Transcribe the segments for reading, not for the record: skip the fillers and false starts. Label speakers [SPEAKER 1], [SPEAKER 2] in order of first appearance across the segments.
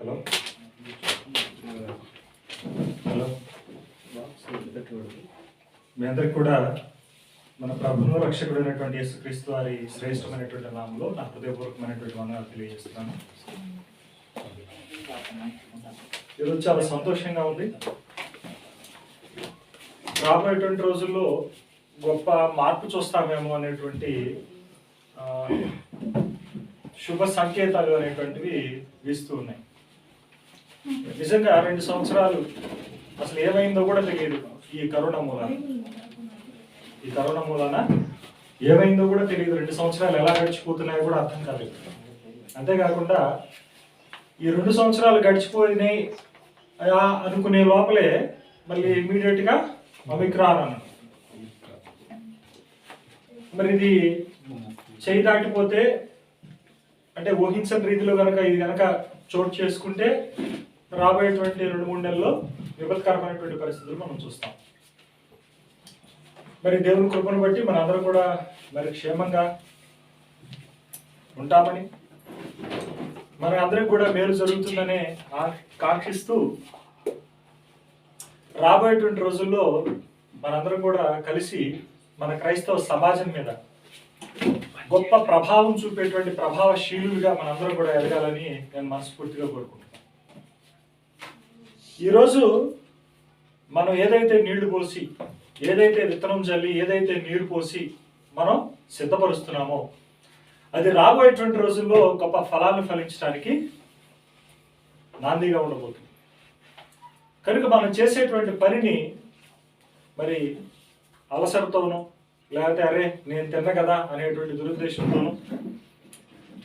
[SPEAKER 1] Hello hello మీ అందరికి కూడా మన ప్రభువు రక్షకుడైనటువంటి యేసుక్రీస్తు వారి శ్రేష్టమైనటువంటి నామంలో నా హృదయపూర్వకమైనటువంటి వందనాలు తెలియజేస్తున్నాను. ఈరోజు చాలా సంతోషంగా ఉంది. రాబోయేటువంటి రోజుల్లో గొప్ప మార్పు చూస్తామేమో అనేటువంటి శుభ సంకేతాలు అనేటువంటివి వీస్తూ ఉన్నాయి. నిజంగా 2 సంవత్సరాలు అసలు ఏమైందో కూడా తెలియదు. ఈ కరోనా మూలాన ఏమైందో కూడా తెలియదు. 2 సంవత్సరాలు ఎలా గడిచిపోతున్నాయో కూడా అర్థం కాలేదు. అంతేకాకుండా ఈ 2 సంవత్సరాలు గడిచిపోయినాయి అనుకునే లోపలే మళ్ళీ ఇమీడియట్గా ఒమిక్రాన్ అన్నాడు. మరి ఇది చేయి దాటిపోతే అంటే ఊహించని రీతిలో కనుక ఇది కనుక చోటు చేసుకుంటే రాబోయేటువంటి 2-3 నెలల్లో విపత్కరమైనటువంటి పరిస్థితులు మనం చూస్తాం. మరి దేవుని కృపను బట్టి మనందరం కూడా మరి క్షేమంగా ఉంటామని, మన అందరికి కూడా మేలు జరుగుతుందనే కాంక్షిస్తూ రాబోయేటువంటి రోజుల్లో మనందరం కూడా కలిసి మన క్రైస్తవ సమాజం మీద గొప్ప ప్రభావం చూపేటువంటి ప్రభావశీలుగా మనందరం కూడా ఎదగాలని నేను మనస్ఫూర్తిగా కోరుకుంటున్నాను. ఈరోజు మనం ఏదైతే నీళ్లు పోసి, ఏదైతే విత్తనం జల్లి, ఏదైతే నీరు పోసి మనం సిద్ధపరుస్తున్నామో అది రాబోయేటువంటి రోజుల్లో గొప్ప ఫలాలను ఫలించడానికి నాందిగా ఉండబోతుంది. కనుక మనం చేసేటువంటి పనిని మరి అలసటతోనూ లేకపోతే అరే నేను తిన్న కదా అనేటువంటి దురుద్దేశంతోనూ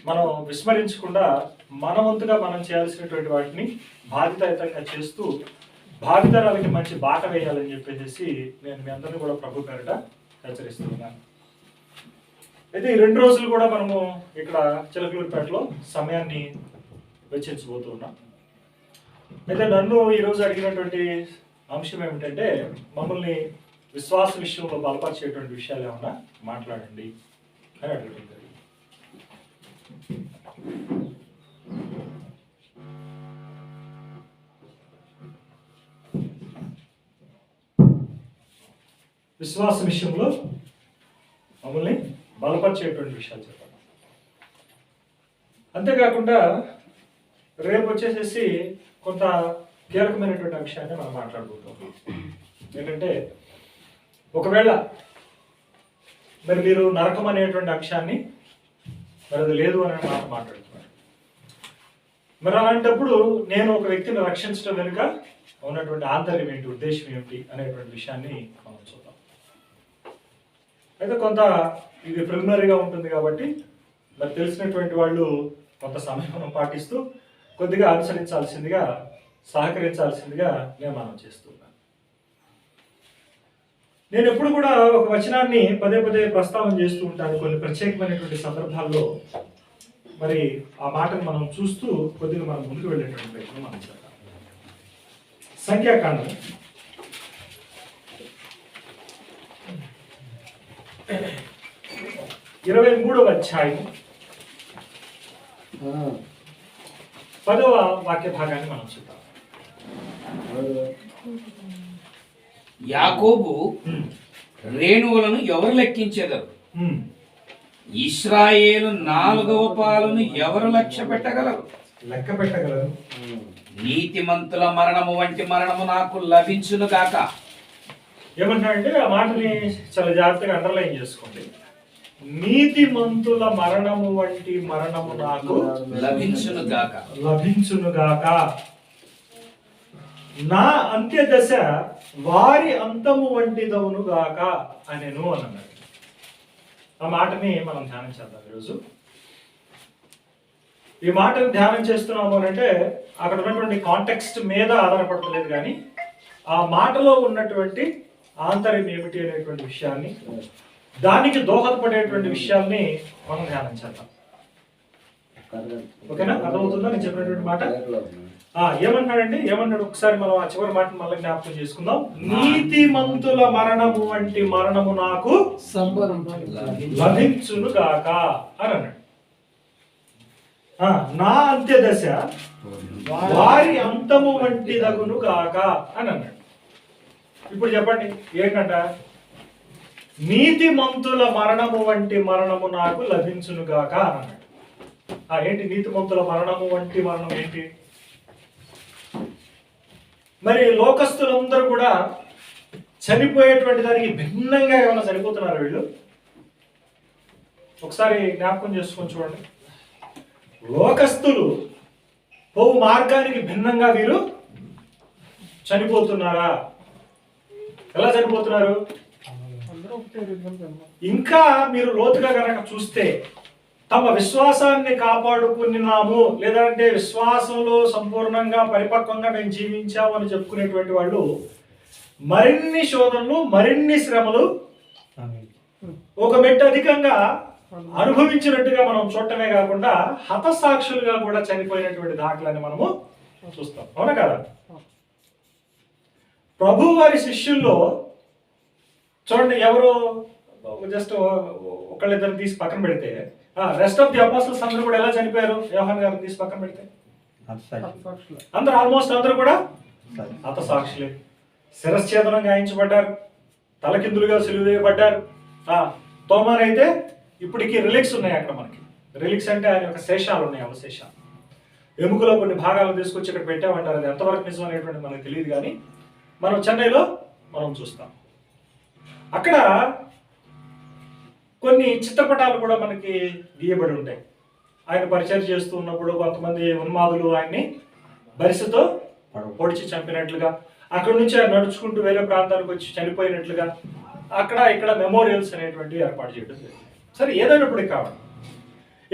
[SPEAKER 1] మనం విస్మరించకుండా మన వంతుగా మనం చేయాల్సినటువంటి వాటిని బాధ్యతాయుతంగా చేస్తూ భావితరాలకి మంచి బాట వేయాలని చెప్పేసి నేను మీ అందరినీ కూడా ప్రభు పేరిట హెచ్చరిస్తున్నాను. అయితే ఈ 2 రోజులు కూడా మనము ఇక్కడ చిలకలూరుపేటలో సమయాన్ని వెచ్చించబోతూ ఉన్నాం. అయితే నన్ను ఈరోజు అడిగినటువంటి అంశం ఏమిటంటే మమ్మల్ని విశ్వాస విషయంలో బలపరిచేటువంటి విషయాలు ఏమన్నా మాట్లాడండి అని అడుగుతుంది. విశ్వాస విషయంలో మమ్మల్ని బలపరిచేటువంటి విషయాలు చెప్పాలి. అంతేకాకుండా రేపు వచ్చేసేసి కొంత కీలకమైనటువంటి అంశాన్ని మనం మాట్లాడుకుంటాం. ఏంటంటే ఒకవేళ మరి మీరు నరకం అనేటువంటి అంశాన్ని మరి అది లేదు అనే మాట మాట్లాడుతున్నారు. మరి అలాంటప్పుడు నేను ఒక వ్యక్తిని రక్షించడం వెనుక ఉన్నటువంటి ఆంతర్యం ఏంటి, ఉద్దేశం ఏమిటి అనేటువంటి విషయాన్ని మనం చూద్దాం. అయితే కొంత ఇది ప్రిలిమినరీగా ఉంటుంది కాబట్టి మరి తెలిసినటువంటి వాళ్ళు కొంత సమయం పాటిస్తూ కొద్దిగా అనుసరించాల్సిందిగా, సహకరించాల్సిందిగా నేను మనం చేస్తున్నాను. నేను ఎప్పుడు కూడా ఒక వచనాన్ని పదే పదే ప్రస్తావన చేస్తూ ఉంటాను. కొన్ని ప్రత్యేకమైనటువంటి సందర్భాల్లో మరి ఆ మాటను మనం చూస్తూ కొద్దిగా మనం ముందుకు వెళ్ళేటువంటి ప్రయత్నం మనం చేద్దాం. సంఖ్యాకాండం 23వ అధ్యాయం 10వ వాక్య భాగాన్ని మనం చూద్దాం.
[SPEAKER 2] యాకోబు రేణువులను ఎవరు లెక్కించెదరు? ఇశ్రాయేలు 4వ పాలను ఎవరు లెక్క పెట్టగలరు? నీతిమంతుల మరణము వంటి మరణము నాకు లభించును గాక.
[SPEAKER 1] ఏమంటాడంటే ఆ మాటని చాలా జాగ్రత్తగా అండర్లైన్ చేసుకోండి. నీతిమంతుల మరణము వంటి మరణము నాకు
[SPEAKER 2] లభించును
[SPEAKER 1] గాక. నా అంత్య దశ వారి అంతము వంటిదవును గాక అనేను అని అన్నాడు. ఆ మాటని మనం ధ్యానం చేద్దాం ఈరోజు. ఈ మాటను ధ్యానం చేస్తున్నాము అని అంటే అక్కడ ఉన్నటువంటి కాంటెక్స్ట్ మీద ఆధారపడలేదు, కానీ ఆ మాటలో ఉన్నటువంటి ఆంతర్యం ఏమిటి అనేటువంటి విషయాన్ని, దానికి దోహదపడేటువంటి విషయాల్ని మనం ధ్యానం చేద్దాం. ఓకేనా? అర్థమవుతుందా నేను చెప్పినటువంటి మాట? ఏమన్నాడు ఒకసారి మనం ఆ చివరి మాటను మళ్ళీ జ్ఞాపకం చేసుకుందాం. నీతిమంతుల మరణము వంటి మరణము నాకు లభించును గాక అని అన్నాడు. నా అంత్యదశ వారి అంతము వంటి దగును గాక అని అన్నాడు. ఇప్పుడు చెప్పండి ఏంటంట? నీతిమంతుల మరణము వంటి మరణము నాకు లభించును గాక అని అన్నాడు. ఏంటి నీతిమంతుల మరణము వంటి మరణం ఏంటి? మరి లోకస్తులందరూ కూడా చనిపోయేటువంటి దానికి భిన్నంగా ఏమైనా చనిపోతున్నారు వీళ్ళు? ఒకసారి జ్ఞాపకం చేసుకొని చూడండి. లోకస్తులు పోవు మార్గానికి భిన్నంగా వీరు చనిపోతున్నారా? ఎలా చనిపోతున్నారు? ఇంకా మీరు లోతుగా కనుక చూస్తే తమ విశ్వాసాన్ని కాపాడుకున్నాము, లేదంటే విశ్వాసంలో సంపూర్ణంగా పరిపక్వంగా మేము జీవించాము అని చెప్పుకునేటువంటి వాళ్ళు మరిన్ని శోధనలు, మరిన్ని శ్రమలు ఒక మెట్టు అధికంగా అనుభవించినట్టుగా మనం చూడటమే కాకుండా హతసాక్షులుగా కూడా చనిపోయినటువంటి దాఖలని మనము చూస్తాం. అవునా కదా? ప్రభు వారి శిష్యుల్లో చూడండి, ఎవరు జస్ట్ ఒకళ్ళిద్దరు తీసి పక్కన పెడితే రెస్ట్ ఆఫ్ ది అపోస్టల్స్ అందరూ కూడా ఎలా చనిపోయారు? యోహాన్ గారిని తీసి పక్కన పెడితే అందరూ ఆల్మోస్ట్ అందరూ కూడా హతసాక్షులే. శిరశ్ఛేదనం గాయించబడ్డారు, తలకిందులుగా సిలువ వేయబడ్డారు. తోమానైతే ఇప్పటికీ రిలిక్స్ ఉన్నాయి అక్కడ మనకి. రిలిక్స్ అంటే ఆయన యొక్క శేషాలు ఉన్నాయి, అవశేషాలు. ఎముకలో కొన్ని భాగాలను తీసుకొచ్చి ఇక్కడ పెట్టామంటారు. అది ఎంతవరకు నిజం అనేటువంటి మనకు తెలియదు, కానీ మనం చెన్నైలో మనం చూస్తాం. అక్కడ కొన్ని చిత్రపటాలు కూడా మనకి గీయబడి ఉంటాయి. ఆయన పరిచయం చేస్తూ ఉన్నప్పుడు కొంతమంది ఉన్మాదులు ఆయన్ని బరిసెతో పొడిచి చంపినట్లుగా, అక్కడ నుంచి ఆయన నడుచుకుంటూ వేరే ప్రాంతానికి వచ్చి చనిపోయినట్లుగా అక్కడ ఇక్కడ మెమోరియల్స్ అనేటువంటివి ఏర్పాటు చేయడం జరిగింది. సరే, ఏదైనప్పటికీ కావాలి,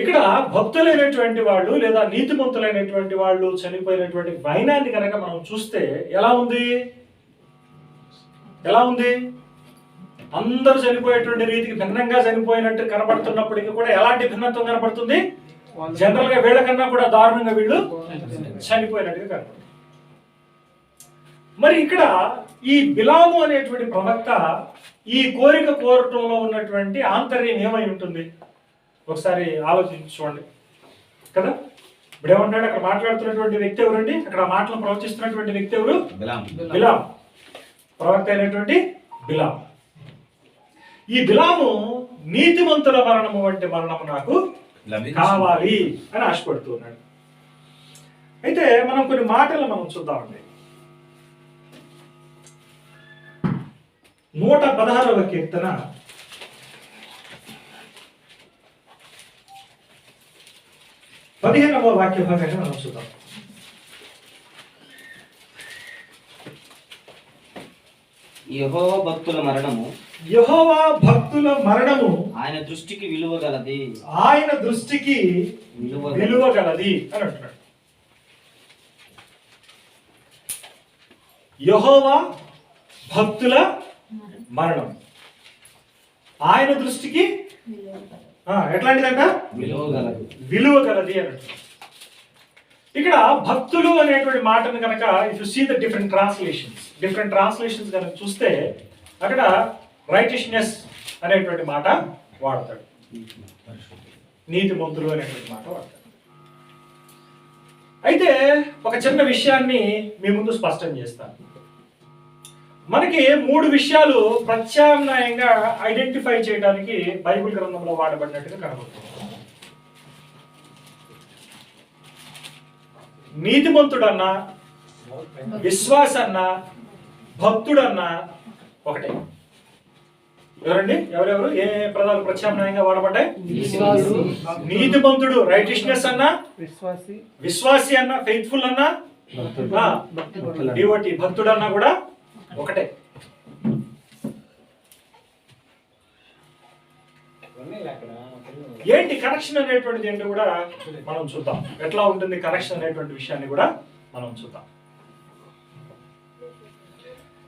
[SPEAKER 1] ఇక్కడ భక్తులైనటువంటి వాళ్ళు లేదా నీతిమంతులైనటువంటి వాళ్ళు చనిపోయినటువంటి వైనాన్ని కనుక మనం చూస్తే ఎలా ఉంది? అందరూ చనిపోయేటువంటి రీతికి భిన్నంగా చనిపోయినట్టు కనబడుతున్నప్పటికీ కూడా ఎలాంటి భిన్నత్వం కనబడుతుంది? జనరల్ గా వీళ్ళకన్నా కూడా దారుణంగా వీళ్ళు చనిపోయినట్టుగా కనబడుతుంది. మరి ఇక్కడ ఈ బిలాము అనేటువంటి ప్రవక్త ఈ కోరిక కోరటంలో ఉన్నటువంటి ఆంతర్యం ఏమై ఉంటుంది? ఒకసారి ఆలోచించి చూడండి కదా. ఇప్పుడు ఏమంటాడు? అక్కడ మాట్లాడుతున్నటువంటి వ్యక్తి ఎవరండి? అక్కడ మాటలు ప్రవచిస్తున్నటువంటి వ్యక్తి ఎవరు? బిలాము, ప్రవక్త అయినటువంటి బిలాము. ఈ బిలాము నీతిమంతుల మరణము వంటి మరణము నాకు కావాలి అని ఆశపడుతూ ఉన్నాడు. అయితే మనం కొన్ని మాటలు మనం చూద్దామండి. 116వ కీర్తన 15వ వాక్య భాగాన్ని మనం చూద్దాం.
[SPEAKER 3] యెహోవా భక్తుల మరణము ఆయన దృష్టికి విలువగలది
[SPEAKER 1] అని అంటున్నాడు. యెహోవా భక్తుల మరణం ఆయన దృష్టికి ఎట్లాంటిదంట? విలువగలది అని అంటున్నాడు. ఇక్కడ భక్తులు అనేటువంటి మాటను కనుక if you see the different translations కనుక చూస్తే అక్కడ రైటిష్నెస్ అనేటువంటి మాట వాడతాడు, నీతిమంతులు అనేటువంటి మాట వాడతాడు. అయితే ఒక చిన్న విషయాన్ని మీ ముందు స్పష్టం చేస్తాను. మనకి 3 విషయాలు ప్రత్యామ్నాయంగా ఐడెంటిఫై చేయడానికి బైబిల్ గ్రంథంలో వాడబడినట్టుగా కనబడుతుంది. నీతిమంతుడన్నా, విశ్వాసన్నా, భక్తుడన్నా ఒకటే. ఎవరండి? ఎవరెవరు ఏ పదాలు ప్రత్యామ్నాయంగా వాడబడ్డాయి? నీతిమంతుడు రైటిష్నెస్ అన్నా, విశ్వాసి అన్నా, ఫెయిత్ఫుల్ అన్నా, డివోటీ భక్తుడన్నా కూడా ఒకటే. ఏంటి కనెక్షన్ అనేటువంటిది ఏంటి కూడా మనం చూద్దాం. ఎట్లా ఉంటుంది కనెక్షన్ అనేటువంటి విషయాన్ని కూడా మనం చూద్దాం.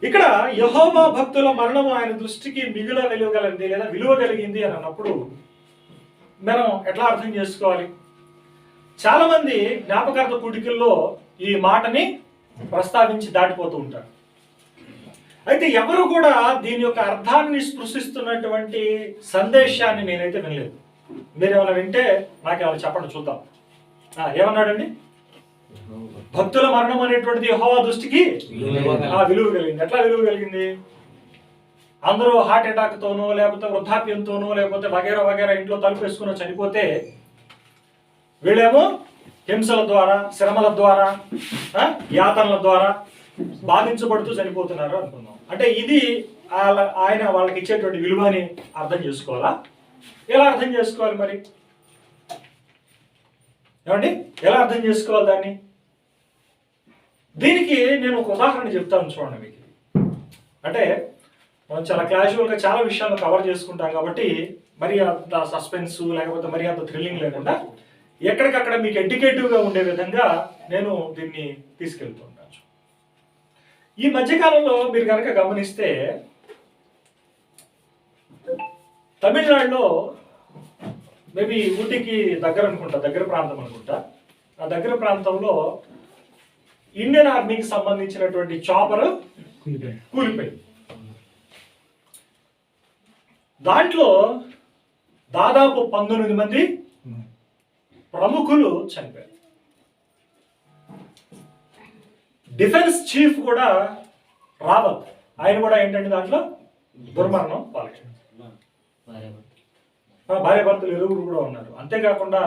[SPEAKER 1] ఇక్కడ యెహోవా భక్తుల మరణము ఆయన దృష్టికి విలువగలిగింది లేదా విలువ కలిగింది అని అన్నప్పుడు మనం ఎట్లా అర్థం చేసుకోవాలి? చాలా మంది జ్ఞాపకార్థ కూడికల్లో ఈ మాటని ప్రస్తావించి దాటిపోతూ ఉంటారు. అయితే ఎవరు కూడా దీని యొక్క అర్థాన్ని స్పృశిస్తున్నటువంటి సందేశాన్ని నేనైతే వినలేదు. మీరు ఏమైనా వింటే నాకు ఏమైనా చెప్పండి చూద్దాం. ఏమన్నాడండి? భక్తుల మరణం అనేటువంటిది యెహోవా దృష్టికి విలువ కలిగింది. ఎట్లా విలువ కలిగింది? అందరూ హార్ట్ అటాక్ తోనో లేకపోతే వృద్ధాప్యంతోనో లేకపోతే వగేరా వగేరా ఇంట్లో తలుపు వేసుకుని చనిపోతే వీళ్ళేమో హింసల ద్వారా, శ్రమల ద్వారా, యాతనల ద్వారా బాధించబడుతూ చనిపోతున్నారు అనుకున్నాం. అంటే ఇది ఆయన వాళ్ళకి ఇచ్చేటువంటి విలువని అర్థం చేసుకోవాలా? ఎలా అర్థం చేసుకోవాలి మరి? ఏమండి, ఎలా అర్థం చేసుకోవాలి దాన్ని? దీనికి నేను ఒక ఉదాహరణ చెప్తాను చూడండి మీకు. అంటే మనం చాలా క్యాజువల్గా చాలా విషయాలను కవర్ చేసుకుంటాం కాబట్టి మరి అంత సస్పెన్స్ లేకపోతే మరి అంత థ్రిల్లింగ్ లేకుండా ఎక్కడికక్కడ మీకు ఎడ్యుకేటివ్గా ఉండే విధంగా నేను దీన్ని తీసుకెళ్తుంటాను. ఈ మధ్యకాలంలో మీరు కనుక గమనిస్తే తమిళనాడులో మేబీ ఊటీకి దగ్గర ప్రాంతం అనుకుంటా, ఆ దగ్గర ప్రాంతంలో ఇండియన్ ఆర్మీకి సంబంధించినటువంటి చాపర్ కూలిపోయింది. దాంట్లో దాదాపు 19 మంది ప్రముఖులు చనిపోయారు. డిఫెన్స్ చీఫ్ కూడా రావత్, ఆయన కూడా ఏంటంటే దాంట్లో దుర్మరణం పాల్గొన్నారు. భార్య భర్తలు ఇరువురు కూడా ఉన్నారు. అంతేకాకుండా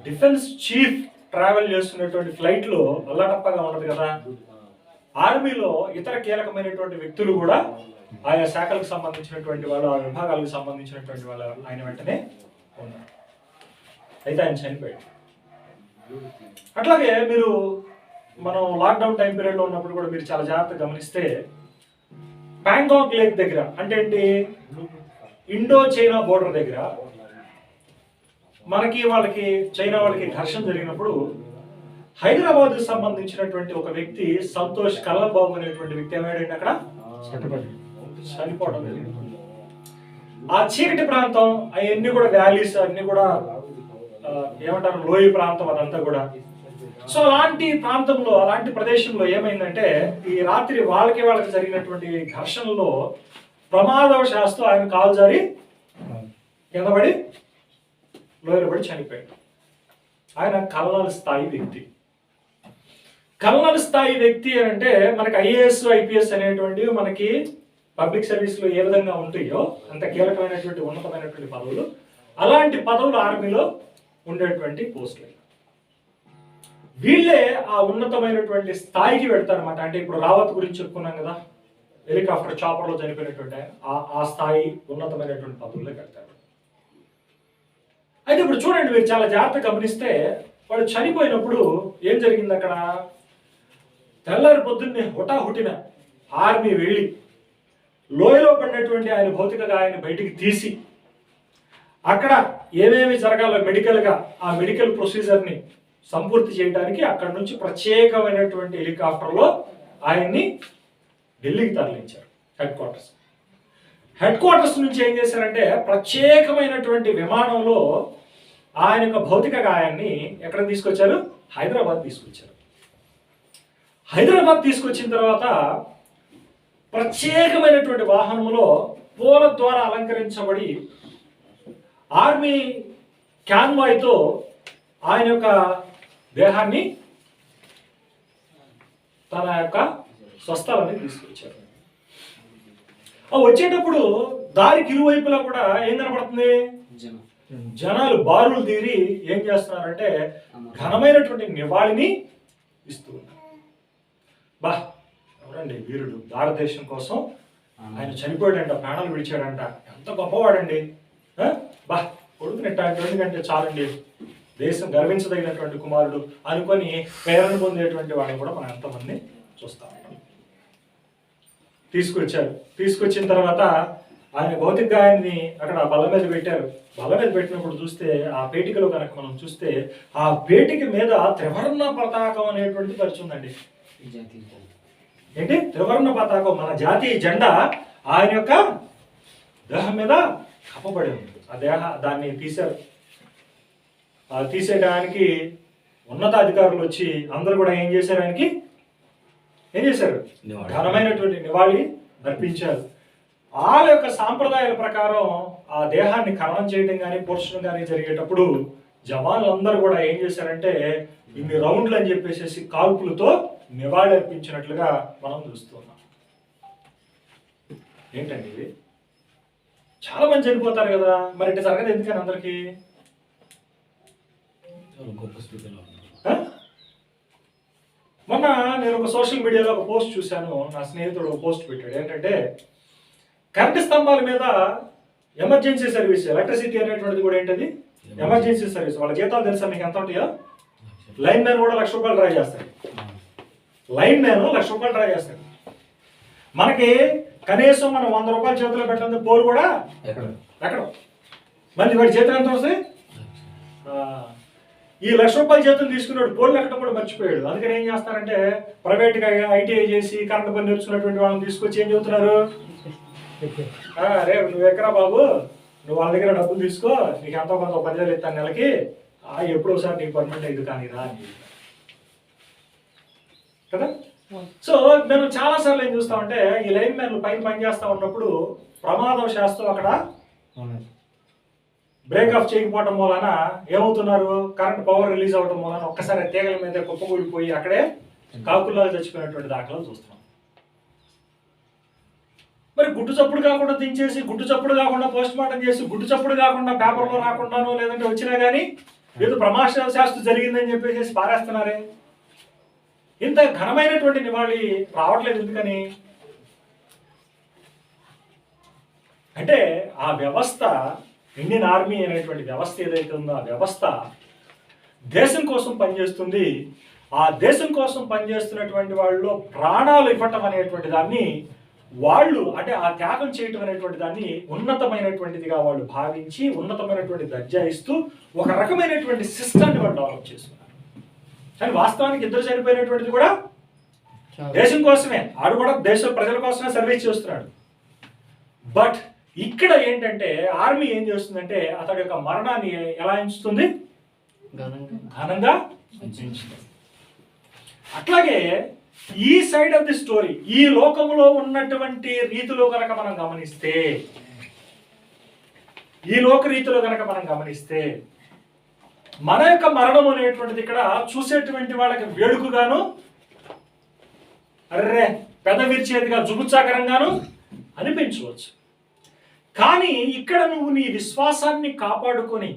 [SPEAKER 1] డిఫెన్స్ చీఫ్ ట్రావెల్ చేస్తున్నటువంటి ఫ్లైట్ లో అల్లాటప్పగా ఉండదు కదా, ఆర్మీలో ఇతర కీలకమైనటువంటి వ్యక్తులు కూడా ఆయా శాఖలకు సంబంధించినటువంటి వాళ్ళు, ఆ విభాగాలకు సంబంధించినటువంటి వాళ్ళు ఆయన వెంటనే ఉన్నారు. అయితే ఆయన చనిపోయాడు. అట్లాగే మీరు మనం లాక్డౌన్ టైం పీరియడ్లో ఉన్నప్పుడు కూడా మీరు చాలా జాగ్రత్తగా గమనిస్తే ప్యాంగాంగ్ లేక్ దగ్గర, అంటే ఏంటి, ఇండో చైనా బోర్డర్ దగ్గర వాళ్ళకి చైనా వాళ్ళకి ఘర్షణ జరిగినప్పుడు హైదరాబాద్కి సంబంధించినటువంటి ఒక వ్యక్తి సంతోష్ కల్లబాబు అనేటువంటి వ్యక్తి ఏమైందంటే అక్కడ చనిపోవడం జరిగింది. ఆ చీకటి ప్రాంతం అవన్నీ కూడా వ్యాలీస్, అన్ని కూడా ఏమంటారు లోయ ప్రాంతం, అదంతా కూడా. సో అలాంటి ప్రాంతంలో, అలాంటి ప్రదేశంలో ఏమైందంటే ఈ రాత్రి వాళ్ళకి జరిగినటువంటి ఘర్షణలో ప్రమాదవశాస్తు ఆయన కాలు జారి కింద పడి లోయలో పడి చనిపోయాడు. ఆయన కల్నల్ స్థాయి వ్యక్తి. కల్నల్ స్థాయి వ్యక్తి అంటే మనకి ఐఏఎస్, ఐపీఎస్ అనేటువంటివి మనకి పబ్లిక్ సర్వీస్లో ఏ విధంగా ఉంటాయో అంత కీలకమైనటువంటి ఉన్నతమైనటువంటి పదవులు, అలాంటి పదవులు ఆర్మీలో ఉండేటువంటి పోస్టులు. వీళ్ళే ఆ ఉన్నతమైనటువంటి స్థాయికి వెళ్తారన్నమాట. అంటే ఇప్పుడు రావత్ గురించి చెప్పుకున్నాం కదా, హెలికాప్టర్ చాపర్లో చనిపోయినటువంటి ఆ స్థాయి ఉన్నతమైనటువంటి పదవుల్లో వెళ్తారు. అయితే ఇప్పుడు చూడండి, మీరు చాలా జాగ్రత్తగా గమనిస్తే వాడు చనిపోయినప్పుడు ఏం జరిగింది అక్కడ? తెల్లారి పొద్దున్నే హుటాహుటిన ఆర్మీ వెళ్ళి లోయలో పడినటువంటి ఆయన భౌతిక గాయాన్ని బయటికి తీసి అక్కడ ఏమేమి జరగాలో మెడికల్గా ఆ మెడికల్ ప్రొసీజర్ని సంపూర్తి చేయడానికి అక్కడ నుంచి ప్రత్యేకమైనటువంటి హెలికాప్టర్లో ఆయన్ని ఢిల్లీకి తరలించారు. హెడ్ క్వార్టర్స్ నుంచి ఏం చేశారంటే ప్రత్యేకమైనటువంటి విమానంలో ఆయన యొక్క భౌతిక గాయాన్ని ఎక్కడ తీసుకొచ్చారు? హైదరాబాద్ తీసుకొచ్చారు. హైదరాబాద్ తీసుకొచ్చిన తర్వాత ప్రత్యేకమైనటువంటి వాహనంలో పూల ద్వారా అలంకరించబడి ఆర్మీ క్యాన్వాయ్తో ఆయన యొక్క దేహాన్ని తన యొక్క స్వస్థలాన్ని తీసుకొచ్చారు. వచ్చేటప్పుడు దారికి ఇరువైపులా కూడా ఏం కనపడుతుంది? జనాలు బారులు తీరి ఏం చేస్తున్నారంటే ఘనమైనటువంటి నివాళిని ఇస్తూ ఉన్నారు. బా, ఎవరండి వీరుడు, భారతదేశం కోసం ఆయన చనిపోయాడంట, ప్రాణాలు విడిచాడంట, ఎంత గొప్పవాడండి, బా కొడుకునెట్టాంటి కంటే చాలండి, దేశం గర్వించదగినటువంటి కుమారుడు అనుకొని ప్రేరణ పొందేటువంటి వాళ్ళని కూడా మనం ఎంతమంది చూస్తాం. తీసుకొచ్చిన తర్వాత ఆయన భౌతిక గాయాన్ని అక్కడ బల్ల మీద పెట్టారు. బల్ల మీద పెట్టినప్పుడు చూస్తే ఆ పేటికలో కనుక మనం చూస్తే ఆ పేటిక మీద త్రివర్ణ పతాకం అనేటువంటిది పరిచుందండి. ఏంటి? త్రివర్ణ పతాకం, మన జాతీయ జెండా ఆయన యొక్క దేహం మీద కప్పబడి ఉంది. దాన్ని తీశారు. తీసేయడానికి ఉన్నతాధికారులు వచ్చి అందరూ కూడా ఏం చేశారు? ఆయనకి ఏం చేశారు? ఘనమైనటువంటి నివాళి అర్పించారు. వాళ్ళ యొక్క సాంప్రదాయాల ప్రకారం ఆ దేహాన్ని ఖననం చేయడం కానీ పూడ్చడం కానీ జరిగేటప్పుడు జవాన్లందరూ కూడా ఏం చేశారంటే ఇన్ని రౌండ్లు అని చెప్పేసి కాల్పులతో నివాళి అర్పించినట్లుగా మనం చూస్తున్నాం. ఏంటండి ఇది? చాలా మంది చనిపోతారు కదా, మరి ఇట్లా జరగదు ఎందుకని అందరికీ? మొన్న నేను ఒక సోషల్ మీడియాలో ఒక పోస్ట్ చూశాను. నా స్నేహితుడు ఒక పోస్ట్ పెట్టాడు. ఏంటంటే కరెంటు స్తంభాల మీద ఎమర్జెన్సీ సర్వీస్, ఎలక్ట్రిసిటీ అనేటువంటిది కూడా ఏంటది ఎమర్జెన్సీ సర్వీస్. వాళ్ళ జీతాలు తెలుసా మీకు ఎంత ఉంటాయో? లైన్ మ్యాన్ కూడా ₹1,00,000 డ్రా చేస్తాడు. లైన్ మ్యాన్ ₹1,00,000 డ్రా చేస్తాడు. మనకి కనీసం మనం ₹100 చేతిలో పెట్టినందుకు పోలు కూడా ఎక్కడ మళ్ళీ వాడి చేతులు ఎంత వస్తాయి? ఈ ₹1,00,000 చేతులు తీసుకున్నాడు పోలు ఎక్కడ కూడా మర్చిపోయాడు. అందుకని ఏం చేస్తారంటే ప్రైవేట్గా ITI చేసి కరెంట్ పని నేర్చుకున్నటువంటి వాళ్ళని తీసుకొచ్చి ఏం చెబుతున్నారు, అరే నువ్వు ఎక్కరా బాబు, నువ్వు వాళ్ళ దగ్గర డబ్బులు తీసుకో, నీకు ఎంతో కొంత 10,000 ఇస్తాను నెలకి, ఎప్పుడో ఒకసారి నీకు పర్మనెంట్ అయింది కానీరా అని కదా. సో మేము చాలా సార్లు ఏం చూస్తామంటే ఈ లైన్ మ్యాన్లు పైన పని చేస్తా ఉన్నప్పుడు ప్రమాదం శాస్త్రం అక్కడ బ్రేక్ ఆఫ్ చేయకపోవడం వలన ఏమవుతున్నారు, కరెంట్ పవర్ రిలీజ్ అవ్వడం వలన ఒక్కసారి తీగల మీద కుప్పకూడిపోయి అక్కడే కాకుల్లాగా చచ్చిపోయినటువంటి దాఖలు చూస్తున్నాం. మరి గుట్టు చప్పుడు కాకుండా దించేసి, గుట్టు చప్పుడు కాకుండా పోస్ట్ మార్టం చేసి, గుట్టు చప్పుడు కాకుండా పేపర్లో రాకుండానో లేదంటే వచ్చినా కానీ ఏదో ప్రమాద శాస్త్రం జరిగిందని చెప్పేసి పారేస్తున్నారే. ఇంత ఘనమైనటువంటి నివాళి రావట్లేదు ఎందుకని అంటే ఆ వ్యవస్థ, ఇండియన్ ఆర్మీ అనేటువంటి వ్యవస్థ ఏదైతే ఉందో ఆ వ్యవస్థ దేశం కోసం పనిచేస్తుంది. ఆ దేశం కోసం పనిచేస్తున్నటువంటి వాళ్ళు ప్రాణాలు ఇవ్వటం అనేటువంటి దాన్ని వాళ్ళు అంటే ఆ త్యాగం చేయటం అనేటువంటి దాన్ని ఉన్నతమైనటువంటిదిగా వాళ్ళు భావించి ఉన్నతమైనటువంటి దర్జా ఇస్తూ ఒక రకమైనటువంటి సిస్టాన్ని వాళ్ళు డెవలప్ చేస్తున్నారు. కానీ వాస్తవానికి ఇద్దరు చనిపోయినటువంటిది కూడా దేశం కోసమే, ఆడు కూడా దేశ ప్రజల కోసమే సర్వీస్ చేస్తున్నాడు. బట్ ఇక్కడ ఏంటంటే ఆర్మీ ఏం చేస్తుందంటే అతడి యొక్క మరణాన్ని ఎలా ఎంచుతుంది, ఘనంగా ఎంచుతుంది. అట్లాగే ఈ సైడ్ ఆఫ్ ది స్టోరీ, ఈ లోకంలో ఉన్నటువంటి రీతిలో కనుక మనం గమనిస్తే, ఈ లోక రీతిలో కనుక మనం గమనిస్తే మన యొక్క మరణం అనేటువంటిది ఇక్కడ చూసేటువంటి వాళ్ళకి వేడుకగాను, అర్రే పెద విరిచేదిగా జుగుత్సాకరంగాను అనిపించవచ్చు. కానీ ఇక్కడ నువ్వు నీ విశ్వాసాన్ని కాపాడుకొని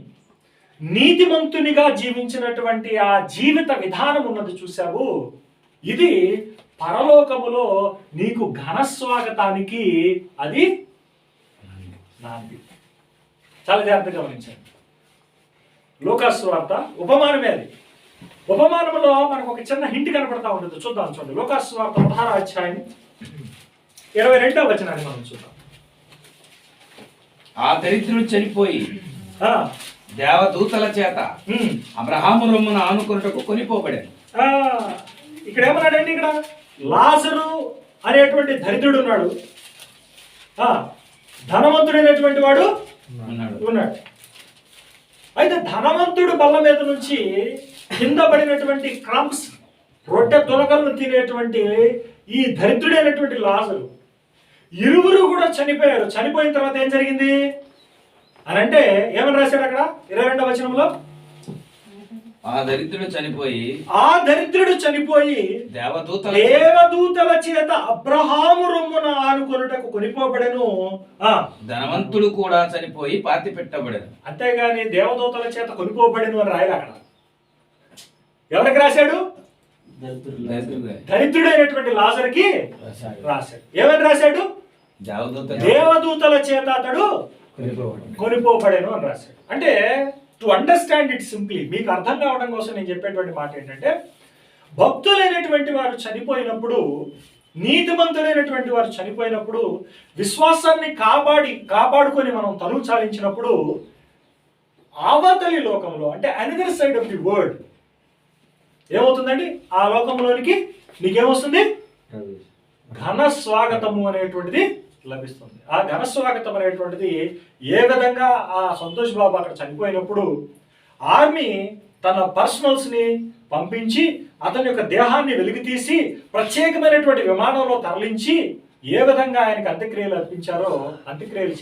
[SPEAKER 1] నీతిమంతునిగా జీవించినటువంటి ఆ జీవిత విధానం ఉన్నది చూసావు, ఇది పరలోకములో నీకు ఘనస్వాగతానికి అది నాంది. చాలా జాగ్రత్తగా గమనించండి. లూకాసు సువార్త ఉపమానమే అది. ఉపమానంలో మనకు ఒక చిన్న హింట్ కనపడతా ఉంటుంది. చూద్దాం, చూడండి. లూకాసు సువార్త 16వ అధ్యాయం 22వ వచనాన్ని మనం చూద్దాం.
[SPEAKER 2] ఆ దరిద్రుడు చనిపోయి దేవదూతల చేత అబ్రహాము రొమ్మున ఆనుకొనుటకు కొనిపోబడాడు.
[SPEAKER 1] ఇక్కడ ఏమన్నాడండి, ఇక్కడ లాజరు అనేటువంటి దరిద్రుడు ఉన్నాడు, ధనవంతుడైనటువంటి వాడు ఉన్నాడు. అయితే ధనవంతుడు బల్ల మీద నుంచి కింద పడినటువంటి క్రమ్స్, రొట్టె తునకలను తినేటువంటి ఈ దరిద్రుడైనటువంటి లాజరు, ఇరువురు కూడా చనిపోయారు. చనిపోయిన తర్వాత ఏం జరిగింది అని అంటే ఏమని రాశాడు అక్కడ 22వ వచనంలో,
[SPEAKER 2] ఆ దరిద్రుడు చనిపోయి దేవదూతల చేత అబ్రహాము రొమ్మున ఆనుకొనుటకు కొనిపోబడెను. ధనవంతుడు కూడా చనిపోయి పాతి పెట్టబడెను.
[SPEAKER 1] అంతేగాని దేవదూతల చేత కొనిపోబడెను అని రాయాలి అక్కడ. ఎవరికి రాశాడు? దరిద్రుడైనటువంటి లాజరుకి రాశాడు. ఏమని రాశాడు? దేవదూతల చేత అతడు కొనిపోబడెను అని రాశాడు. అంటే టు అండర్స్టాండ్ ఇట్ సింప్లీ, మీకు అర్థం కావడం కోసం నేను చెప్పేటువంటి మాట ఏంటంటే, భక్తులైనటువంటి వారు చనిపోయినప్పుడు, నీతిమంతులైనటువంటి వారు చనిపోయినప్పుడు, విశ్వాసాన్ని కాపాడుకొని మనం తనువు చాలించినప్పుడు, అవతలి లోకంలో అంటే another side of the world ఏమవుతుందండి? ఆ లోకంలోనికి నీకేమొస్తుంది? ఘన స్వాగతము అనేటువంటిది లభిస్తుంది. ఆ ఘన స్వాగతం అనేటువంటిది ఏ విధంగా ఆ సంతోష్ బాబు అక్కడ చనిపోయినప్పుడు ఆర్మీ తన పర్సనల్స్ని పంపించి అతని యొక్క దేహాన్ని వెలికితీసి ప్రత్యేకమైనటువంటి విమానంలో తరలించి ఏ విధంగా ఆయనకు అంత్యక్రియలు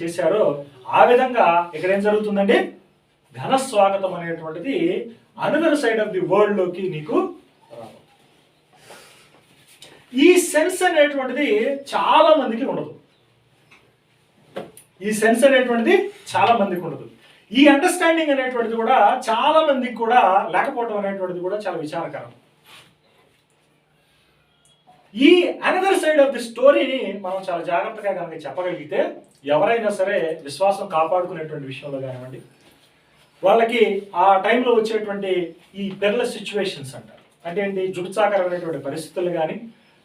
[SPEAKER 1] చేశారో ఆ విధంగా ఇక్కడ ఏం జరుగుతుందండి? ఘన స్వాగతం అనేటువంటిది another side of the world లోకి నీకు రాదు. ఈ సెన్స్ అనేటువంటిది చాలా మందికి ఉండదు. ఈ సెన్స్ అనేటువంటిది చాలా మందికి ఉండదు. ఈ అండర్స్టాండింగ్ అనేటువంటిది కూడా చాలా మందికి కూడా లేకపోవడం అనేటువంటిది కూడా చాలా విచారకరం. ఈ అనదర్ సైడ్ ఆఫ్ ది స్టోరీని మనం చాలా జాగ్రత్తగా కనుక చెప్పగలిగితే ఎవరైనా సరే విశ్వాసం కాపాడుకునేటువంటి విషయంలో కానివ్వండి, వాళ్ళకి ఆ టైంలో వచ్చేటువంటి ఈ పెర్లస్ సిచ్యువేషన్స్ అంటారు, అంటే ఏంటి, జుగుత్సాకరమైనటువంటి పరిస్థితులు కానీ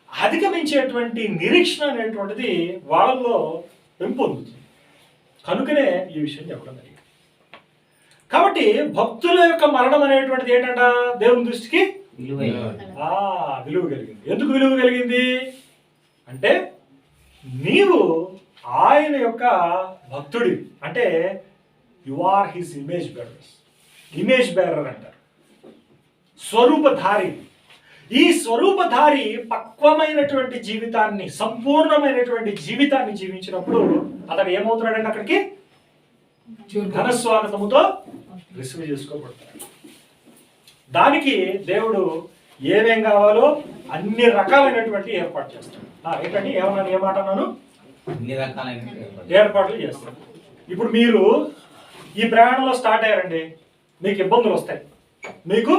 [SPEAKER 1] అధిగమించేటువంటి నిరీక్షణ అనేటువంటిది వాళ్ళల్లో పెంపొందుతుంది. కనుకనే ఈ విషయం చెప్పడం జరిగింది. కాబట్టి భక్తుల యొక్క మరణం అనేటువంటిది ఏంటంట, దేవుని దృష్టికి విలువ కలిగింది. ఎందుకు విలువ కలిగింది అంటే నీవు ఆయన యొక్క భక్తుడి, అంటే you are his image bearers. Image bearer అంటారు, స్వరూపధారి. ఈ స్వరూపధారి పక్వమైనటువంటి జీవితాన్ని, సంపూర్ణమైనటువంటి జీవితాన్ని జీవించినప్పుడు అతడు ఏమవుతున్నాడంటే అక్కడికి ఘన స్వాగతముతో రిసీవ్ చేసుకోబడతాడు. దానికి దేవుడు ఏమేం కావాలో అన్ని రకాలైనటువంటి ఏర్పాటు చేస్తాడు. ఏంటంటే ఏమన్నా ఏమాట అన్నాను,
[SPEAKER 3] అన్ని రకాలైన
[SPEAKER 1] ఏర్పాట్లు చేస్తాడు. ఇప్పుడు మీరు ఈ ప్రయాణంలో స్టార్ట్ అయ్యారండి, మీకు ఇబ్బందులు వస్తాయి, మీకు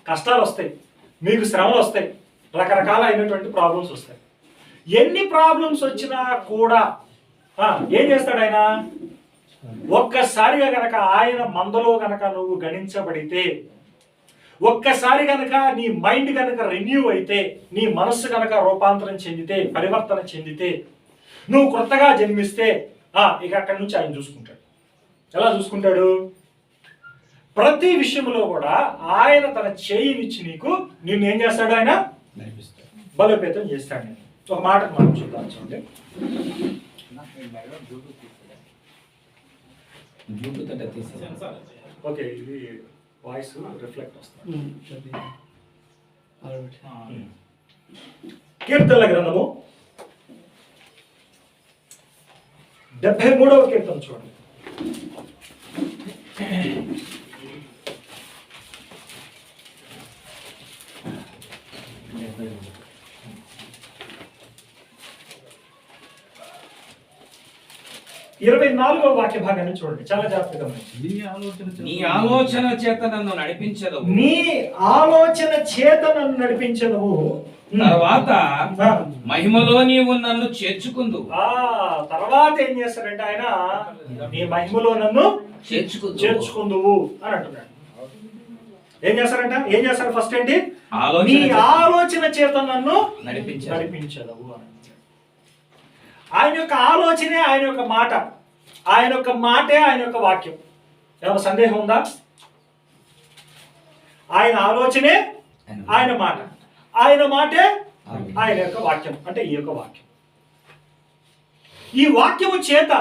[SPEAKER 1] కష్టాలు వస్తాయి, మీకు శ్రమలు వస్తాయి, రకరకాలైనటువంటి ప్రాబ్లమ్స్ వస్తాయి. ఎన్ని ప్రాబ్లమ్స్ వచ్చినా కూడా ఏం చేస్తాడు ఆయన, ఒక్కసారిగా గనక ఆయన మందలో గనక నువ్వు గణించబడితే, ఒక్కసారి గనక నీ మైండ్ గనక రెన్యూ అయితే, నీ మనస్సు గనక రూపాంతరం చెందితే, పరివర్తన చెందితే, నువ్వు కొత్తగా జన్మిస్తే ఇక అక్కడి నుంచి ఆయన చూసుకుంటాడు. ఎలా చూసుకుంటాడు, ప్రతి విషయంలో కూడా ఆయన తన చేయినిచ్చి నీకు నిన్ను ఏం చేస్తాడు, ఆయన బలోపేతం చేస్తాడు. నేను ఒక మాట మనం చూద్దాం. చూడండి, ఓకే, ఇది వాయిస్ రిఫ్లెక్ట్ వస్తుంది. కీర్తనల గ్రంథము 73వ కీర్తన చూడండి. ఇరవై 24వ వాక్య భాగాన్ని చూడండి, చాలా జాగ్రత్తగా.
[SPEAKER 2] నీ ఆలోచన చేత నన్ను నడిపించదు,
[SPEAKER 1] నీ ఆలోచన చేత నన్ను నడిపించదు.
[SPEAKER 2] తర్వాత మహిమలో నీవు నన్ను చేర్చుకుందు.
[SPEAKER 1] తర్వాత ఏం చేస్తాడంటే ఆయన, నీ మహిమలో నన్ను
[SPEAKER 2] చేర్చుకుందువు
[SPEAKER 1] అని అంటున్నాడు. ఏం చేస్తారంట, ఏం చేస్తారు, ఫస్ట్ ఏంటి,
[SPEAKER 2] నీ
[SPEAKER 1] ఆలోచన చేత నన్ను నడిపించదు. ఆయన యొక్క ఆలోచనే ఆయన యొక్క మాట, ఆయన యొక్క మాటే ఆయన యొక్క వాక్యం. ఏమైనా సందేహం ఉందా? ఆయన ఆలోచనే ఆయన మాట, ఆయన మాటే ఆయన యొక్క వాక్యం, అంటే ఈ యొక్క వాక్యం. ఈ వాక్యము చేత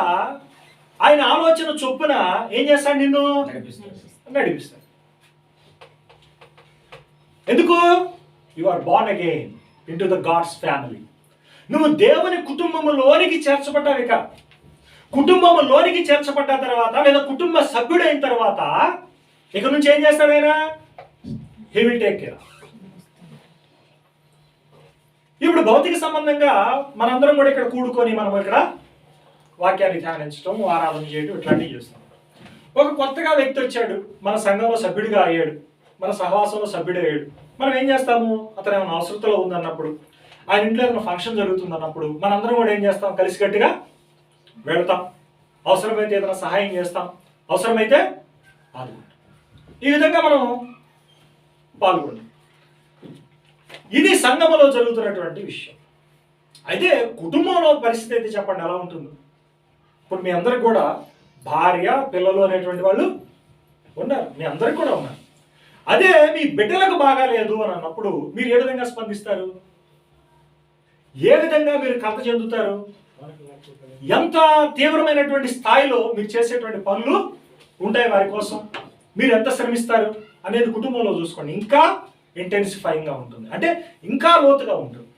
[SPEAKER 1] ఆయన ఆలోచన చొప్పున ఏం చేస్తాడు, నిన్ను నడిపిస్తాడు. ఎందుకు? You are born again into the God's family. నువ్వు దేవుని కుటుంబంలోనికి చేర్చబడ్డావు. ఇక కుటుంబంలోనికి చేర్చబడ్డ తర్వాత, లేదా కుటుంబ సభ్యుడైన తర్వాత ఇక నుంచి ఏం చేస్తాడు ఆయన? He will take care. ఇప్పుడు భౌతిక సంబంధంగా మనందరం కూడా ఇక్కడ కూడుకొని మనం ఇక్కడ వాక్యాన్ని ధ్యానించడం, ఆరాధన చేయడం, ఇట్లాంటివి చేస్తాం. ఒక కొత్తగా వ్యక్తి వచ్చాడు, మన సంఘంలో సభ్యుడిగా అయ్యాడు, మన సహవాసంలో సభ్యుడు అయ్యాడు. మనం ఏం చేస్తాము, అతను ఏమైనా అవసరతలో ఉందన్నప్పుడు, ఆయన ఇంట్లో ఏమైనా ఫంక్షన్ జరుగుతుంది అన్నప్పుడు మనందరం కూడా ఏం చేస్తాం, కలిసికట్టుగా వెళతాం. అవసరమైతే ఏదైనా సహాయం చేస్తాం, అవసరమైతే పాల్గొంటాం. ఈ విధంగా మనం పాల్గొంటాం. ఇది సంఘములో జరుగుతున్నటువంటి విషయం. అయితే కుటుంబంలో పరిస్థితి అయితే చెప్పండి ఎలా ఉంటుందో. ఇప్పుడు మీ అందరికి కూడా భార్య, పిల్లలు అనేటువంటి వాళ్ళు ఉన్నారు, మీ అందరికి కూడా ఉన్నారు. అదే మీ బిడ్డలకు బాగాలేదు అని అన్నప్పుడు మీరు ఏ విధంగా స్పందిస్తారు? ఏ విధంగా మీరు కలత చెందుతారు? ఎంత తీవ్రమైనటువంటి స్థాయిలో మీరు చేసేటువంటి పనులు ఉంటాయి వారి కోసం, మీరు ఎంత శ్రమిస్తారు అనేది కుటుంబంలో చూసుకోండి. ఇంకా ఇంటెన్సిఫైయింగ్గా ఉంటుంది, అంటే ఇంకా లోతుగా ఉంటుంది.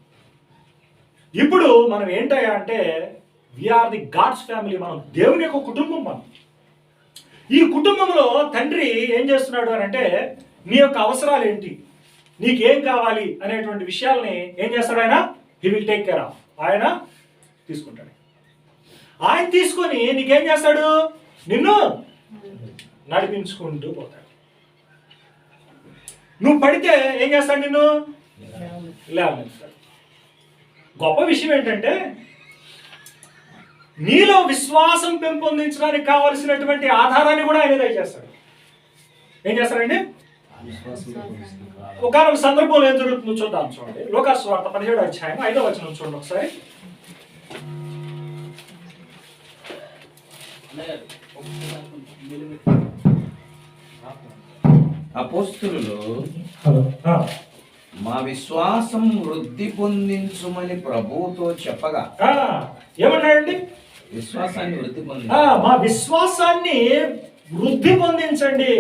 [SPEAKER 1] ఇప్పుడు మనం ఏంటయ్యా అంటే వీఆర్ ది గాడ్స్ ఫ్యామిలీ, మనం దేవుని యొక్క కుటుంబం. మనం ఈ కుటుంబంలో తండ్రి ఏం చేస్తున్నాడు అని అంటే నీ యొక్క అవసరాలు ఏంటి, నీకేం కావాలి అనేటువంటి విషయాల్ని ఏం చేస్తాడు ఆయన? He will take care of. ఆయన తీసుకుంటాడు. ఆయన తీసుకొని నీకేం చేస్తాడు? నిన్ను నడిపించుకుంటూ పోతాడు. నువ్వు పడితే ఏం చేస్తాడు? నిన్ను లేవనెత్తాడు. గొప్ప విషయం ఏంటంటే నీలో విశ్వాసం పెంపొందించడానికి కావలసినటువంటి ఆధారాన్ని కూడా ఆయన దయచేస్తాడు. ఏం చేస్తాడండి? ఒకనొక సందర్భంలో ఏం జరుగుతుందో చూద్దాం. చూడండి, లూకాసు వార్త 17వ అధ్యాయం 5వ వచనం చూడండి ఒకసారి.
[SPEAKER 2] అపోస్తులు మా విశ్వాసం వృద్ధి పొందించుమని ప్రభువుతో చెప్పగా
[SPEAKER 1] ఏమన్నాడండి?
[SPEAKER 2] విశ్వాసాన్ని వృద్ధి
[SPEAKER 1] మా విశ్వాసాన్ని వృద్ధి పొందించండి,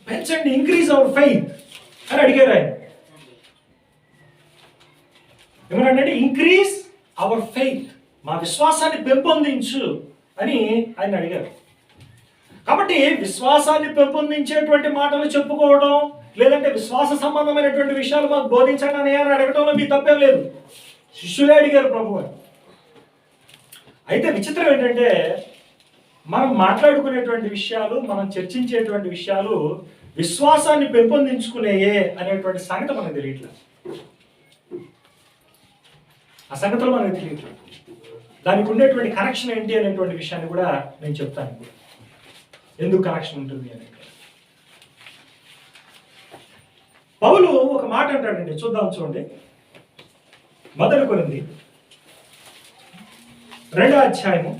[SPEAKER 1] పెంచండి, ఇంక్రీజ్ అవర్ ఫెయిత్ అని అడిగారు ఆయన. ఏమన్నాడండి? ఇంక్రీజ్ అవర్ ఫెయిత్, మా విశ్వాసాన్ని పెంపొందించు అని ఆయన అడిగారు. కాబట్టి విశ్వాసాన్ని పెంపొందించేటువంటి మాటలు చెప్పుకోవడం, లేదంటే విశ్వాస సంబంధమైనటువంటి విషయాలు మాకు బోధించండి అని అడగటంలో మీ తప్పేం లేదు. శిష్యులే అడిగారు ప్రభు అని. అయితే విచిత్రం ఏంటంటే మనం మాట్లాడుకునేటువంటి విషయాలు, మనం చర్చించేటువంటి విషయాలు విశ్వాసాన్ని పెంపొందించుకునేయే అనేటువంటి సంగతి మనకు తెలియట్లేదు. ఆ సంగతులు మనకు తెలియట్లేదు. దానికి ఉండేటువంటి కనెక్షన్ ఏంటి అనేటువంటి విషయాన్ని కూడా నేను చెప్తాను. ఎందుకు కనెక్షన్ ఉంటుంది అని. పౌలు ఒక మాట అంటాడండి, చూద్దాం. చూడండి, 1 కొరింథీ 2వ అధ్యాయము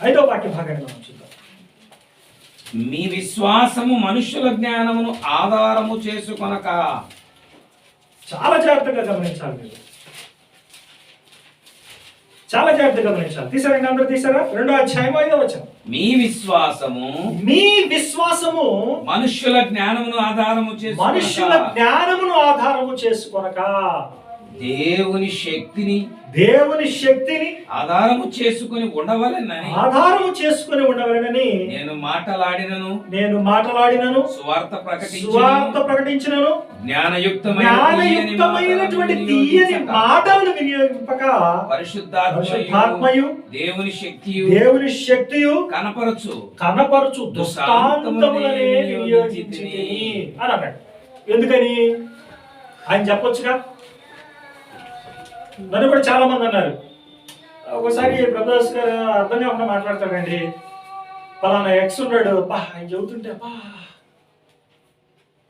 [SPEAKER 1] 5వ వాక్య భాగాన్ని మనం చూద్దాం.
[SPEAKER 2] మీ విశ్వాసము మనుషుల జ్ఞానమును ఆధారము చేసుకొనక.
[SPEAKER 1] చాలా జాగ్రత్తగా గమనించాలి మీరు, చాలా జాగ్రత్తగా గమనించాలి. తీసారండి, అందరూ తీసారా? 2వ అధ్యాయం 5వ వచనం.
[SPEAKER 2] మీ విశ్వాసము
[SPEAKER 1] మనుష్యుల జ్ఞానమును ఆధారము చేసుకొనక
[SPEAKER 2] దేవుని శక్తిని ఆధారము చేసుకుని ఉండవలెనని నేను మాటలాడినను సువార్త ప్రకటించినను జ్ఞానయుక్తమైనటువంటి తీయని మాటలను వినియోగింపక పరిశుద్ధాత్మయు దేవుని శక్తియు కనపరచు దృష్టాంతములనే వినియోగించితిని అని అన్నాడు. ఎందుకని? ఆయన చెప్పొచ్చుగా. నన్ను కూడా చాలా మంది అన్నారు, ఒకసారి బ్రదర్స్ గారు అర్థం కాకుండా మాట్లాడతాడండి, పలానా ఎక్స్ ఉన్నాడు, ఆయన చెబుతుంటే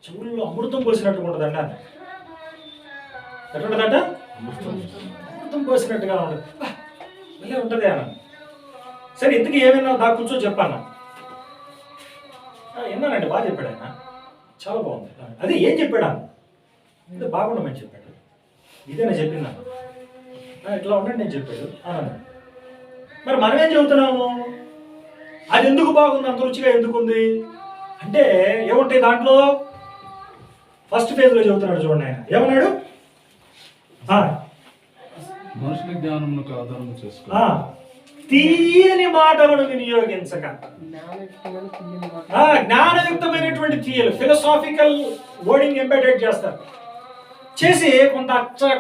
[SPEAKER 2] చెవుల్లో అమృతం పోసినట్టుగా ఉంటుందండి అన్న. ఎట్లుంటుందంట? అమృతం పోసినట్టుగా ఉండదు, ఇలా ఉంటుంది అన్న. సరే, ఇంతకీ ఏమైనా దా కూర్చో చెప్పాను. విన్నానండి, బాగా చెప్పాడు ఆయన, చాలా బాగుంది. అదే ఏం చెప్పాడు అన్న? బాగుండమని చెప్పాడు. ఇదేనా చెప్పిందా? ఇట్లా ఉండండి నేను చెప్పాడు అన్నాను. మరి మనం ఏం చెబుతున్నాము? అది ఎందుకు బాగుంది, అంత రుచిగా ఎందుకు ఉంది అంటే ఏముంటాయి దాంట్లో? ఫస్ట్ ఫేజ్లో చెబుతున్నాడు చూడండి. ఆయన ఏమన్నాడు?
[SPEAKER 4] మనుషుల జ్ఞానమునకు ఆధారము చేసుకో,
[SPEAKER 1] తీయని మాటలను వినియోగించక. జ్ఞానయుక్తమైనటువంటి తీయలు, ఫిలసాఫికల్ వర్డింగ్ ఎంబెడెడ్ చేస్తారు. చేసి కొంత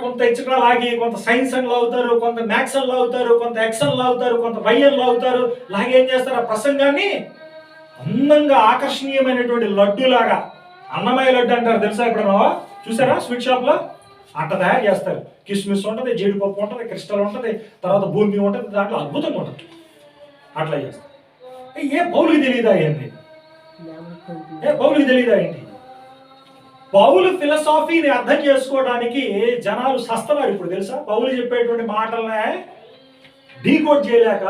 [SPEAKER 1] కొంత ఇచ్చగా లాగి, కొంత సైన్స్ అని లాగుతారు, కొంత మ్యాథ్స్ అని లాగుతారు, కొంత ఎక్స్ అని లాగుతారు, కొంత వై అని లాగుతారు. లాగి ఏం చేస్తారు? ఆ ప్రసంగాన్ని అందంగా ఆకర్షణీయమైనటువంటి లడ్డూలాగా, అన్నమయ్య లడ్డు అంటారు తెలుసా? ఎప్పుడన్నా చూసారా? స్వీట్ షాప్ లో అట్ట తయారు చేస్తారు. కిస్మిస్ ఉంటుంది, జీడిపప్పు ఉంటుంది, క్రిస్టల్ ఉంటుంది, తర్వాత బూందీ ఉంటుంది, దాంట్లో అద్భుతంగా ఉంటుంది. అట్లా చేస్తారు. పౌలుకి తెలియదా ఏంటి? పౌలుకి తెలియదా ఏంటి? పౌలు ఫిలసాఫీని అర్థం చేసుకోవడానికి జనాలు సస్తన్నారు ఇప్పుడు తెలుసా? పౌలు చెప్పేటువంటి మాటలనే డీకోడ్ చేయలేక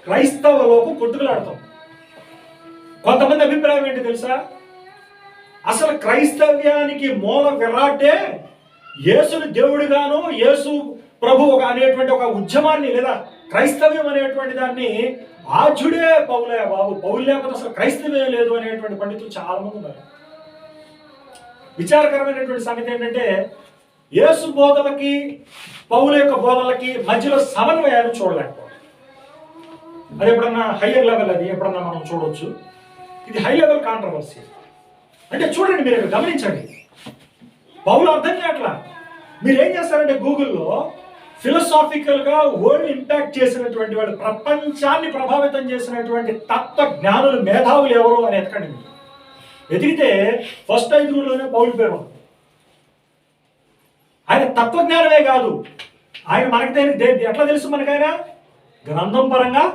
[SPEAKER 1] క్రైస్తవ లోకం కొట్టుకులాడతాం. కొంతమంది అభిప్రాయం ఏంటి తెలుసా? అసలు క్రైస్తవ్యానికి మూల విరాటే యేసుని దేవుడిగాను, యేసు ప్రభు అనేటువంటి ఒక ఉద్యమాన్ని, లేదా క్రైస్తవ్యం అనేటువంటి దాన్ని ఆజుడే పౌలే బాబు, పౌలు లేకపోతే అసలు క్రైస్తవ్యం లేదు అనేటువంటి పండితులు చాలా మంది ఉన్నారు. విచారకరమైనటువంటి సంగతి ఏంటంటే యేసు బోధలకి పౌలు యొక్క బోధలకి మధ్యలో సమన్వయాన్ని చూడలేకపోవడం. అది ఎప్పుడన్నా హయ్యర్ లెవెల్, అది ఎప్పుడన్నా మనం చూడవచ్చు. ఇది హై లెవెల్ కాంట్రవర్సీ. అంటే చూడండి, మీరు ఇక్కడ గమనించండి, పౌలు అర్థం కావట్లా. మీరు ఏం చేస్తారంటే గూగుల్లో ఫిలసాఫికల్గా వరల్డ్ ఇంపాక్ట్ చేసినటువంటి వాడు, ప్రపంచాన్ని ప్రభావితం చేసినటువంటి తత్వ జ్ఞానులు, మేధావులు ఎవరు అని ఎతకండి. మీరు ఎదిగితే ఫస్ట్ 5 పౌలు పేరు ఉంది. ఆయన తత్వజ్ఞానమే కాదు, ఆయన మనకి ఎట్లా తెలుసు? మనకైనా గ్రంథం పరంగా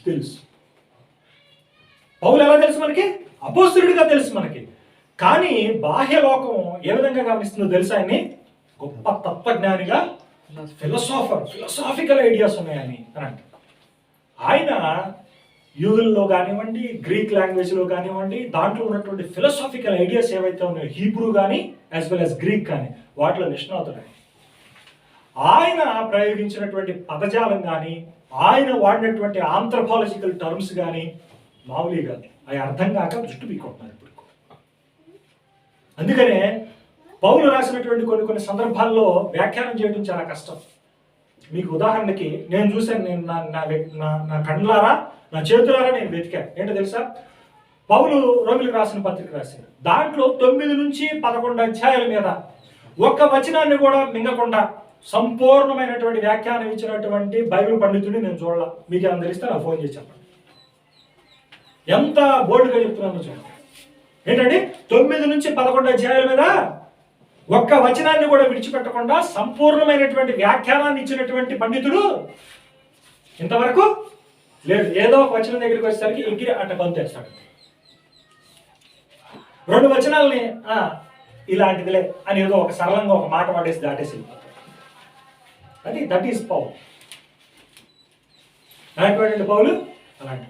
[SPEAKER 1] తెలుసు. పౌలు ఎలా తెలుసు మనకి? అపోస్తలుడిగా తెలుసు మనకి. కానీ బాహ్య లోకం ఏ విధంగా గమనిస్తుందో తెలుసు? ఆయన్ని గొప్ప తత్వజ్ఞానిగా, ఫిలసాఫికల్ ఐడియాస్ ఉన్నాయని అని అంటే. ఆయన యూదుల్లో కానివ్వండి, గ్రీక్ లాంగ్వేజ్లో కానివ్వండి, దాంట్లో ఉన్నటువంటి ఫిలసాఫికల్ ఐడియాస్ ఏవైతే ఉన్నాయో, హీబ్రూ కానీ యాజ్ వెల్ యాజ్ గ్రీక్ కానీ, వాటిలో నిష్ణాతుడు. ఆయన ప్రయోగించినటువంటి పదజాలం కానీ, ఆయన వాడినటువంటి ఆంథ్రపాలజికల్ టర్మ్స్ కానీ మామూలుగా కాదు. అవి అర్థం కాక జుట్టు పీక్కుంటున్నారు ఇప్పుడు. అందుకనే పౌలు రాసినటువంటి కొన్ని సందర్భాల్లో వ్యాఖ్యానం చేయడం చాలా కష్టం. మీకు ఉదాహరణకి నేను చూశాను, నేను నా కళ్ళారా, నా చేతులారా నేను వెతికాను. ఏంటో తెలుసా? పౌలు రోమిలకు రాసిన పత్రిక రాశారు. దాంట్లో 9 నుంచి 11 అధ్యాయాల మీద ఒక్క వచనాన్ని కూడా మింగకుండా సంపూర్ణమైనటువంటి వ్యాఖ్యానం ఇచ్చినటువంటి బైబిల్ పండితుడిని నేను చూడాల. మీకు ఏమైనా తెలిస్తే నాకు ఫోన్ చేసి చెప్పండి. ఎంత బోల్డ్గా చెప్తున్నాను చూడండి. ఏంటంటే 9 నుంచి 11 అధ్యాయాల మీద ఒక్క వచనాన్ని కూడా విడిచిపెట్టకుండా సంపూర్ణమైనటువంటి వ్యాఖ్యానాన్ని ఇచ్చినటువంటి పండితుడు ఇంతవరకు లేదు. ఏదో ఒక వచనం దగ్గరికి వచ్చేసరికి ఎగిరి అట్ట కొంతేస్తాడు. 2 వచనాలని ఇలాంటిదిలే అని ఏదో ఒక సరళంగా ఒక మాట వాడేసి దాటేసి వెళ్ళిపోతాడు. దట్ ఈస్ పౌలు. అలాంటి పౌలు అలాంటి.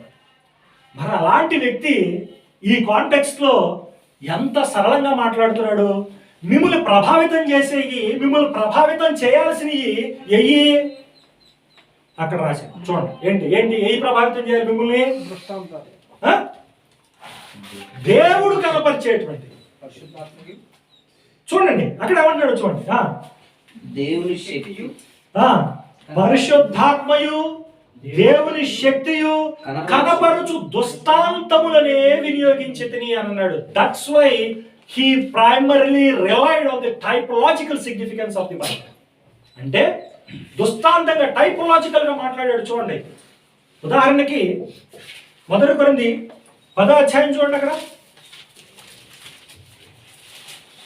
[SPEAKER 1] మరి అలాంటి వ్యక్తి ఈ కాంటెక్స్ట్లో ఎంత సరళంగా మాట్లాడుతున్నాడు. మిమ్మల్ని ప్రభావితం చేసేవి, మిమ్మల్ని ప్రభావితం చేయాల్సినవి ఎయ్యి అక్కడ రాశాను. చూడండి, ఏంటి ఏ ప్రభావితం చేయాలి మిమ్మల్ని? దేవుడు కనపరిచేటువంటి. చూడండి అక్కడ ఏమంటాడు చూడండి.
[SPEAKER 3] దేవుని శక్తి,
[SPEAKER 1] పరిశుద్ధాత్మయు దేవుని శక్తియు కనపరుచు దుష్టాంతములనే వినియోగించితిని అన్నాడు. That's why he primarily relied on the typological significance of the Bible. అంటే దుష్టాంతంగా టైపోలాజికల్ గా మాట్లాడాడు. చూడండి, ఉదాహరణకి 1 కొరింథీ 10వ అధ్యాయం చూడండి. అక్కడ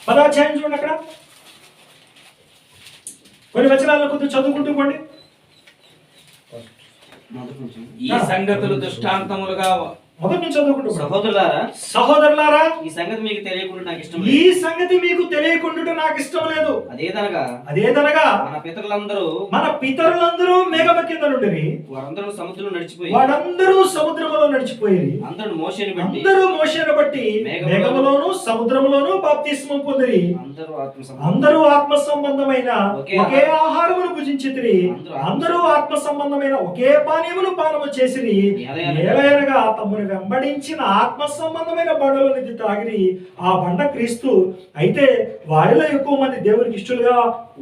[SPEAKER 1] 10వ అధ్యాయం చూడండి. అక్కడ కొన్ని వచనాలను కొద్దిగా చదువుకుంటూ పోండి.
[SPEAKER 5] ఈ సంగతులు దృష్టాంతములుగా
[SPEAKER 1] మొదటి నుంచి చదువుకుంటూ.
[SPEAKER 3] సహోదరులారా,
[SPEAKER 5] ఈ సంగతి మీకు తెలియకుండా నాకు ఇష్టం
[SPEAKER 1] ఈ సంగతి మీకు తెలియకుండా నాకు ఇష్టం లేదు.
[SPEAKER 3] అదేదనగా
[SPEAKER 1] మన పితరులందరూ మేఘము కింద నుండి
[SPEAKER 3] వారందరూ
[SPEAKER 1] సముద్రములో నడిచిపోయి
[SPEAKER 3] అందరూ
[SPEAKER 1] మోషేను బట్టి మేఘములోను సముద్రములోను బాప్తిస్మం పొందిరి. అందరూ ఆత్మ సంబంధమైన ఒకే ఆహారమును భుజించితిరి. అందరూ ఆత్మ సంబంధమైన ఒకే పానీయమును పానము చేసిరి. ఏలయనగా తమ్మును వెంబడించిన ఆత్మ సంబంధమైన బండలోనిది తాగిరి. ఆ బండ క్రీస్తు అయితే వారిలో ఎక్కువ మంది దేవునికి ఇష్టలుగా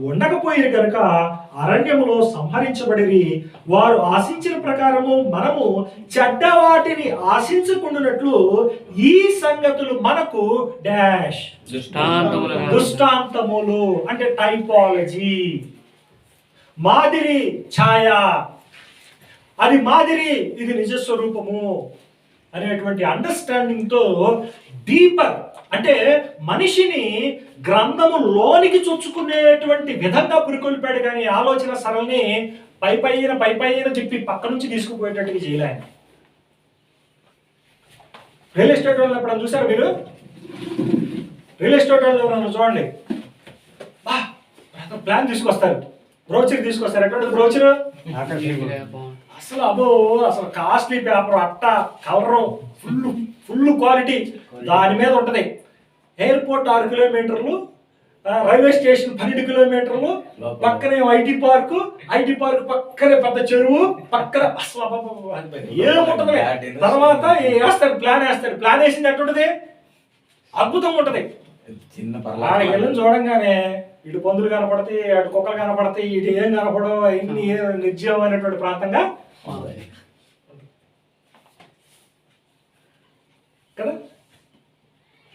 [SPEAKER 1] ఉండకపోయిరు కనుక అరణ్యములో సంహరించబడిరి. వారు ఆశించిన ప్రకారము మనము చెడ్డ వాటిని ఆశించకుండానట్లు ఈ సంగతులు మనకు డాష్ దృష్టాంతములు అంటే టైపాలజీ, మాదిరి, ఛాయ. అది మాదిరి, ఇది నిజస్వరూపము అనేటువంటి అండర్స్టాండింగ్ తో డీపర్ అంటే మనిషిని గ్రంథము లోనికి చొచ్చుకునేటువంటి విధంగా పురికొల్పాడు. కానీ ఆలోచన సరళని పైపైన చెప్పి పక్క నుంచి తీసుకుపోయేటట్టుగా చేయలే. రియల్ ఎస్టేట్ వాళ్ళు ఎప్పుడన్నా చూసారు మీరు? రియల్ ఎస్టేట్ వాళ్ళు ఎవరన్నా చూడండి, ప్లాన్ తీసుకొస్తారు, బ్రోచర్ తీసుకొస్తారు. ఎటువంటి బ్రోచర్? అసలు కాస్ట్లీ పేపర్, అట్ట, కలరు, ఫుల్ క్వాలిటీ దాని మీద ఉంటది. ఎయిర్పోర్ట్ 6 కిలోమీటర్లు, రైల్వే స్టేషన్ 12 కిలోమీటర్లు, పక్కనే ఐటీ పార్క్ పక్కనే పెద్ద చెరువు, పక్కన అసలు ఏముంటది. తర్వాత ప్లాన్ వేసింది ఎట్టుంటది, అద్భుతంగా ఉంటది. చిన్న చూడంగానే ఇటు పందులు కనపడతాయి, అటు కుక్కలు కనపడతాయి, ఇటు ఏం కనపడవు, అవన్నీ నిర్జీవమైనటువంటి ప్రాంతంగా కదా.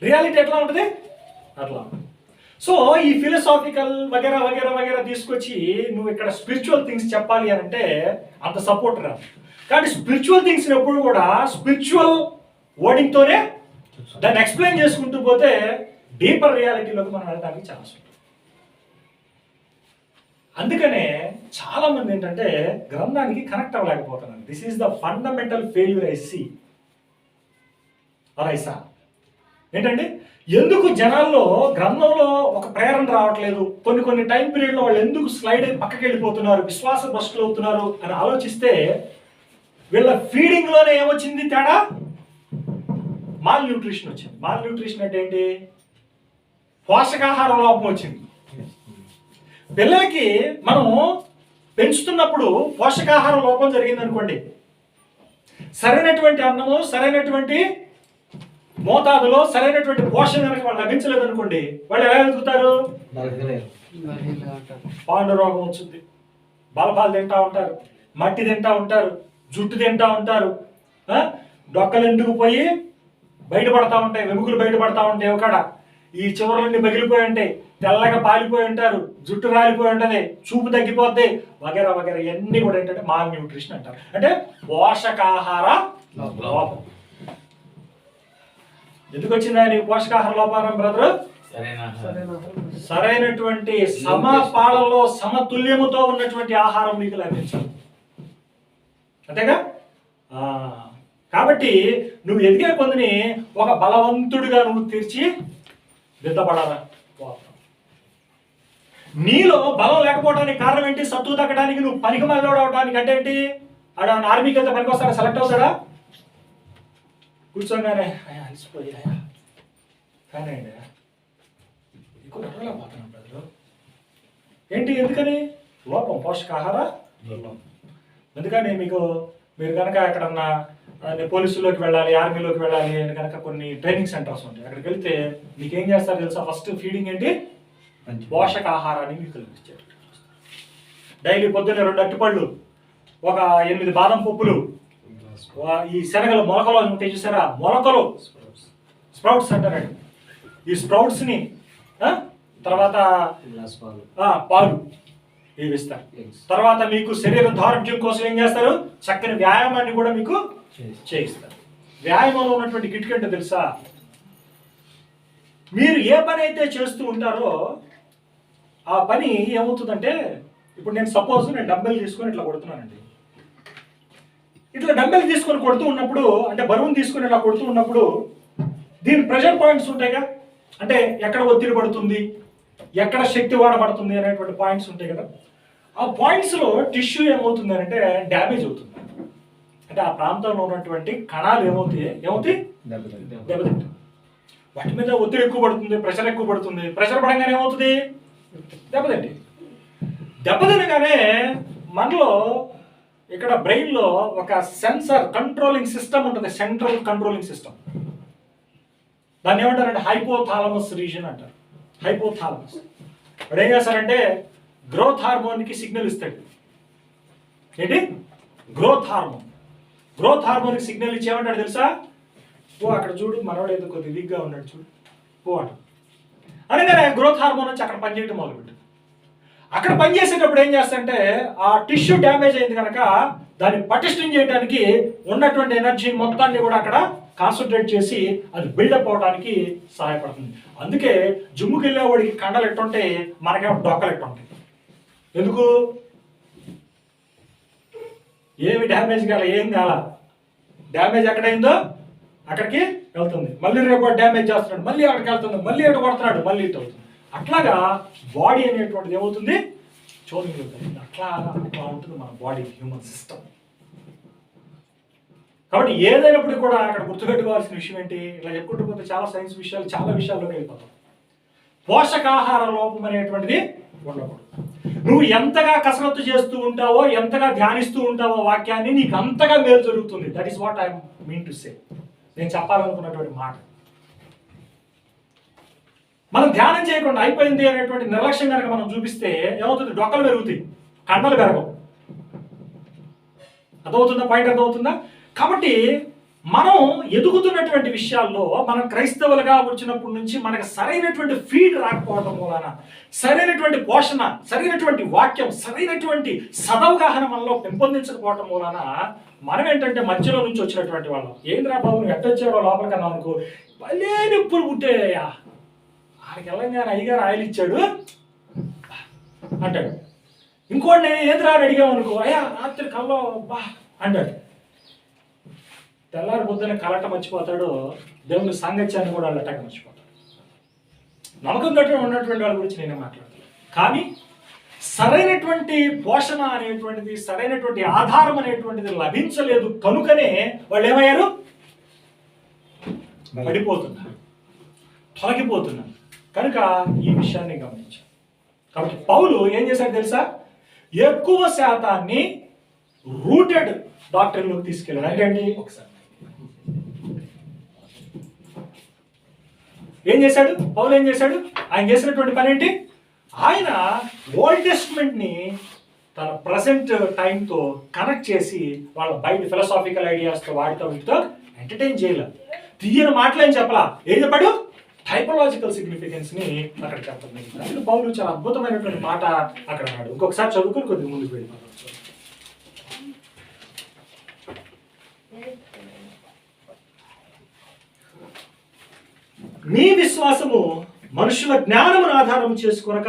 [SPEAKER 1] రియాలిటీ ఎట్లా ఉంటుంది అట్లా. సో ఈ ఫిలసాఫికల్ వగేరా వగేరా వగేరా తీసుకొచ్చి నువ్వు ఇక్కడ స్పిరిచువల్ థింగ్స్ చెప్పాలి అని అంటే అంత సపోర్ట్ రాదు. కాబట్టి స్పిరిచువల్ థింగ్స్ ఎప్పుడు కూడా స్పిరిచువల్ వర్డింగ్తోనే దాన్ని ఎక్స్ప్లెయిన్ చేసుకుంటూ పోతే డీపర్ రియాలిటీలోకి మనం వెళ్ళడానికి ఛాన్స్ ఉంటుంది. అందుకనే చాలా మంది ఏంటంటే గ్రంథానికి కనెక్ట్ అవ్వలేకపోతున్నారు. This is the fundamental failure I see or I saw. ఏంటంటే ఎందుకు జనాల్లో గ్రంథంలో ఒక ప్రేరణ రావట్లేదు, కొన్ని టైం పీరియడ్లో వాళ్ళు ఎందుకు స్లైడ్ అయి పక్కకి వెళ్ళిపోతున్నారు, విశ్వాస భ్రష్టులు అవుతున్నారు అని ఆలోచిస్తే వీళ్ళ ఫీడింగ్లోనే ఏమొచ్చింది తేడా? మాల్ న్యూట్రిషన్ వచ్చింది. మాల్ న్యూట్రిషన్ అంటే ఏంటి? పోషకాహార లోపం వచ్చింది. పిల్లలకి మనం పెంచుతున్నప్పుడు పోషకాహార లోపం జరిగింది అనుకోండి, సరైనటువంటి అన్నము సరైనటువంటి మోతాదులో సరైనటువంటి పోషణ కనుక వాళ్ళు లభించలేదు అనుకోండి, వాళ్ళు ఎలా ఎదుగుతారు? పాండు రోగం వచ్చింది, బలపాలు తింటా ఉంటారు, మట్టి తింటా ఉంటారు, జుట్టు తింటా ఉంటారు, డొక్కలు ఎండుకుపోయి బయటపడతా ఉంటాయి, వెముకలు బయటపడతా ఉంటాయి, ఒకడ ఈ చివరలన్నీ పగిలిపోయి ఉంటాయి, తెల్లగా పాలిపోయి ఉంటారు, జుట్టు రాలిపోయి ఉంటుంది, చూపు తగ్గిపోద్ది, వగేరా వగేరా. ఇవన్నీ కూడా ఏంటంటే మాల్ న్యూట్రిషన్ అంటారు. అంటే పోషకాహార లోపం. ఎందుకు వచ్చిందా నీకు పోషకాహార లోపం బ్రదరు? సరైనటువంటి సమపాళలో సమతుల్యముతో ఉన్నటువంటి ఆహారం నీకు లభించాలి, అంతేగా. కాబట్టి నువ్వు ఎదిగే కొందిని ఒక బలవంతుడిగా నువ్వు తీర్చి దిద్దపడాలా. నీలో బలం లేకపోవడానికి కారణం ఏంటి? సత్తు తగ్గడానికి, నువ్వు పనికి మళ్ళీ అవడానికి. అంటే ఏంటి? ఆడ ఆర్మీకి వెళ్తే పనికి వస్తాడా? సెలెక్ట్ అవుతాడా? కూర్చోగానే అలసిపోయా కానీ ఎక్కువ నడవలేకపోతున్నాం ప్రజలు. ఏంటి? ఎందుకని? లోపం, పోషకాహార లోపం. అందుకని మీరు కనుక ఎక్కడన్నా పోలీసుల్లోకి వెళ్ళాలి, ఆర్మీలోకి వెళ్ళాలి అని కనుక కొన్ని ట్రైనింగ్ సెంటర్స్ ఉంటాయి. అక్కడికి వెళ్తే మీకు ఏం చేస్తారు తెలుసా? ఫస్ట్ ఫీడింగ్ ఏంటి? పోషకాహారాన్ని మీకు కలిగించారు. డైలీ పొద్దున్నే 2 అరటిపళ్ళు, ఒక 8 బాదం పప్పులు, ఈ శనగలు మొలకలు ఉంటాయి చూసారా, మొలకలు స్ప్రౌట్స్ అంటారండి. ఈ స్ప్రౌట్స్ని తర్వాత పాలు ఇవి ఇస్తారు. తర్వాత మీకు శరీర దారుఢ్యం కోసం ఏం చేస్తారు? చక్కని వ్యాయామాన్ని కూడా మీకు చేయిస్తారు. వ్యాయామంలో ఉన్నటువంటి కిటికీ అంటే తెలుసా? మీరు ఏ పని అయితే చేస్తూ ఉంటారో ఆ పని ఏమవుతుందంటే, ఇప్పుడు నేను సపోజ్ డంబెల్ తీసుకొని ఇట్లా కొడుతున్నానండి. ఇట్లా డంబెల్ తీసుకొని కొడుతూ ఉన్నప్పుడు, అంటే బరువును తీసుకొని ఇట్లా కొడుతూ ఉన్నప్పుడు దీని ప్రెషర్ పాయింట్స్ ఉంటాయిగా. అంటే ఎక్కడ ఒత్తిడి పడుతుంది, ఎక్కడ శక్తి వాడబడుతుంది అనేటువంటి పాయింట్స్ ఉంటాయి కదా. ఆ పాయింట్స్లో టిష్యూ ఏమవుతుంది అంటే డ్యామేజ్ అవుతుంది. అంటే ఆ ప్రాంతంలో ఉన్నటువంటి కణాలు ఏమవుతాయి? దెబ్బతింటాయి. వాటి మీద ఒత్తిడి ఎక్కువ పడుతుంది, ప్రెషర్ ఎక్కువ పడుతుంది. ప్రెషర్ పడంగానే ఏమవుతుంది? దెబ్బతింటి. దెబ్బతినగానే మనలో ఇక్కడ బ్రెయిన్లో ఒక సెన్సర్ కంట్రోలింగ్ సిస్టమ్ ఉంటుంది, సెంట్రల్ కంట్రోలింగ్ సిస్టమ్. దాన్ని ఏమంటారంటే హైపోథాలమస్ రీజన్ అంటారు. హైపోథాలమస్ వాడు ఏం చేస్తారంటే గ్రోత్ హార్మోన్కి సిగ్నల్ ఇస్తాడు. ఏంటి? Growth hormone. గ్రోత్ హార్మోన్కి సిగ్నల్ ఇచ్చి ఏమంటాడు తెలుసా? ఓ అక్కడ చూడు, మనవాడు ఏదో కొద్దిగా వీక్గా ఉన్నాడు చూడు, ఓ అంట. అనగానే గ్రోత్ హార్మోన్ వచ్చి అక్కడ పనిచేయడం మొదలుపెట్టు. అక్కడ పనిచేసేటప్పుడు ఏం చేస్తారంటే ఆ టిష్యూ డ్యామేజ్ అయింది కనుక దాన్ని పటిష్టం చేయడానికి ఉన్నటువంటి ఎనర్జీ మొత్తాన్ని కూడా అక్కడ కాన్సన్ట్రేట్ చేసి అది బిల్డప్ అవడానికి సహాయపడుతుంది. అందుకే జిమ్ముకి వెళ్ళేవాడికి కండలు ఎట్టుంటాయి, మనకేమో డొక్కలు ఎట్టుంటాయి. ఎందుకు? ఏమి డ్యామేజ్ కాల, ఏం కాల. డ్యామేజ్ ఎక్కడైందో అక్కడికి వెళ్తుంది, మళ్ళీ రేపు డ్యామేజ్ చేస్తున్నాడు, మళ్ళీ అక్కడికి వెళ్తుంది, మళ్ళీ ఎటు కొడుతున్నాడు, మళ్ళీ ఇటు అవుతుంది. అట్లాగా బాడీ అనేటువంటిది ఏమవుతుంది? చోదింగ్ అవుతుంది. అట్లా ఉంటుంది మన బాడీ, హ్యూమన్ సిస్టమ్. కాబట్టి ఏదైనప్పుడు కూడా అక్కడ గుర్తుపెట్టుకోవాల్సిన విషయం ఏంటి? ఇలా చెప్పుకుంటూ పోతే చాలా సైన్స్ విషయాలు, చాలా విషయాల్లోకి వెళ్ళిపోతాం. పోషకాహార లోపం అనేటువంటిది ఉండకూడదు. నువ్వు ఎంతగా కసరత్తు చేస్తూ ఉంటావో, ఎంతగా ధ్యానిస్తూ ఉంటావో వాక్యాన్ని, నీకు అంతగా మేలు జరుగుతుంది. That is what I mean to say. నేను చెప్పాలనుకున్నటువంటి మాట. మనం ధ్యానం చేయకుండా అయిపోయింది అనేటువంటి నిర్లక్ష్యం కనుక మనం చూపిస్తే ఏమవుతుంది? డొక్కలు పెరుగుతాయి, కండలు పెరగవు. అర్థమవుతుందా? పాయింట్ అర్థమవుతుందా? కాబట్టి మనం ఎదుగుతున్నటువంటి విషయాల్లో మనం క్రైస్తవులుగా వచ్చినప్పటి నుంచి మనకు సరైనటువంటి ఫీడ్ రాకపోవడం వలన, సరైనటువంటి పోషణ, సరైనటువంటి వాక్యం, సరైనటువంటి సదవగాహన మనలో పెంపొందించకపోవడం వలన మనం ఏంటంటే మధ్యలో నుంచి వచ్చినటువంటి వాళ్ళం. ఏంద్రా బాబు నువ్వు ఎట్టొచ్చాడో లోపలికి అన్నావు అనుకో, భలే నిప్పులు పుట్టేయా, ఆడికి వెళ్ళంగానే అయ్యగారు ఆయిల్ ఇచ్చాడు అంటాడు. ఇంకోటి నేను ఏంద్రా అని అడిగాము అనుకో, అయ్యా రాత్రి కల్లో బా అంటాడు. తెల్లారి పొద్దున కలట మర్చిపోతాడు, దేవుని సాంగత్యాన్ని కూడా వాళ్ళు అటాక్ మర్చిపోతాడు. నమ్మకం గట్టిగా ఉన్నటువంటి వాళ్ళ గురించి నేనే మాట్లాడతాను. కానీ సరైనటువంటి పోషణ అనేటువంటిది, సరైనటువంటి ఆధారం అనేటువంటిది లభించలేదు కనుకనే వాళ్ళు ఏమయ్యారు? పడిపోతున్నారు, తొలగిపోతున్నారు. కనుక ఈ విషయాన్ని గమనించారు. కాబట్టి పౌలు ఏం చేశాడు తెలుసా? ఎక్కువ శాతాన్ని రూటెడ్ డాక్టర్లోకి తీసుకెళ్ళాడు. అంటే ఏంటి? ఒకసారి ఏం చేశాడు పౌలు? ఏం చేశాడు? ఆయన చేసినటువంటి పని ఏంటి? ఆయన ఓల్డ్ టెస్ట్మెంట్ ని తన ప్రజెంట్ టైంతో కనెక్ట్ చేసి వాళ్ళ బయట ఫిలాసాఫికల్ ఐడియాస్తో వాటితో వీటితో ఎంటర్టైన్ చేయలేదు. తీయని మాటలేం చెప్పలా. ఏం చెప్పాడు? టైపోలాజికల్ సిగ్నిఫికెన్స్ ని అక్కడ చెప్పలేదు. పౌలు చాలా అద్భుతమైనటువంటి మాట అక్కడ అన్నాడు. ఇంకొకసారి చదువుకుని కొద్దిగా ముందుకు వెళ్ళిపోతాడు. మీ విశ్వాసము మనుషుల జ్ఞానమును ఆధారం చేసుకొనక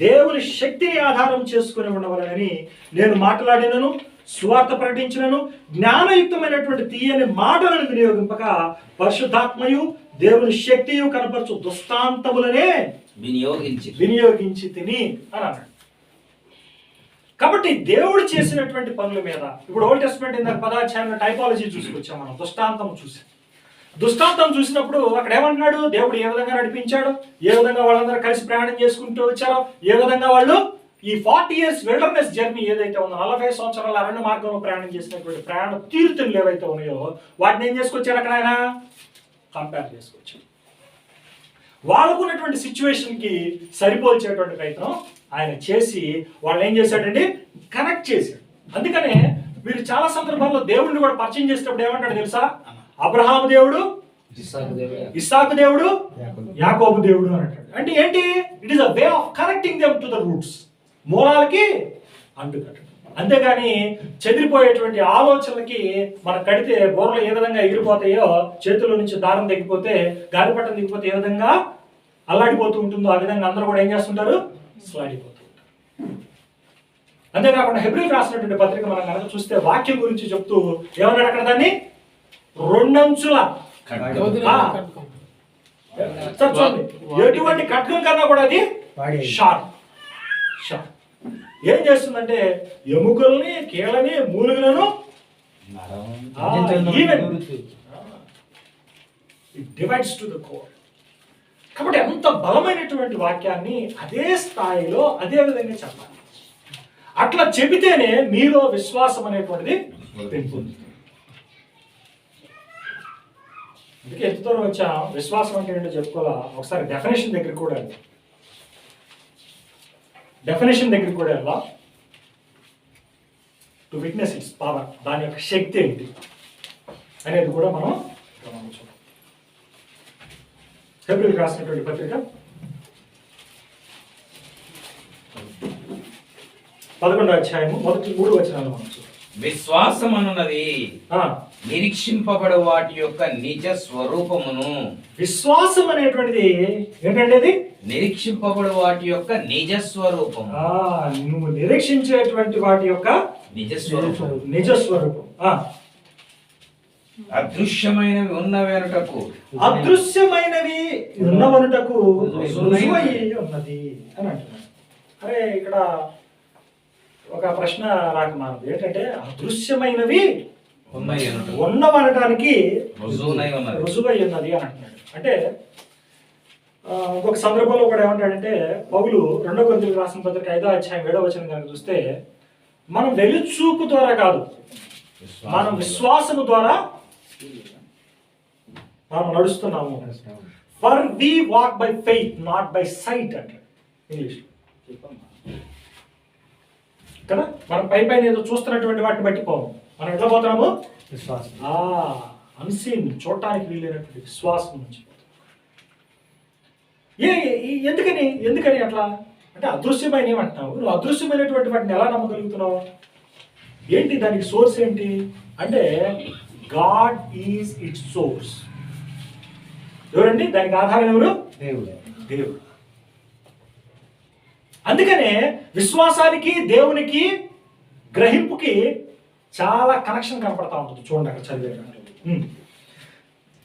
[SPEAKER 1] దేవుని శక్తిని ఆధారం చేసుకుని ఉండవలనని నేను మాట్లాడినను, సువార్త ప్రకటించినను, జ్ఞానయుక్తమైనటువంటి తీయని మాటలను వినియోగింపక పరిశుద్ధాత్మయు దేవుని శక్తియు కనపరచు దృష్టాంతములనే వినియోగించి తిని అని అన్నాడు. కాబట్టి దేవుడు చేసినటువంటి పనుల మీద ఇప్పుడు ఓల్డ్ టెస్ట్మెంట్ ఇందాక 10వ అధ్యాయంలో టైపాలజీ చూసుకొచ్చాం మనం, దృష్టాంతం చూసి. దృష్టాంతం చూసినప్పుడు అక్కడ ఏమంటున్నాడు? దేవుడు ఏ విధంగా నడిపించాడు, ఏ విధంగా వాళ్ళందరూ కలిసి ప్రయాణం చేసుకుంటూ వచ్చారో, ఏ విధంగా వాళ్ళు ఈ 40 years విల్డర్నెస్ జర్నీ ఏదైతే ఉందో, 40 సంవత్సరాల అరణ్య మార్గంలో ప్రయాణం చేసినటువంటి ప్రయాణ తీరుతలు ఏవైతే ఉన్నాయో వాటిని ఏం చేసుకొచ్చాడు అక్కడ ఆయన? కంపేర్ చేసుకొచ్చాడు. వాళ్ళకున్నటువంటి సిచ్యువేషన్కి సరిపోల్చేటువంటి ప్రయత్నం ఆయన చేసి వాళ్ళు ఏం చేశాడండి? కనెక్ట్ చేశాడు. అందుకనే వీరు చాలా సందర్భాల్లో దేవుడిని కూడా పరిచయం చేసేటప్పుడు ఏమంటాడు తెలుసా? అబ్రహాము దేవుడు, ఇస్సాకు దేవుడు, యాకోబు దేవుడు అని అంటాడు. అంటే ఏంటి? It is a way of connecting them to the roots, మూలాలకి అంటుకట్టడం. అంతేగాని చెదిరిపోయేటువంటి ఆలోచనలకి మనం కడితే బోర్లు ఏ విధంగా ఎగిరిపోతాయో, చేతుల్లో నుంచి దారం తెగిపోతే, గాలిపట్టం దిగిపోతే ఏ విధంగా అల్లాడిపోతూ ఉంటుందో ఆ విధంగా అందరూ కూడా ఏం చేస్తుంటారు? స్లాడిపోతూ ఉంటారు. అంతేకాకుండా హెబ్రీయులకు రాసినటువంటి పత్రిక మనం కనుక చూస్తే వాక్యం గురించి చెప్తూ ఏమన్నాడు అక్కడ? దాన్ని రెండంచుల ఎటువంటి ఖడ్గం కన్నా కూడా అది షార్ప్. ఏం చేస్తుందంటే ఎముకల్ని, కీళ్ళని, మూలుగులను డివైడ్స్ టు ద కోర్. కాబట్టి అంత బలమైనటువంటి వాక్యాన్ని అదే స్థాయిలో అదే విధంగా చెప్పాలి. అట్లా చెబితేనే మీలో విశ్వాసం అనేటువంటిది పెంపుతుంది. అందుకే ఎంత దూరం వచ్చా విశ్వాసం అంటే ఏంటో చెప్పుకోవాలా. ఒకసారి డెఫినేషన్ దగ్గరికి కూడా వెళ్ళా. టు విట్నెస్ ఇట్స్ పవర్, దాని యొక్క శక్తి ఏంటి అనేది కూడా మనం గమనించాలి. హెబ్రీయులకు రాసినటువంటి పత్రిక 11వ అధ్యాయము మొదటి 3 వచనాలు మనం చూద్దాం.
[SPEAKER 5] విశ్వాసం అన్నది నిరీక్షింపబడు వాటి యొక్క నిజ స్వరూపమును.
[SPEAKER 1] విశ్వాసం అనేటువంటిది ఏంటంటే అది
[SPEAKER 5] నిరీక్షింపబడు వాటి యొక్క నిజ స్వరూపం.
[SPEAKER 1] నువ్వు నిరీక్షించేటువంటి వాటి యొక్క నిజ స్వరూపం.
[SPEAKER 5] అదృశ్యమైనవి ఉన్నవనుటకు
[SPEAKER 1] రుజువై ఉన్నది అని అంటున్నాడు. అరే ఇక్కడ ఒక ప్రశ్న రాక మానదు. ఏంటంటే అదృశ్యమైనవి ఉన్నవనటానికి రుజువై ఉన్నది అని అంటున్నాడు. అంటే ఇంకొక సందర్భంలో కూడా ఏమంటాడంటే పౌలు 2 కొరింథీయులకు రాసిన పత్రిక 5వ అధ్యాయం 7వ వచనం కనుక చూస్తే, మనం వెలుచూపు ద్వారా కాదు, మనం విశ్వాసము ద్వారా మనం నడుస్తున్నాము. For we walk by faith not by sight అంటాడు ఇంగ్లీష్ కదా. మనం పై పైన ఏదో చూస్తున్నటువంటి వాటిని బట్టి పోము. మనం ఎట్లా పోతున్నాము?
[SPEAKER 2] విశ్వాసం.
[SPEAKER 1] అన్సీన్, చూడటానికి వీలైనటువంటి విశ్వాసం నుంచి. ఎందుకని అట్లా అంటే అదృశ్యమైన ఏమంటున్నావు? నువ్వు అదృశ్యమైనటువంటి వాటిని ఎలా నమ్మగలుగుతున్నావు? ఏంటి దానికి సోర్స్ ఏంటి అంటే గాడ్ ఈజ్ ఇట్స్ సోర్స్. ఎవరండి దానికి ఆధారం? ఎవరు? దేవుడు. అందుకనే విశ్వాసానికి దేవునికి గ్రహింపుకి చాలా కనెక్షన్ కనపడతా ఉంటుంది. చూడండి అక్కడ చదివే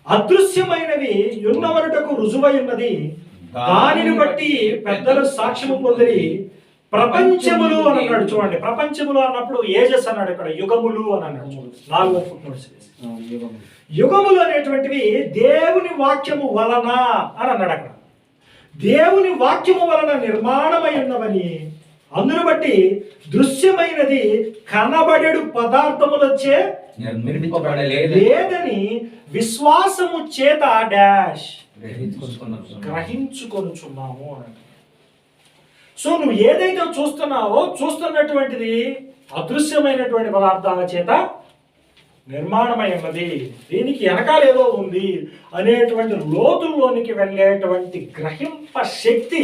[SPEAKER 1] అదృశ్యమైనవి యున్నవనుటకు రుజువై ఉన్నది, దానిని బట్టి పెద్దలు సాక్ష్యము పొందిరి. ప్రపంచములు అని అన్నాడు. చూడండి, ప్రపంచములు అన్నప్పుడు ఏజెస్ అన్నాడు, ఇక్కడ యుగములు అని అన్నాడు. చూడండి 4వ ఫుట్నోట్స్. యుగములు అనేటువంటివి దేవుని వాక్యము వలన అని అన్నాడు అక్కడ. దేవుని వాక్యము వలన నిర్మాణమై ఉన్నవని, అందును బట్టి దృశ్యమైనది కనబడెడు పదార్థములొచ్చే లేదని విశ్వాసము చేత డాష్ గ్రహించుకొనుచున్నాము అని. సో నువ్వు ఏదైతే చూస్తున్నావో చూస్తున్నటువంటిది అదృశ్యమైనటువంటి పదార్థాల చేత నిర్మాణమై ఉన్నది, దీనికి వెనకాల ఏదో ఉంది అనేటువంటి లోతుల్లోనికి వెళ్ళేటువంటి గ్రహింప శక్తి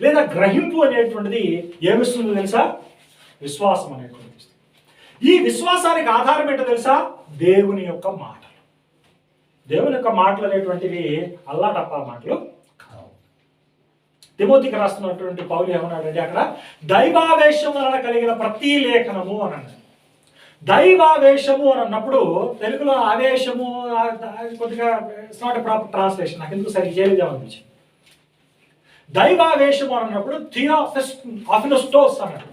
[SPEAKER 1] లేదా గ్రహింపు అనేటువంటిది ఏమిస్తుందో తెలుసా? విశ్వాసం అనేటువంటిది. ఈ విశ్వాసానికి ఆధారం ఏంటో తెలుసా? దేవుని యొక్క మాటలు. దేవుని యొక్క మాటలు అనేటువంటివి అల్లాటప్పా మాటలు కావు. తిమోతికి రాస్తున్నటువంటి పౌలు ఏమన్నాడంటే అక్కడ దైవావేశం వలన కలిగిన ప్రతి లేఖనము అని అన్నాడు. దైవావేశము అని అన్నప్పుడు తెలుగులో ఆవేశము కొద్దిగా it's not a proper translation, నాకు ఎందుకు సరి చేయలేదేమనిపించింది. దైవావేశము అని అన్నప్పుడు అఫినోస్టోస్ అన్నాడు.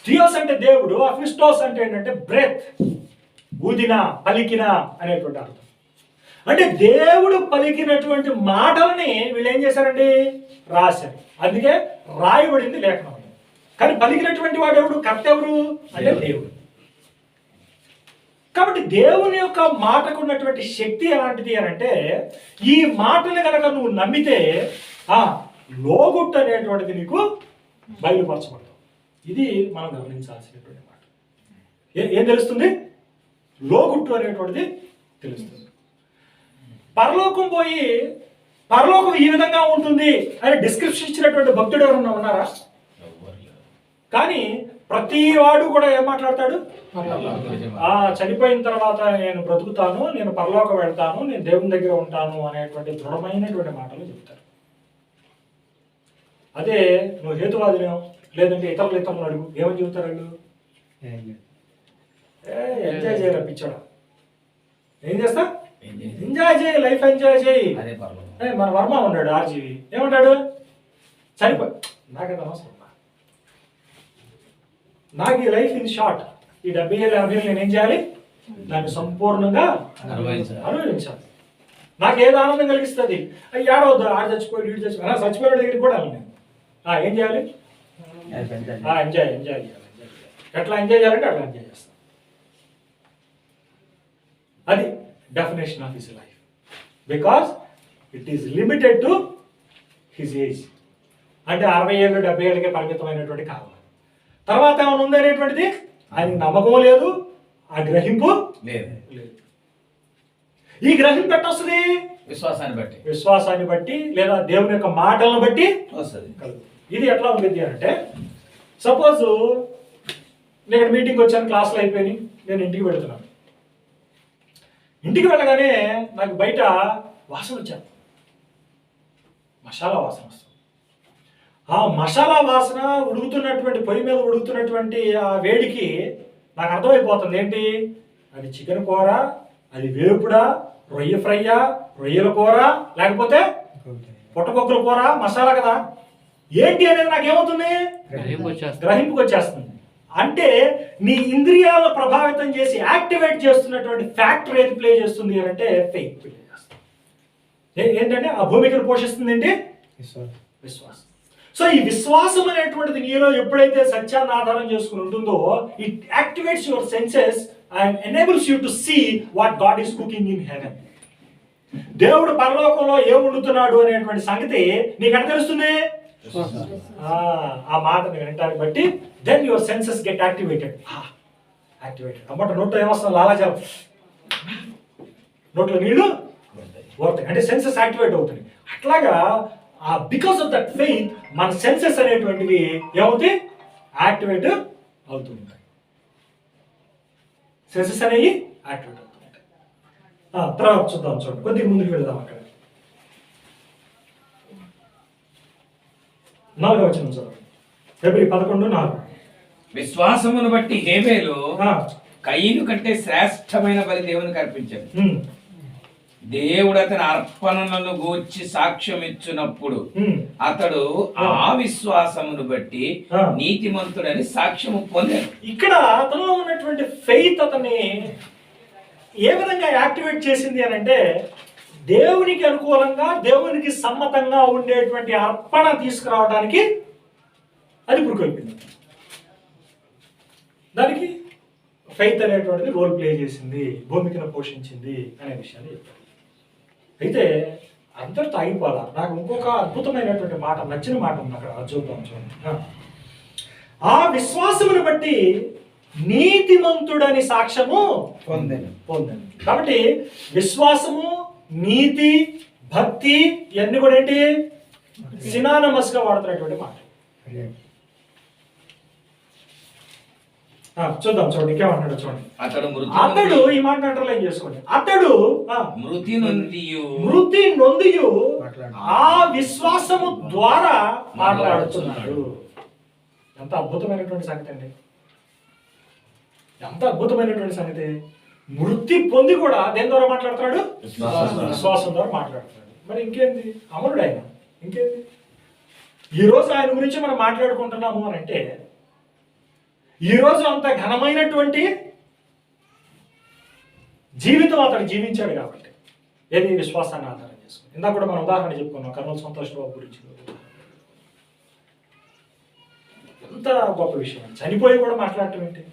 [SPEAKER 1] థియోస్ అంటే దేవుడు, అఫినోస్టోస్ అంటే ఏంటంటే బ్రెత్, ఊదిన, పలికిన అనేటువంటి అర్థం. అంటే దేవుడు పలికినటువంటి మాటలని వీళ్ళు ఏం చేశారండి? రాశారు. అందుకే రాయబడింది లేఖనం. కానీ పలికినటువంటి వాడు ఎవడు? కర్త ఎవరు అంటే దేవుడు. కాబట్టి దేవుని యొక్క మాటకు ఉన్నటువంటి శక్తి ఎలాంటిది అని అంటే, ఈ మాటలు కనుక నువ్వు నమ్మితే లోగుట్టు అనేటువంటిది నీకు బయలుపరచబడతావు. ఇది మనం గమనించాల్సినటువంటి మాట. ఏం తెలుస్తుంది? లోగుట్టు అనేటువంటిది తెలుస్తుంది. పరలోకం పోయి పరలోకం ఈ విధంగా ఉంటుంది అని డిస్క్రిప్షన్ ఇచ్చినటువంటి భక్తుడు ఎవరన్నా ఉన్నారా? కానీ ప్రతి వాడు కూడా ఏం మాట్లాడతాడు? చనిపోయిన తర్వాత నేను బ్రతుకుతాను, నేను పరలోకం వెళ్తాను, నేను దేవుని దగ్గర ఉంటాను అనేటువంటి దృఢమైనటువంటి మాటలు చెప్తారు. అదే నువ్వు హేతువాదినేమో లేదంటే ఇతరులు అడుగు, ఏమని చెబుతారు వాళ్ళు? ఎంజాయ్ చేయరా పిచ్చోడా, ఏం చేస్తా? ఎంజాయ్ చేయి, లైఫ్ ఎంజాయ్ చేయి. మన వర్మ ఉన్నాడు ఆర్జీవి, ఏమంటాడు? చనిపోయి నాకైతే అవసరం, నాకు ఈ లైఫ్ ఇన్ షార్ట్, ఈ 70 ఏళ్ళు 50 ఏళ్ళు నేను ఏం చేయాలి? దాన్ని సంపూర్ణంగా అనుభవించాలి. నాకు ఏది ఆనందం కలిగిస్తుంది? ఏడవద్దు, ఆడ చచ్చిపోయి వీడు చచ్చిపోయి చచ్చిపోయిన దగ్గరికి కూడా నేను ఏం చేయాలి? ఎంజాయ్ చేయాలి. ఎట్లా ఎంజాయ్ చేయాలంటే అట్లా ఎంజాయ్ చేస్తాను. అది definition of his life, because it is limited to his age. అంటే 60 ఏళ్ళు 70 ఏళ్ళకే పరిమితమైనటువంటి కాలం. తర్వాత ఏమైనా ఉంది అనేటువంటిది ఆయనకి నమ్మకం లేదు, ఆ గ్రహింపు లేదు. ఈ గ్రహింపు ఎట్ట వస్తుంది? విశ్వాసాన్ని బట్టి లేదా దేవుని యొక్క మాటలను బట్టి వస్తుంది. ఇది ఎట్లా ఉంది అంటే, సపోజ్ నేను మీటింగ్కి వచ్చాను, క్లాసులు అయిపోయి నేను ఇంటికి వెళుతున్నాను. ఇంటికి వెళ్ళగానే నాకు బయట వాసన వచ్చాను, మసాలా వాసన వస్తుంది. ఆ మసాలా వాసన ఉడుకుతున్నటువంటి పొయ్యి మీద ఉడుకుతున్నటువంటి ఆ వేడికి నాకు అర్థమైపోతుంది ఏంటి? అది చికెన్ కూర, అది వేపుడా, రొయ్య ఫ్రైయా, రొయ్యల కూర, లేకపోతే పుట్టగొక్కల కూర, మసాలా కదా. ఏంటి అనేది నాకేమవుతుంది? గ్రహింపుకి వచ్చేస్తుంది. అంటే నీ ఇంద్రియాలను ప్రభావితం చేసి యాక్టివేట్ చేస్తున్నటువంటి ఫ్యాక్టర్ ఏది ప్లే చేస్తుంది అంటే ఫెయిత్ ప్లే చేస్తుంది. ఏంటంటే ఆ భూమికను పోషిస్తుంది ఏంటి? విశ్వాసం. సో ఈ విశ్వాసం అనేటువంటిది నీలో ఎప్పుడైతే సత్యాన్ని ఆధారం చేసుకుని ఉంటుందో, it activates your senses and enables you to see what God is cooking in heaven.
[SPEAKER 2] దేవుడు పరలోకంలో ఏం వండుతున్నాడు అనేటువంటి సంగతి నీకు ఎక్కడ తెలుస్తుంది? ఆ మాటని వినటాన్ని బట్టి then your senses get activated. అన్నమాట నోట్లో ఏమొస్తుంది? లాలాజలం, నోట్లో నీళ్లు పోతాయి, అంటే సెన్సెస్ యాక్టివేట్ అవుతుంది. అట్లాగా బికాస్ ఆఫ్ దట్ ఫెయిత్ మన సెన్సెస్ అనేటువంటివి ఏమవుతాయి? యాక్టివేట్ అవుతూ ఉంటాయి. సెన్సెస్ అనేవి యాక్టివేట్ అవుతూ ఉంటాయి. తర్వాత చూద్దాం, చూడండి కొద్దిగా ముందుకు వెళ్దాం. అక్కడ 4వ వచనం చూడండి. ఫిబ్రవరి 11:4.
[SPEAKER 5] విశ్వాసమును బట్టి హేబేలు కయీను కంటే శ్రేష్టమైన బలి దేవునికి అర్పించాడు. దేవుడు అతని అర్పణలను గూర్చి సాక్ష్యం ఇచ్చినప్పుడు అతడు ఆ విశ్వాసమును బట్టి నీతిమంతుడని సాక్ష్యము పొందాడు.
[SPEAKER 2] ఇక్కడ అతనిలో ఉన్నటువంటి ఫెయిత్ అతన్ని ఏ విధంగా యాక్టివేట్ చేసింది అని అంటే, దేవునికి అనుకూలంగా దేవునికి సమ్మతంగా ఉండేటువంటి అర్పణ తీసుకురావడానికి అది పురుకొల్పింది. దానికి ఫెయిత్ అనేటువంటిది రోల్ ప్లే చేసింది, భూమికను పోషించింది అనే విషయాన్ని చెప్పారు. అయితే అందరితో అయిపోదా. నాకు ఇంకొక అద్భుతమైనటువంటి మాట, నచ్చిన మాట ఉంది అక్కడ, అది చూద్దాం. చూడండి. ఆ విశ్వాసమును బట్టి నీతిమంతుడని సాక్ష్యము పొందాను. కాబట్టి విశ్వాసము, నీతి, భక్తి ఇవన్నీ కూడా ఏంటి? సినానమస్ గా వాడుతున్నటువంటి మాట. చూద్దాం, చూడండి ఇంకేమంటాడు చూడండి. అతడు ఈ మాట అండర్లైన్ చేసుకోండి. అతడు
[SPEAKER 5] మృతి
[SPEAKER 2] నొందియు ఆ విశ్వాసము ద్వారా మాట్లాడుతున్నాడు. ఎంత అద్భుతమైనటువంటి సంగతి అండి, ఎంత అద్భుతమైనటువంటి సంగతి. మృతి పొంది కూడా దేని ద్వారా మాట్లాడుతున్నాడు? విశ్వాసం ద్వారా మాట్లాడుతున్నాడు. మరి ఇంకేంది? అమరుడు ఆయన, ఇంకేంది? ఈరోజు ఆయన గురించి మనం మాట్లాడుకుంటున్నాము అని అంటే, ఈరోజు అంత ఘనమైనటువంటి జీవితం అతడు జీవించాడు కాబట్టి, ఏది? విశ్వాసాన్ని ఆధారం చేసుకుని. ఇందాక కూడా మనం ఉదాహరణ చెప్పుకున్నాం కర్నూలు సంతోష్ బాబు గురించి. ఎంత గొప్ప విషయం, చనిపోయి కూడా మాట్లాడటం ఏంటి?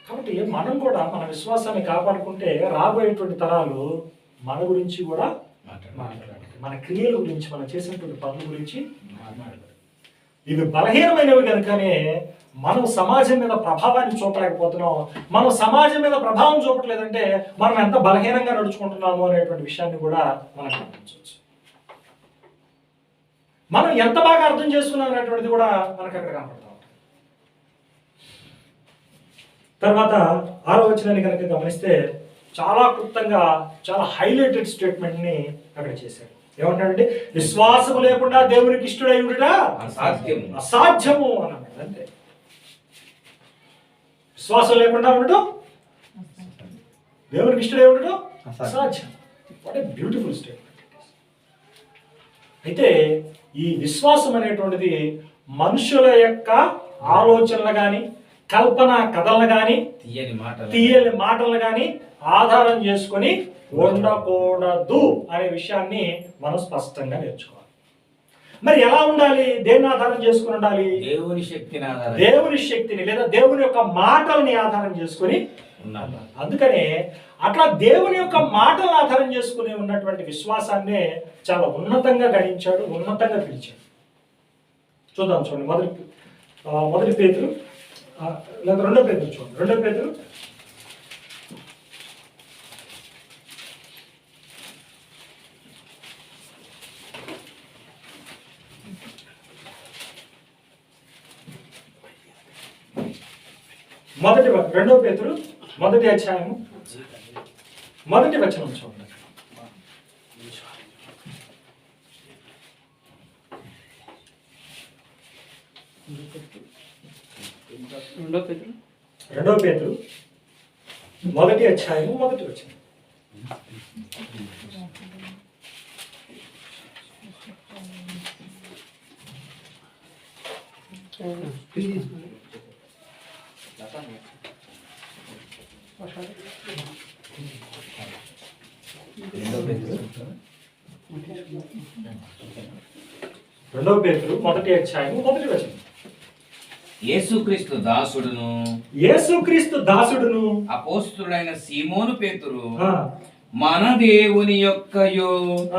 [SPEAKER 2] కాబట్టి మనం కూడా మన విశ్వాసాన్ని కాపాడుకుంటే రాబోయేటువంటి తరాలు మన గురించి కూడా మాట్లాడాలి, మన క్రియల గురించి, మనం చేసినటువంటి పనుల గురించి మాట్లాడాలి. ఇవి బలహీనమైనవి కనుకనే మనం సమాజం మీద ప్రభావాన్ని చూపలేకపోతున్నాం. మనం సమాజం మీద ప్రభావం చూపట్లేదంటే మనం ఎంత బలహీనంగా నడుచుకుంటున్నాము అనేటువంటి విషయాన్ని కూడా మనం గమనించవచ్చు. మనం ఎంత బాగా అర్థం చేసుకున్నాం అనేటువంటిది కూడా మనకు అక్కడ కనపడతాం. తర్వాత 6వ వచనాన్ని కనుక గమనిస్తే చాలా క్లుప్తంగా, చాలా హైలైటెడ్ స్టేట్మెంట్ ని అక్కడ చేశారు. ఏమంటాడంటే, విశ్వాసము లేకుండా దేవునికి ఇష్టడై ఉండుట అసాధ్యము అని అన్నాడు. అంతే, విశ్వాసం లేకుండా ఉండటం, దేవునికి ఇష్టడై ఉండటం అసాధ్యం. What a beautiful statement. అయితే ఈ విశ్వాసం అనేటువంటిది మనుషుల యొక్క ఆలోచనలు కానీ, కల్పన కథలను కానీ, తీయని మాటలను కానీ ఆధారం చేసుకొని ఉండకూడదు అనే విషయాన్ని మనం స్పష్టంగా నేర్చుకోవాలి. మరి ఎలా ఉండాలి? దేన్ని ఆధారం చేసుకుని ఉండాలి? దేవుని శక్తిని లేదా దేవుని యొక్క మాటల్ని ఆధారం చేసుకుని ఉండాలి. అందుకనే అట్లా దేవుని యొక్క మాటలను ఆధారం చేసుకుని ఉన్నటువంటి విశ్వాసాన్ని చాలా ఉన్నతంగా గణించాడు, ఉన్నతంగా పిలిచాడు. చూద్దాం, చూడండి. మొదటి పేతురు లేదా 2వ పేతురు చూడండి. 2వ పేతురు 2వ పేతురు 1వ అధ్యాయము 1వ వచనం చూడండి. రెండవ పేతురు 1వ అధ్యాయము 1వ వచనం. రెండవ పేతురు 1వ అధ్యాయము 1వ వచనం.
[SPEAKER 5] యేసుక్రీస్తు దాసుడును
[SPEAKER 2] అపోస్తలుడైన
[SPEAKER 5] సీమోను పేతురు మన దేవుని యొక్కయు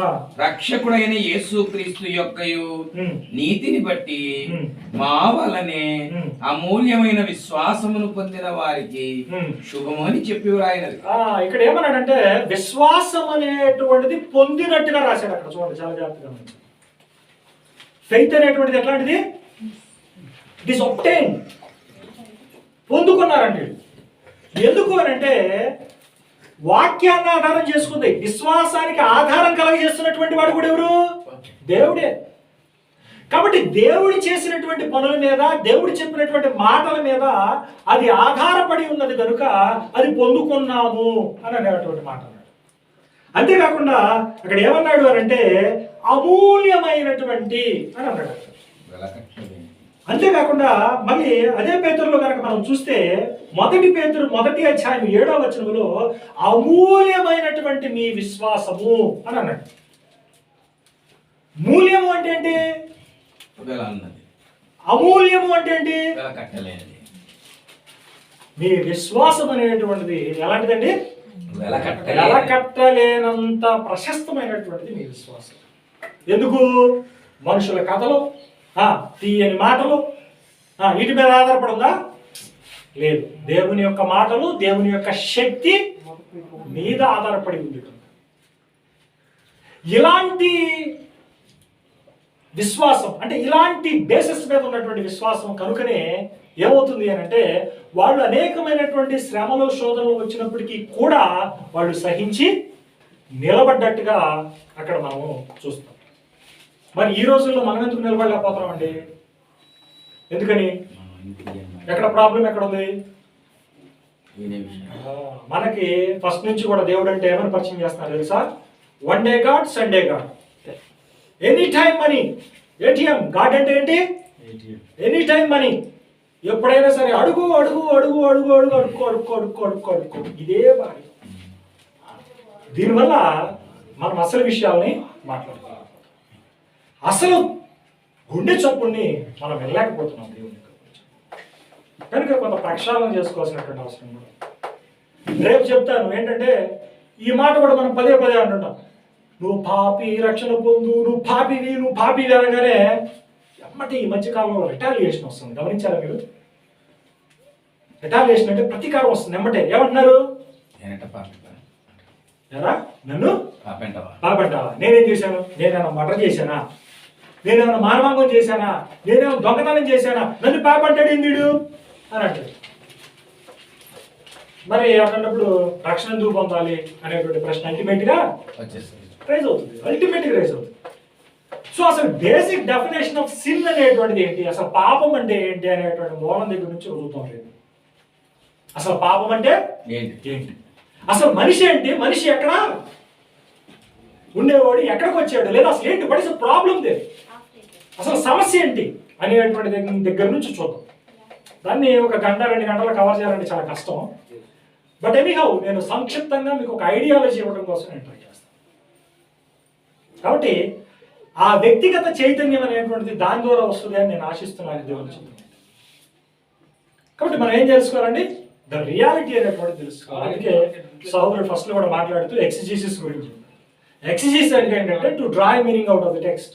[SPEAKER 1] ఆ,
[SPEAKER 5] రక్షకుడైన యేసుక్రీస్తు యొక్కయు
[SPEAKER 1] ఉమ్,
[SPEAKER 5] నీతిని బట్టి
[SPEAKER 1] ఉమ్.
[SPEAKER 5] మా వలనే
[SPEAKER 1] ఉమ్.
[SPEAKER 5] అమూల్యమైన విశ్వాసమును పొందిన వారికి
[SPEAKER 1] ఉమ్.
[SPEAKER 5] శుభము అని చెప్పి వ్రాయినది.
[SPEAKER 1] ఇక్కడ ఏమన్నాడంటే విశ్వాసం అనేటువంటిది పొందినట్టుగా రాశాడు అక్కడ. చూడండి చాలా జాగ్రత్తగా. ఫెయిత్ అనేటువంటిది ఎట్లాంటిది? It is ఒబ్టైన్, పొందుకున్నారండి. ఎందుకు అని అంటే వాక్యాన్ని ఆధారం చేసుకుంది. విశ్వాసానికి ఆధారం కలగజేస్తున్నటువంటి వాడు కూడా ఎవరు? దేవుడే. కాబట్టి దేవుడు చేసినటువంటి పనుల మీద, దేవుడు చెప్పినటువంటి మాటల మీద అది ఆధారపడి ఉన్నది కనుక అది పొందుకున్నాము అని అనేటువంటి మాట అన్నాడు. అంతేకాకుండా అక్కడ ఏమన్నాడు అని అంటే అమూల్యమైనటువంటి అని అన్నాడు. అంతేకాకుండా మళ్ళీ అదే పేతురులో కనుక మనం చూస్తే 1 పేతురు 1వ అధ్యాయం 7వ వచనంలో అమూల్యమైనటువంటి మీ విశ్వాసము అని అన్నాడు. మూల్యము అంటే ఏంటి?
[SPEAKER 5] వెల అన్నది.
[SPEAKER 1] అమూల్యము అంటే ఏంటి?
[SPEAKER 5] వెల కట్టలేనిది.
[SPEAKER 1] మీ విశ్వాసం అనేటువంటిది ఎలాంటిదండి?
[SPEAKER 5] వెల
[SPEAKER 1] కట్టలేనంత ప్రశస్తమైనటువంటిది మీ విశ్వాసం. ఎందుకు? మనుషుల కథలు, తీయని మాటలు వీటి మీద ఆధారపడి ఉందా? లేదు. దేవుని యొక్క మాటలు, దేవుని యొక్క శక్తి మీద ఆధారపడి ఉంది. ఇలాంటి విశ్వాసం అంటే ఇలాంటి బేసిస్ మీద ఉన్నటువంటి విశ్వాసం కనుకనే ఏమవుతుంది అని అంటే వాళ్ళు అనేకమైనటువంటి శ్రమలు, శోధనలు వచ్చినప్పటికీ కూడా వాళ్ళు సహించి నిలబడ్డట్టుగా అక్కడ మనము చూస్తాం. మరి ఈ రోజుల్లో మనం ఎందుకు నిలబడలేకపోతున్నామండి? ఎందుకని? ఎక్కడ ప్రాబ్లం ఎక్కడ ఉంది? మనకి ఫస్ట్ నుంచి కూడా దేవుడు అంటే ఏమని పరిచయం చేస్తున్నారు తెలుసా? One day God, Sunday God, any time money. ATM. God అంటే ఏంటి? Any time money. ఎప్పుడైనా సరే అడుగు అడుగు అడుగు అడుగు అడుగు అడుక్కో అడుక్కో అడుక్కో అడుక్కో అడుక్కో, ఇదే బాగా. దీనివల్ల మనం అసలు విషయాల్ని మాట్లాడుకోవాలి. అసలు గుండె చప్పుడిని మనం వెళ్ళలేకపోతున్నాం దేవుని కనుక కొంత ప్రక్షాళన చేసుకోవాల్సినటువంటి అవసరం కూడా. రేపు చెప్తాను ఏంటంటే ఈ మాట కూడా మనం పదే పదే అంటుంటాం. నువ్వు పాపి, రక్షణ పొందు, నువ్వు పాపివి అనగానే ఎమ్మటి ఈ మధ్యకాలంలో రిటాలియేషన్ వస్తుంది. గమనించారా మీరు? రిటాలియేషన్ అంటే ప్రతీకారం వస్తుంది ఎమ్మటే. ఏమంటున్నారు? ఎలా నన్ను పాపంటావా? నేనేం చేశాను? నేనేమన్నా మర్డర్ చేశానా? నేనేమన్నా మానభంగం చేశానా? నేనేమన్నా దొంగతనం చేశానా? నన్ను పాపంటాడు ఎందుడు అని అంటాడు. మరి అన్నప్పుడు రక్షణ ఎందుకు పొందాలి అనేటువంటి ప్రశ్న అల్టిమేట్ గా రైజ్ అవుతుంది. సో అసలు బేసిక్ డెఫినేషన్ ఆఫ్ సిన్ అనేటువంటిది ఏంటి? అసలు పాపం అంటే ఏంటి అనేటువంటి మూలం దగ్గర నుంచి వదులుతాం లేదు. అసలు పాపం అంటే ఏంటి? అసలు మనిషి ఏంటి? మనిషి ఎక్కడ ఉండేవాడు, ఎక్కడికి వచ్చాడు, లేదా అసలు ఏంటి? What is the problem there? అసలు సమస్య ఏంటి అనేటువంటి దగ్గర నుంచి చూద్దాం. దాన్ని ఒక గంట 2 గంటలు కవర్ చేయాలంటే చాలా కష్టం. బట్ ఎనీహౌ నేను సంక్షిప్తంగా మీకు ఒక ఐడియాలజీ ఇవ్వడం కోసం నేను ట్రై చేస్తాను. కాబట్టి ఆ వ్యక్తిగత చైతన్యం అనేటువంటిది దాని ద్వారా వస్తుంది అని నేను ఆశిస్తున్నాను దేవుని చిత్తం. కాబట్టి మనం ఏం తెలుసుకోవాలండి? ద రియాలిటీ అనేటువంటిది తెలుసుకోవాలి. అందుకే సహోదరుడు ఫస్ట్ లో కూడా మాట్లాడుతూ ఎక్సిజీసిస్ గురించి. ఎక్సిజీస్ అంటే ఏంటంటే to draw meaning out of the text,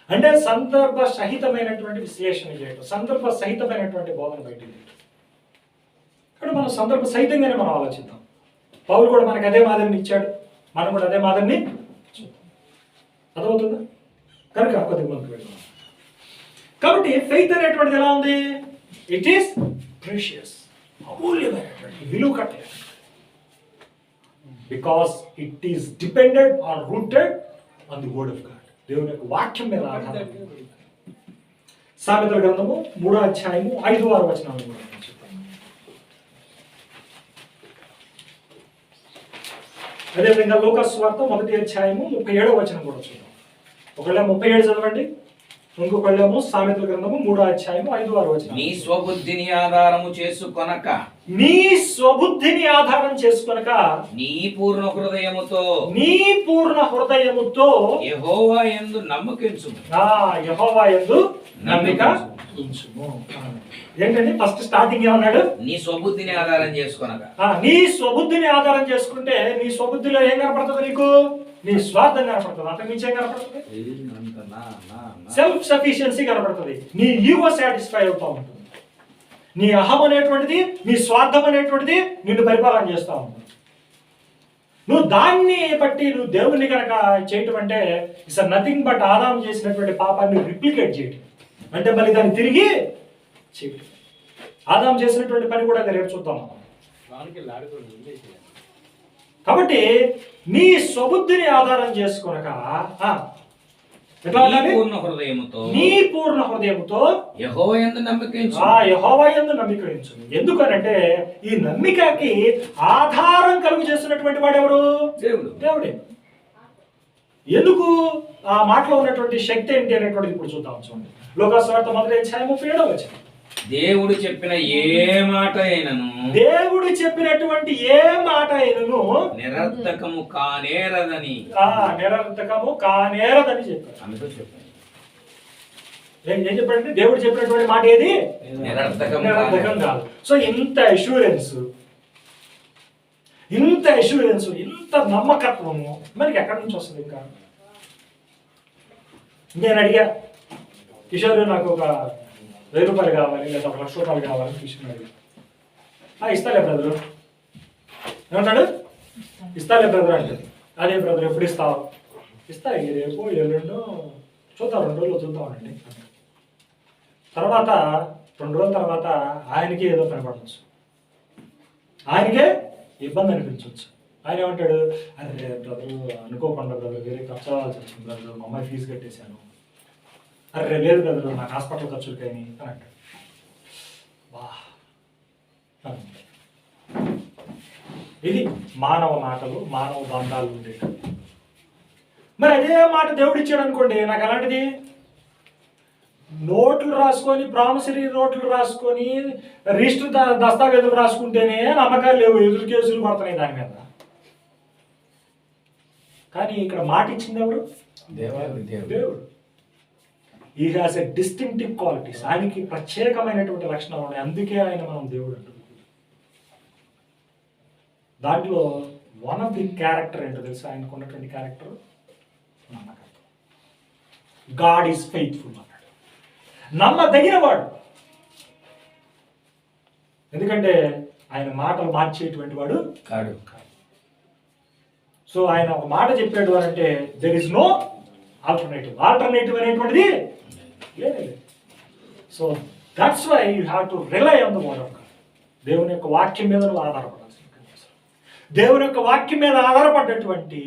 [SPEAKER 1] అంటే సందర్భ సహితమైనటువంటి విశ్లేషణ చేయడం, సందర్భ సహితమైనటువంటి బోధన బయటికి తీయడం. కాబట్టి మనం సందర్భ సహితంగానే మనం ఆలోచిద్దాం. పౌలు కూడా మనకు అదే మాదిరిని ఇచ్చాడు, మనం కూడా అదే మాదిరిని చూద్దాం. అర్థమవుతుందా? కనుక కొద్దిగా ముందుకు వెళ్దాం. కాబట్టి ఫెయిత్ అనేటువంటిది ఎలా ఉంది? ఇట్ ఈస్ ప్రీషియస్, అమూల్యమైనటువంటి, విలువ కట్టలేదు. Because it is depended or rooted on the word of God. దేవుని యొక్క వాక్యం మీద ఆధారం. సామెతల గ్రంథము 3వ అధ్యాయము 5, 6 వచనాలు కూడా చెప్తాను. అదేవిధంగా లూకా సువార్త 1వ అధ్యాయము 37వ వచనం కూడా చూద్దాం. ఒకళ్ళ 37 చదవండి, ఇంకొకళ్ళేమో సామెతల గ్రంథము 3వ అధ్యాయము 5, 6 వచనం.
[SPEAKER 5] నీ స్వబుద్ధిని ఆధారము చేసుకొనక
[SPEAKER 2] నీ స్వబుద్ధిని ఆధారం చేసుకొనక
[SPEAKER 5] నీ పూర్ణ హృదయముతో
[SPEAKER 2] నీ పూర్ణ హృదయముతో
[SPEAKER 5] యెహోవా యందు నమ్మకించుము.
[SPEAKER 2] యెహోవా యందు నమ్మిక ఉంచుము. ఏంటండి ఫస్ట్ స్టార్టింగ్ ఏమన్నాడు?
[SPEAKER 5] నీ స్వబుద్ధిని ఆధారం చేసుకొనగా.
[SPEAKER 2] నీ స్వబుద్ధిని ఆధారం చేసుకుంటే నీ స్వబుద్ధిలో ఏం కనపడుతుంది? నీకు నీ స్వార్థం కనపడుతుంది. అంతకు మించి ఏం కనపడుతుంది? సెల్ఫ్ సఫిషియన్సీ కనపడుతుంది. నీ ఈగో సాటిస్ఫై అవుతా ఉంటుంది. నీ అహం అనేటువంటిది, నీ స్వార్థం అనేటువంటిది నిన్ను పరిపాలన చేస్తూ ఉంటుంది. నువ్వు దాన్ని బట్టి నువ్వు దేవుణ్ణి కనుక చేయటం అంటే ఇట్స్ నథింగ్ బట్ ఆదాం చేసినటువంటి పాపాన్ని రిప్లికేట్ చేయటం అంటే మళ్ళీ దాన్ని తిరిగి చేయటం. ఆదాం చేసినటువంటి పని కూడా రేపు చూద్దాం. కాబట్టి నీ స్వబుద్ధిని ఆధారం చేసుకొనక ఎట్లా ఉండాలి? నీ పూర్ణ హృదయముతో
[SPEAKER 5] యెహోవా యందు నమ్మకించు.
[SPEAKER 2] యెహోవా యందు నమ్మిక ఉంచు. ఎందుకనంటే ఈ నమ్మికకి ఆధారం కలుగు చేస్తున్నటువంటి వాడు ఎవరు? దేవుడే. ఎందుకు ఆ మాటలో ఉన్నటువంటి శక్తి ఏంటి అనేటువంటిది ఇప్పుడు చూద్దాం. చూడండి, లోకాసువార్త 1:37
[SPEAKER 5] దేవుడు చెప్పిన ఏ మాట అయినను,
[SPEAKER 2] దేవుడు చెప్పినటువంటి ఏ మాట అయినను
[SPEAKER 5] నిరర్థకము కానేరదని,
[SPEAKER 2] నిరర్థకము కానేరదని చెప్పాడు.
[SPEAKER 5] ఆమెతో చెప్పాను.
[SPEAKER 2] ఏం చెప్పాడంటే దేవుడు చెప్పినటువంటి మాట ఏది
[SPEAKER 5] నిరర్థకం
[SPEAKER 2] కాదు. సో ఇంత అష్యూరెన్స్, ఇంత నమ్మకత్వము మనకి ఎక్కడి నుంచి వస్తుంది? ఇంకా నేను అడిగా, కిషోర్ నాకు ఒక 1000 రూపాయలు కావాలి లేదా 1 లక్ష రూపాయలు కావాలని కిషోర్ అడిగా. ఇస్తాలే బ్రదరు ఏమంటాడు? ఇస్తాలే బ్రదర్ అంటే, అదే బ్రదర్ ఎప్పుడు ఇస్తావు? ఇస్తా రేపు ఎల్లుండో చూద్దాం, 2 రోజులు చూద్దామండి. తర్వాత 2 రోజుల తర్వాత ఆయనకి ఏదో కనపడవచ్చు, ఆయనకే ఇబ్బంది అనిపించవచ్చు. ఆయన ఏమంటాడు? అరే బ్రదరు అనుకోకుండా బ్రదర్ వేరే ఖర్చు అవ్వాల్సి వచ్చింది బ్రదర్, మా అమ్మాయి ఫీజు కట్టేశాను. అరే లేదు బ్రదరు నాకు హాస్పిటల్ ఖర్చులు కానీ అని అంటాడు. ఇది మానవ మాటలు, మానవ బంధాలు ఉండేవి. మరి అదే మాట దేవుడు ఇచ్చాడు అనుకోండి, నాకు అలాంటిది నోట్లు రాసుకొని, ప్రామిసరీ నోట్లు రాసుకొని, రిజిస్టర్ దస్తావేజులు రాసుకుంటేనే నమ్మకాలు లేవు, ఎదురు కేసులు పడుతున్నాయి దాని మీద. కానీ ఇక్కడ మాట ఇచ్చింది ఎవరు? దేవుడు. ఈ హాస్ ఎ డిస్టింక్టివ్ క్వాలిటీస్. ఆయనకి ప్రత్యేకమైనటువంటి లక్షణాలు ఉన్నాయి, అందుకే ఆయన మనం దేవుడు అంటున్నాం. దాంట్లో వన్ ఆఫ్ ది క్యారెక్టర్ ఏంటో తెలుసు? ఆయనకు ఉన్నటువంటి క్యారెక్టర్ నమ్మకత్వం. గాడ్ ఈజ్ ఫెయిత్ఫుల్ అన్నాడు, నమ్మదగిన వాడు. ఎందుకంటే ఆయన మాటలు మార్చేటువంటి వాడు కాడు. సో ఆయన ఒక మాట చెప్పాడు అని అంటే దెర్ ఇస్ నో ఆల్టర్నేటివ్ అనేటువంటిది లేదు. So that's why you have to rely on the word of God. దేవుని యొక్క వాక్యం మీద నువ్వు ఆధారపడాల్సి. దేవుని యొక్క వాక్యం మీద ఆధారపడ్డటువంటి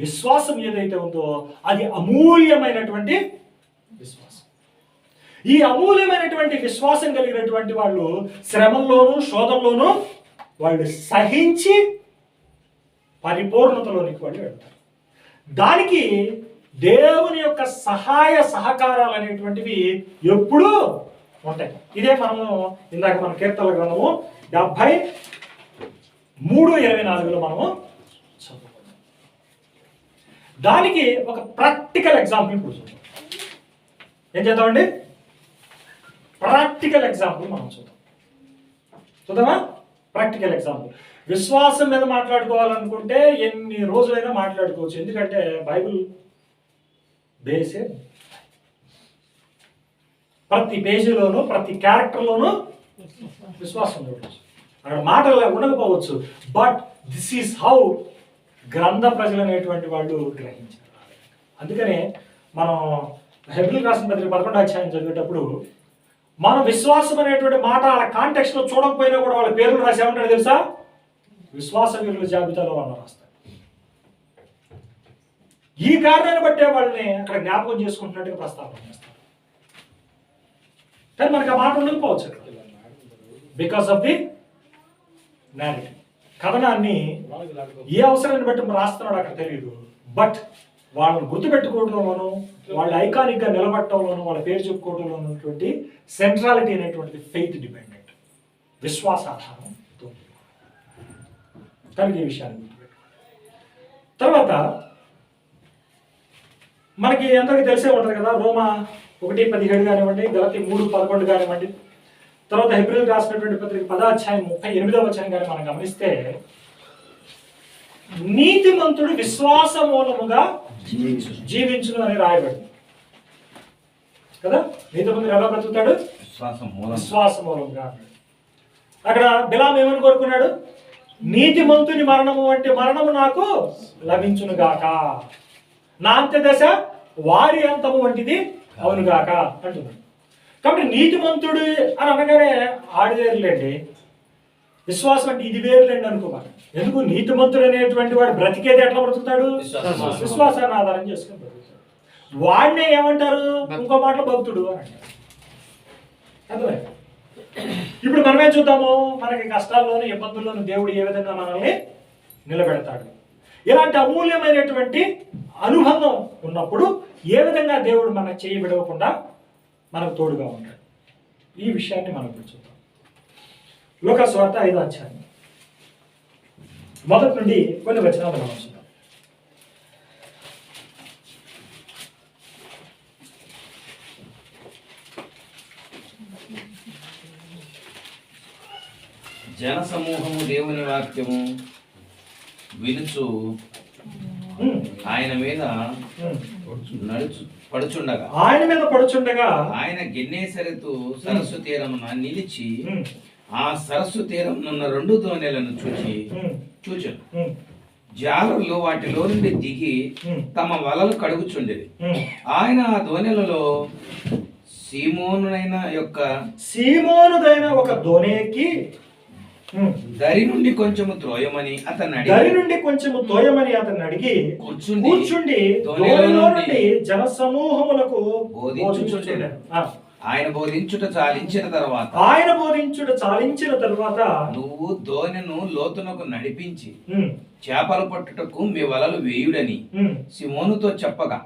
[SPEAKER 2] విశ్వాసం ఏదైతే ఉందో అది అమూల్యమైనటువంటి విశ్వాసం. ఈ అమూల్యమైనటువంటి విశ్వాసం కలిగినటువంటి వాళ్ళు శ్రమల్లోనూ శోధంలోనూ వాళ్ళు సహించి పరిపూర్ణతలోనికి వాళ్ళు వెళ్తారు. దానికి దేవుని యొక్క సహాయ సహకారాలు అనేటువంటివి ఎప్పుడూ ఉంటాయి. ఇదే మనము ఇందాక మన కీర్తనల గ్రంథము 73:24 మనము చదువుకున్నాం. దానికి ఒక ప్రాక్టికల్ ఎగ్జాంపుల్ ఇప్పుడు చూద్దాం. ఏం చేద్దామండి? ప్రాక్టికల్ ఎగ్జాంపుల్ మనం చూద్దామా? Practical example. విశ్వాసం మీద మాట్లాడుకోవాలనుకుంటే ఎన్ని రోజులైనా మాట్లాడుకోవచ్చు. ఎందుకంటే బైబిల్ బేసే ప్రతి పేజీలోనూ ప్రతి క్యారెక్టర్లోనూ విశ్వాసం ఉండవచ్చు. అక్కడ మాటలు ఉండకపోవచ్చు, బట్ దిస్ ఈస్ హౌ గ్రంథ ప్రజలు అనేటువంటి వాళ్ళు గ్రహించారు. అందుకనే మనం హెబ్రీయులకు రాసిన పత్రిక 11వ అధ్యాయం చదివేటప్పుడు మన విశ్వాసం అనేటువంటి మాట వాళ్ళ కాంటెక్స్ట్ లో చూడకపోయినా కూడా వాళ్ళ పేర్లు రాసి ఏమంటాడు తెలుసా? విశ్వాస వీరుల జాబితాలో వాళ్ళు రాస్తారు. ఈ కారణాన్ని బట్టే వాళ్ళని అక్కడ జ్ఞాపకం చేసుకుంటున్నట్టుగా ప్రస్తావన చేస్తారు. కానీ మనకు ఆ మాట ఉండకపోవచ్చు అక్కడ, బికాస్ ఆఫ్ ది నారేటివ్. కథనాన్ని ఏ అవసరాన్ని బట్టి రాస్తున్నాడు అక్కడ తెలియదు, బట్ వాళ్ళని గుర్తుపెట్టుకోవడంలోనూ వాళ్ళు ఐకానిక్ గా నిలబట్టడంలోనూ వాళ్ళ పేరు చెప్పుకోవడంలో ఉన్నటువంటి సెంట్రాలిటీ అనేటువంటిది ఫెయిత్ డిపెండెంట్, విశ్వాసాధారంతో
[SPEAKER 1] కనుక ఈ విషయాన్ని గుర్తుపెట్టుకోండి. తర్వాత మనకి అందరికీ తెలిసే ఉంటుంది కదా, రోమా 1:17 కానివ్వండి, గలతీ 3:11 కానివ్వండి, తర్వాత హెబ్రీయులకు రాసినటువంటి పత్రిక 10:38 కానీ మనం గమనిస్తే, నీతిమంతుడు విశ్వాస మూలముగా జీవించును అని రాయబడింది కదా. నీతిమంతుడు ఎలా బ్రతుకుతాడు? విశ్వాస మూలంగా. అక్కడ బిలాం ఏమని కోరుకున్నాడు? నీతిమంతుని మరణము వంటి మరణము నాకు లభించునుగాక, నా అంత్య దశ వారి అంతము వంటిది అవునుగాక అంటున్నాడు. కాబట్టి నీతిమంతుడు అని అనగానే ఆడివేరులేండి, విశ్వాసం అంటే ఇది వేరులేండి అనుకోవాలి. ఎందుకు? నీతిమంతుడు అనేటువంటి వాడు బ్రతికేది ఎట్లా బ్రతుకుతాడు? విశ్వాసాన్ని ఆధారం చేసుకుని బ్రతుకుతాడు. వాడినే ఏమంటారు? ఇంకో మాటలో భక్తుడు అని అంటారు. అర్థమైంది? ఇప్పుడు మనమే చూద్దాము, మనకి కష్టాల్లోనూ ఇబ్బందుల్లోనూ దేవుడు ఏ విధంగా మనల్ని నిలబెడతాడు. ఇలాంటి అమూల్యమైనటువంటి అనుబంధం ఉన్నప్పుడు ఏ విధంగా దేవుడు మన చేయి విడవకుండా మనకు తోడుగా ఉంటాడు. ఈ విషయాన్ని మనం ఇప్పుడు చూద్దాం. లూకా సువార్త 5వ అధ్యాయం మొదటి నుండి కొన్ని వచనాలు మనం చూద్దాం.
[SPEAKER 5] జన సమూహము దేవుని వాక్యము వినుచు ఆయన మీద పడుచుండగా ఆయన గిన్నేసరెతు సరస్సు తీరమున నిలిచి ఆ సరస్సు తీరమునున్న 2 దోణెలను చూచెను. జాలర్లు వాటిలో నుండి దిగి తమ వలలు కడుగుచుండేది. ఆయన ఆ దోణెలలో సీమోనుదైన
[SPEAKER 1] ఒక దోణికి
[SPEAKER 5] దరి నుండి కొంచెము త్రోయమని అతన్ని అడిగి కూర్చుండి దోణిలో నుండి
[SPEAKER 1] జన సమూహములకు
[SPEAKER 5] బోధించుచుండెను. ఆయన బోధించుట చాలించిన తరువాత నువ్వు దోణెను లోతునకు నడిపించి చేపలు పట్టుటకు మీ వలలు వేయుడని సిమోనుతో చెప్పగా,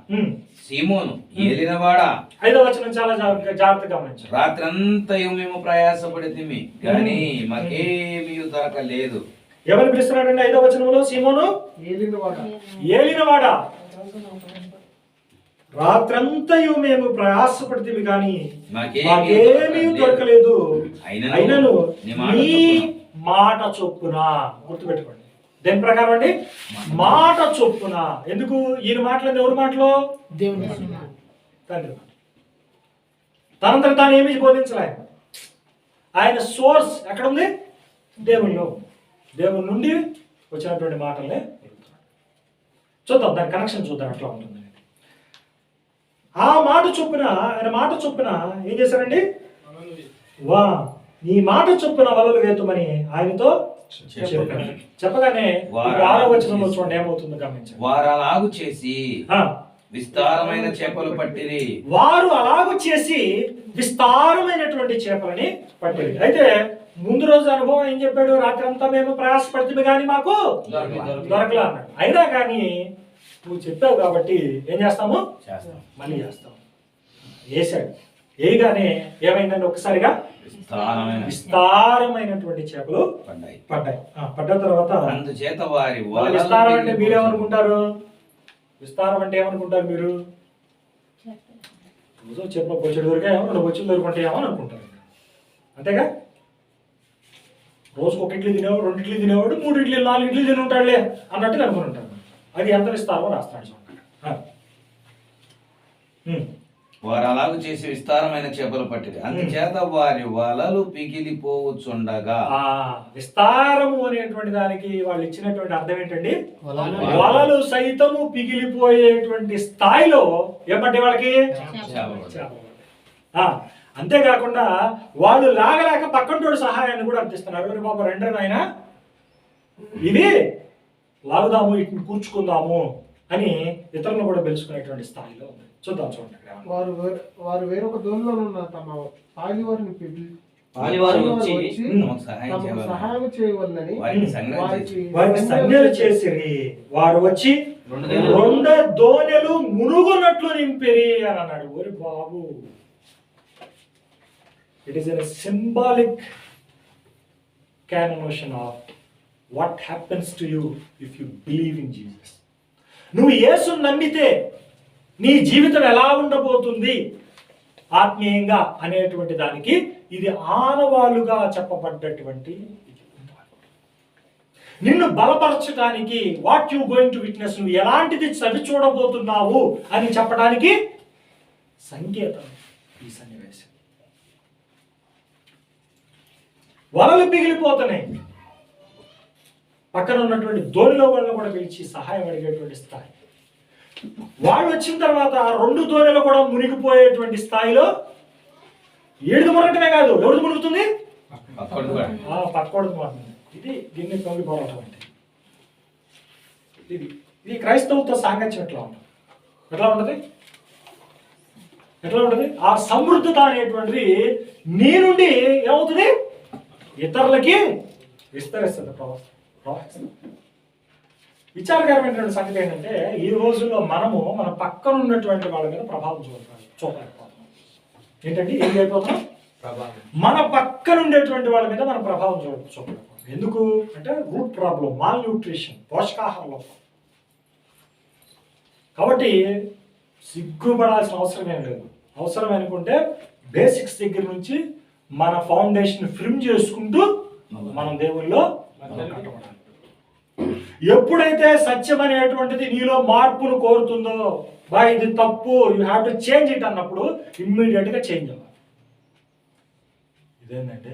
[SPEAKER 5] సీమోను ఏలినవాడా,
[SPEAKER 1] 5వ వచనం చాలా జాగ్రత్తగా గమనించండి.
[SPEAKER 5] రాత్రంతయు మేము ప్రయాసపడితిమి గాని మాకేమీ దొరకలేదు.
[SPEAKER 1] ఎవరు పిలుస్తున్నాడండి 5వ వచనంలో? సీమోను ఏలినవాడా, రాత్రంతయు మేము ప్రయాసపడితిమి కానీ మాకేమీ దొరకలేదు, అయినను నీ మాట చొప్పున. గుర్తుపెట్టుకోండి, దేని ప్రకారం అండి? మాట చొప్పున. ఎందుకు? ఈయన మాటలు ఎవరి మాటలో? దేవుని తండ్రి. తనంతట తాను ఏమీ బోధించలే. ఆయన సోర్స్ ఎక్కడ ఉంది? దేవునిలో. దేవుని నుండి వచ్చినటువంటి మాటలనే చూద్దాం, దాని కనెక్షన్ చూద్దాం ఎట్లా ఉంటుంది. ఆ మాట చొప్పున, ఆయన మాట చొప్పున ఏం చేశారండి? నీ మాట చొప్పున వలలు వేతుమని ఆయనతో చెప్పగానే 6వ వచనంలో చూడండి ఏమవుతుందో గమనించండి.
[SPEAKER 5] వారు అలాగు చేసి విస్తారమైన చేపలు పట్టిరి.
[SPEAKER 1] వారు అలాగు చేసి విస్తారమైనటువంటి చేపలని పట్టిరి. అయితే ముందు రోజు అనుభవం ఏం చెప్పాడు? రాత్రి అంతా మేము ప్రయాసపడుతుంది కానీ మాకు దొరకలా అన్నాడు. అయినా కానీ నువ్వు చెప్పావు కాబట్టి ఏం చేస్తాము? మళ్ళీ చేస్తాము. వేసాడు. వేయగానే ఏమైందంటే ఒకసారిగా విస్తారమైనటువంటి చేపలు పడ్డాయి. పడ్డ తర్వాత
[SPEAKER 5] అందుచేత వారి
[SPEAKER 1] విస్తారం అంటే మీరేమనుకుంటారు? విస్తారం అంటే ఏమనుకుంటారు మీరు? రోజు చెప్ప బొచ్చెడు దొరికాయేమో, 2 బొచ్చులు దొరుకుంటాయేమో అని అనుకుంటారు. అంతేగా? రోజుకు 1 ఇడ్లీ తినేవాడు, 2 ఇడ్లీ తినేవాడు, 3 ఇడ్లీలు 4 ఇడ్లీ తిని ఉంటాడులే అన్నట్టుగా అనుకుని ఉంటారు. అది ఎంత విస్తారమో రాస్తాడు చూడండి.
[SPEAKER 5] వారు అలాగ చేసి విస్తారమైన చేపలు పట్టింది. అందుచేత వారి వలలు పిగిలిపోవచ్చుండగా.
[SPEAKER 1] విస్తారము అనేటువంటి దానికి వాళ్ళు ఇచ్చినటువంటి అర్థం ఏంటండి? వలలు సైతము పిగిలిపోయేటువంటి స్థాయిలో ఏమంటే వాళ్ళకి అంతేకాకుండా వాళ్ళు లాగలేక పక్కంటోడు సహాయాన్ని కూడా అర్థిస్తున్నారు. బాబా రెండర్ ఆయన ఇది లాగుదాము, ఇటు కూర్చుకుందాము అని ఇతరులను కూడా పిలుచుకునేటువంటి స్థాయిలో ఉంది. చూద్దాం చూడండి.
[SPEAKER 6] వారు వేరొక దూరంలో ఉన్న తమ పాలివారిని సహాయం చేయవలనని
[SPEAKER 1] వారికి సంజ్ఞలు చేసిరి. వారు వచ్చి 2 దోణెలు మునుగునట్లు నింపిరి అని అన్నాడు. ఓరి బాబు, it is a symbolic connotation of what happens to you if you believe in Jesus. నువ్వు యేసుని నమ్మితే నీ జీవితం ఎలా ఉండబోతుంది ఆత్మీయంగా అనేటువంటి దానికి ఇది ఆనవాలుగా చెప్పబడ్డటువంటి నిన్ను బలపరచడానికి what you going to witness, నువ్వు ఎలాంటిది చవి చూడబోతున్నావు అని చెప్పడానికి సంకేతం ఈ సన్నివేశం. వలలు పిగిలిపోతున్నాయి, పక్కన ఉన్నటువంటి దోణిలో వాళ్ళని కూడా పిలిచి సహాయం అడిగేటువంటి స్థాయి. వాళ్ళు వచ్చిన తర్వాత ఆ 2 దోణిలు కూడా మునిగిపోయేటువంటి స్థాయిలో ఏడుది మునగటమే కాదు, ఎవరిది మునుగుతుంది? పక్కోడిది మాత్రమే. దీన్ని తొంగి పోరాటం అంటే ఇది క్రైస్తవుతో సాంగత్యం ఎట్లా ఉంటుంది? ఎట్లా ఉంటుంది? ఆ సమృద్ధత అనేటువంటిది నీ నుండి ఏమవుతుంది? ఇతరులకి విస్తరిస్తుంది, ప్రవహిస్తుంది. విచారకరమైనటువంటి సంగతి ఏంటంటే ఈ రోజుల్లో మనము మన పక్కన ఉన్నటువంటి వాళ్ళ మీద ప్రభావం చూపలేకపోతున్నాం. ఏంటంటే ఏం అయిపోతున్నాం? మన పక్కన ఉండేటువంటి వాళ్ళ మీద మన ప్రభావం చూపలేకపోతున్నాం. ఎందుకు అంటే రూట్ ప్రాబ్లం, మాల్ న్యూట్రిషన్, పోషకాహార లోపం. కాబట్టి సిగ్గుపడాల్సిన అవసరం ఏం లేదు. అవసరం అనుకుంటే బేసిక్స్ దగ్గర నుంచి మన ఫౌండేషన్ ఫ్రిమ్ చేసుకుంటూ మనం దేవుల్లో కట్టబడాలి. ఎప్పుడైతే సత్యం అనేటువంటిది నీలో మార్పును కోరుతుందో, బా ఇది తప్పు, you have to change it అన్నప్పుడు ఇమ్మీడియట్గా చేంజ్ అవ్వాలి. ఇదేంటంటే